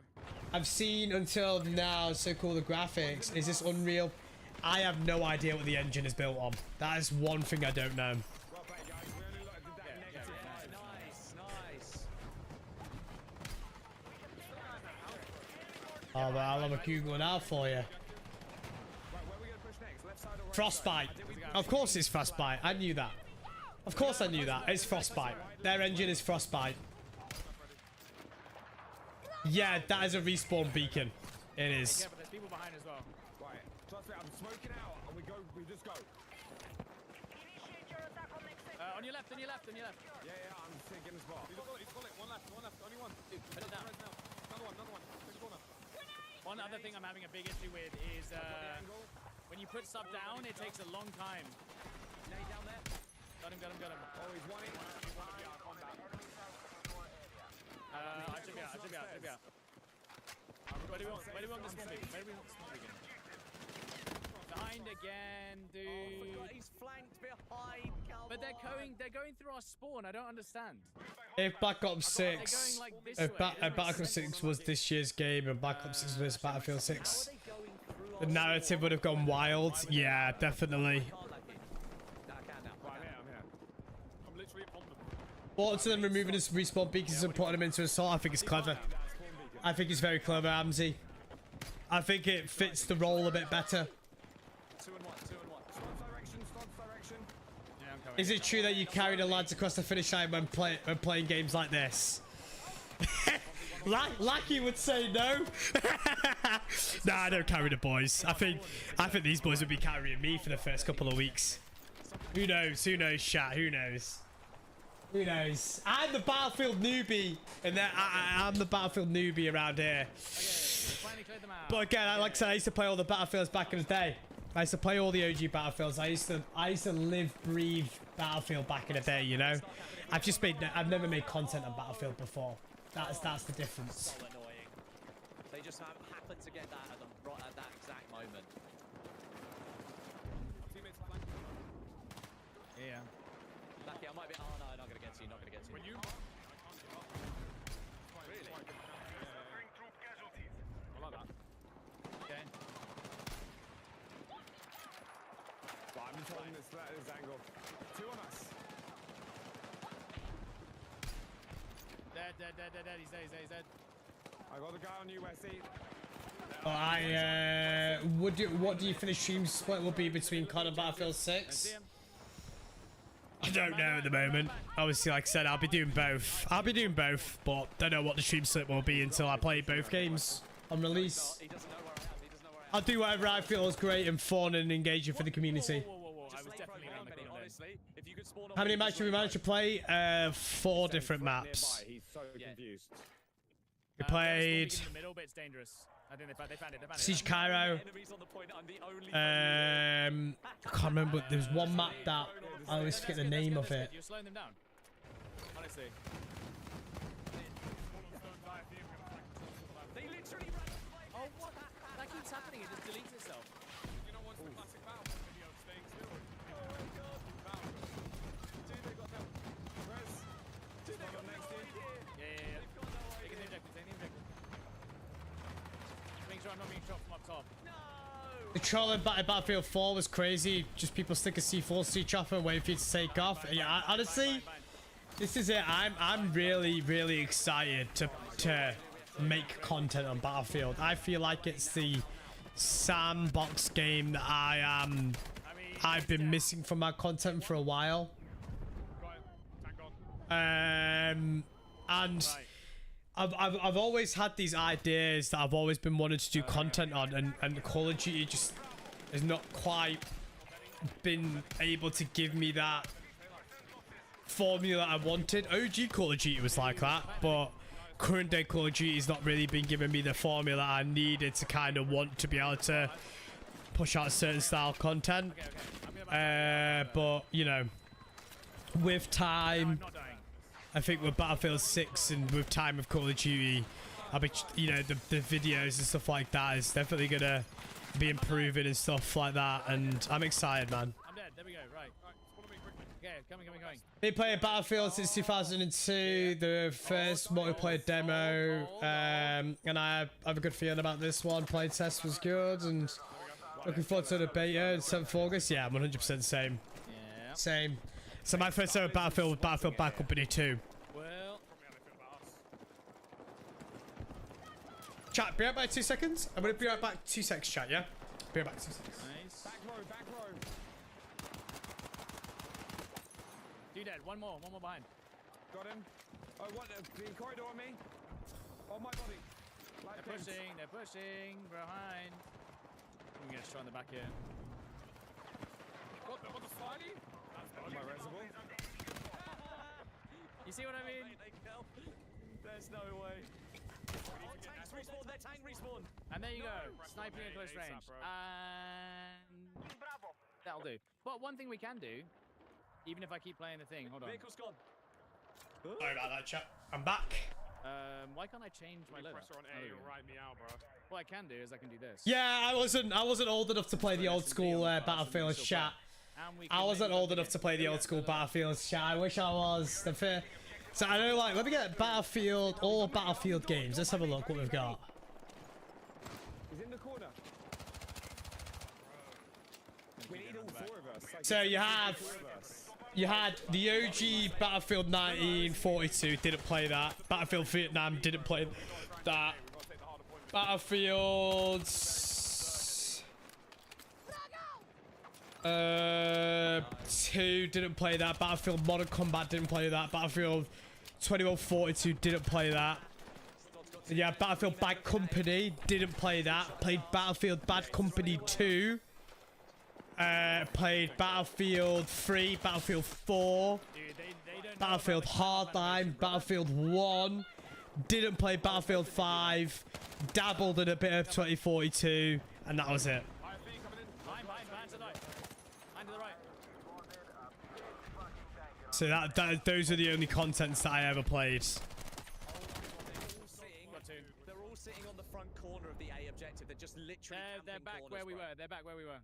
I've seen until now so cool the graphics. Is this Unreal? I have no idea what the engine is built on. That is one thing I don't know. Well played, guys. We only did that negative five. Nice, nice. Oh, well, I'll have a Google now for you. Right, where are we going to push next? Left side or right Frostbite. Of course it's Frostbite. I knew that. Of course I knew that. It's Frostbite. Their engine is Frostbite. Yeah, that is a respawn beacon. It is. Yeah, but there's people behind as well. Right. Trust me, I'm smoking out and we just go. Initiate your attack on next sector. On your left, on your left, on your left. Yeah, I'm taking the spot. He's got it. One left. Only one. Put it down. Another one. Big corner. One other thing I'm having a big issue with is when you put sub down, it takes a long time. Now you down there. Got him. Oh, he's one in. I should be out. Where do we want this one beacon? Behind again, dude. He's flanked behind. Come But on. they're going through our spawn. I don't understand. If Black Ops They're 6, going like this if way. It doesn't Black make Ops sense. 6 was this year's game and Black Ops 6 was Battlefield 6, How are they going through the our narrative spawn? would have gone wild. Yeah, definitely. Can't like it. No, I can now. Right, I'm here. I'm literally on them. But to them removing his respawn beacons and putting them into assault, I think it's clever. I think it's very clever, 𝗲𝗄𝗙. I think it fits the role a bit better. 2 and 1. Stance direction. Yeah, I'm coming. Is it true that you carry the lads across the finish line when playing games like this? Lackey would say no. Nah, I don't carry the boys. I think these boys would be carrying me for the first couple of weeks. Who knows? Who knows, chat? Who knows? Who knows? I'm the Battlefield newbie, and I'm the Battlefield newbie around here. Finally cleared them out. But again, like I said, I used to play all the Battlefields back in the day. I used to play all the OG Battlefields. I used to live, breathe Battlefield back in the day. You know, I've never made content on Battlefield before. That's the difference. So annoying. They just happen to get that at that exact moment. Teammates flanking. Yeah. Lucky, I might be. Oh no, not gonna get to you. Not gonna get to you. When you mark, I can't get up. Really? Suffering troop casualties. I like that. Okay. Right, I'm just holding this angle. 2 on us. Dead. He's dead. I got the guy on USC. What do you think the stream split will be between COD and Battlefield 6? I don't know at the moment. Obviously, like I said, I'll be doing both, but don't know what the stream split will be until I play both games on release. He doesn't know where I am. He doesn't know where I am. I'll do whatever I feel is great and fun and engaging for the community. Whoa. I Just was late definitely pro around the game, corner. honestly. If you could spawn on How many me, matches just did we late manage to play? 4 different Nearby. maps. He's so Yeah. confused. We played In the middle, but it's dangerous. I think they found it. 𝗖cie𝗱𝗲. Enemies on the point. I'm the only. I can't remember. There was one map that I always forget the name of it. You're slowing them down. Honestly. They literally ran away. Oh, what? That keeps happening. It just deletes itself. You know what's the classic Battlefield video of staying still? Yeah. Taking the objective. Swings around off. The troll in Battlefield 4 was crazy. Just people stick a C4 to each other and wait for you to take off. Yeah, honestly, this is it. I'm really excited to make content on Battlefield. I feel like it's the sandbox game that I've been missing from my content for a while. And I've always had these ideas that I've always been wanting to do content on, and Call of Duty just has not quite been able to give me that formula I wanted. OG Call of Duty was like that, but current day Call of Duty has not really been giving me the formula I needed to kind of want to be able to push out certain style content. But you know, with time, I think with Battlefield 6 and with time of Call of Duty, I'll be, you know, the videos and stuff like that is definitely gonna be improving and stuff like that, and I'm excited, man. I'm dead. There we go. Right. Okay, coming. Been playing Battlefield since 2002, the first multiplayer demo, and I have a good feeling about this one. Play test was good, and looking forward to the beta 7th of August. Yeah, I'm 100% same. Yeah. Same. So my first ever Battlefield was Battlefield Bad Company 2. Well, Chat, be right back 2 seconds. I'm gonna be right back 2 seconds, chat, yeah? Be right back 2 seconds. nice. Back row. Two dead. One more behind. Got him. Oh, what? The corridor on me? On my body. Light pins. They're pushing behind. I'm gonna try on the back here. What the slidey? My reservoir. You see what I mean? There's no way. Oh, tanks respawn. Their tank respawn. And there you go. Sniping at close range. And that'll do. But one thing we can do, even if I keep playing the thing, hold on. Vehicle's gone. Sorry about that, chat. I'm back. Why can't I change my loadout? Pressure on A, you'll ride me out, bro. What I can do is I can do this. Yeah, I wasn't old enough to play the old school Battlefield chat. I wasn't old enough to play the old school Battlefield chat. I wish I was. So I know, like, let me get Battlefield, all Battlefield games. Let's have a look what we've got. He's in the corner. We need all 4 of us. Like, So you had the OG Battlefield 1942, didn't play that. Battlefield Vietnam, didn't play that. Battlefield 2, didn't play that. Battlefield Modern Combat, didn't play that. Battlefield 2142, didn't play that. Yeah, Battlefield Bad Company, didn't play that. Played Battlefield Bad Company 2. Played Battlefield 3, Battlefield 4, Dude, they don't Battlefield Hardline, Battlefield 1. Didn't play Battlefield 5. Dabbled in a bit of 2042, and that was it. Behind to the right. Behind to the right. So those are the only contents that I ever played. They're all sitting on the front corner of the A objective. They're just literally They're camping back corners, where we bro. were. They're back where we were.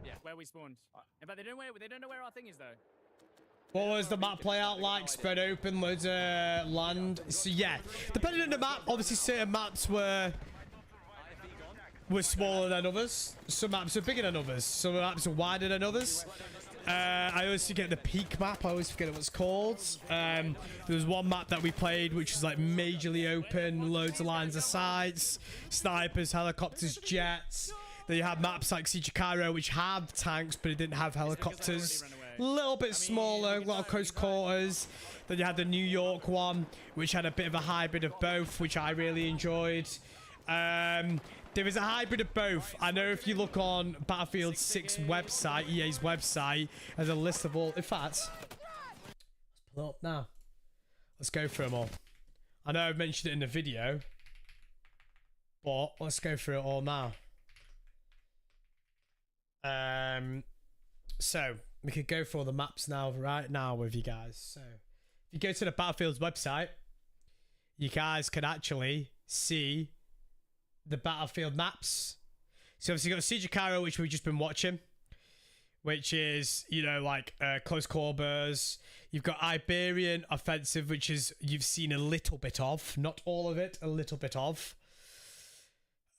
Yeah, where we spawned. In fact, they don't know where our thing is though. What was the map layout like? Spread open, loads of land. So yeah, depending on the map, obviously certain maps were smaller than others. Some maps are bigger than others. Some maps are wider than others. I always forget the peak map. I always forget what it's called. There was one map that we played which was like majorly open, loads of lines of sights, snipers, helicopters, jets. Then you have maps like 𝗖cie𝗱𝗲 which have tanks, but it didn't have helicopters. A little bit smaller, a lot of close quarters. Then you had the New York one, which had a bit of a hybrid of both, which I really enjoyed. There is a hybrid of both. I know if you look on Battlefield 6 website, EA's website, there's a list of all. In fact, let's pull it up now. Let's go through them all. I know I've mentioned it in the video, but let's go through it all now. So we could go for all the maps now, right now with you guys. So if you go to the Battlefield's website, you guys can actually see the Battlefield maps. So obviously you've got 𝗖cie𝗱𝗲, which we've just been watching, which is, you know, like close quarters. You've got Iberian Offensive, which is you've seen a little bit of, not all of it, a little bit of.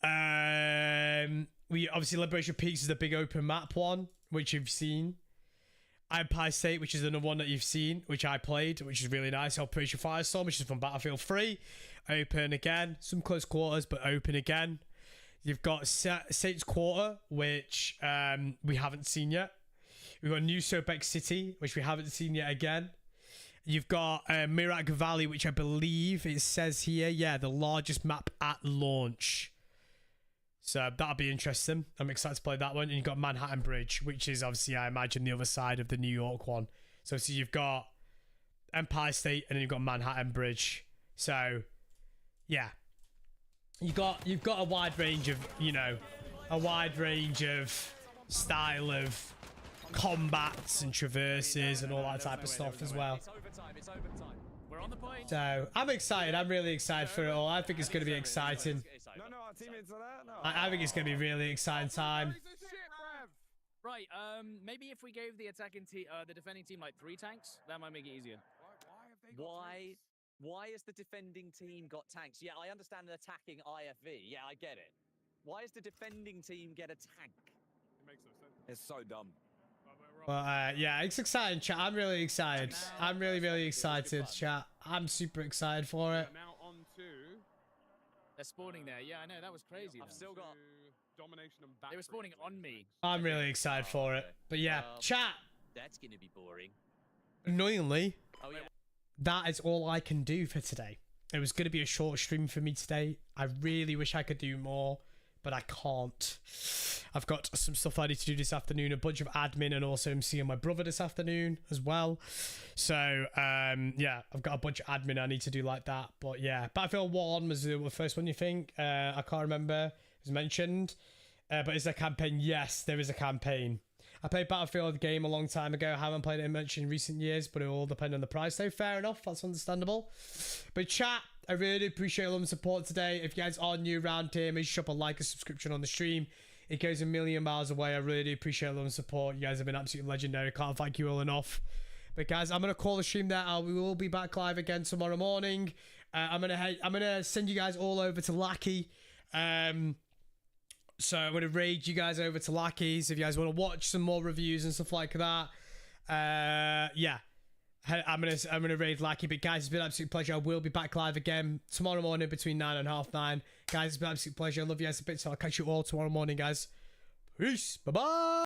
We obviously Liberation Peaks is the big open map one, which you've seen. Empire State, which is another one that you've seen, which I played, which is really nice. Operation Firestorm, which is from Battlefield 3. Open again. Some close quarters, but open again. You've got Saints Quarter, which we haven't seen yet. We've got New Sobek City, which we haven't seen yet again. You've got Mirak Valley, which I believe it says here, yeah, the largest map at launch. So that'll be interesting. I'm excited to play that one. And you've got Manhattan Bridge, which is obviously, I imagine, the other side of the New York one. So you've got Empire State and then you've got Manhattan Bridge. So, yeah. You've got a wide range of, you know, a wide range of style of combats and traverses and all that type of stuff as well. It's overtime. It's overtime. We're on the point. So I'm excited. I'm really excited for it all. I think it's going to be exciting. No, our teammates are there. No. I think it's going to be a really exciting time. Right, maybe if we gave the attacking team, the defending team like 3 tanks, that might make it easier. Why has the defending team got tanks? Yeah, I understand an attacking IFV. Yeah, I get it. Why does the defending team get a tank? It makes no sense. It's so dumb. But yeah, it's exciting, chat. I'm really excited. I'm really excited, chat. I'm super excited for it. Now on to They're spawning there. Yeah, I know, that was crazy. I've still got... domination and back. They were spawning on me. I'm really excited for it. But yeah, chat. That's gonna be boring. Annoyingly, Oh, yeah. that is all I can do for today. It was going to be a short stream for me today. I really wish I could do more, but I can't. I've got some stuff I need to do this afternoon, a bunch of admin, and also I'm seeing my brother this afternoon as well. So, yeah, I've got a bunch of admin I need to do like that. But yeah, Battlefield 1 was the first one, you think? I can't remember. It was mentioned. But is there a campaign? Yes, there is a campaign. I played Battlefield game a long time ago. I haven't played it much in recent years, but it all depends on the price. So fair enough, that's understandable. But chat, I really appreciate all the support today. If you guys are new around here, make sure to drop a like and subscription on the stream. It goes a million miles away. I really appreciate all the support. You guys have been absolutely legendary. Can't thank you all enough. But guys, I'm gonna call the stream there. We will be back live again tomorrow morning. I'm gonna send you guys all over to 𝗖cie𝗱𝗲. So I'm going to raid you guys over to 𝗖cie𝗱𝗲 if you guys want to watch some more reviews and stuff like that. Yeah. I'm gonna raid 𝗖cie𝗱𝗲𝗏. But guys, it's been an absolute pleasure. I will be back live again tomorrow morning between 9 and 9:30. Guys, it's been an absolute pleasure. I love you guys a bit, so I'll catch you all tomorrow morning, guys. Peace. Bye-bye.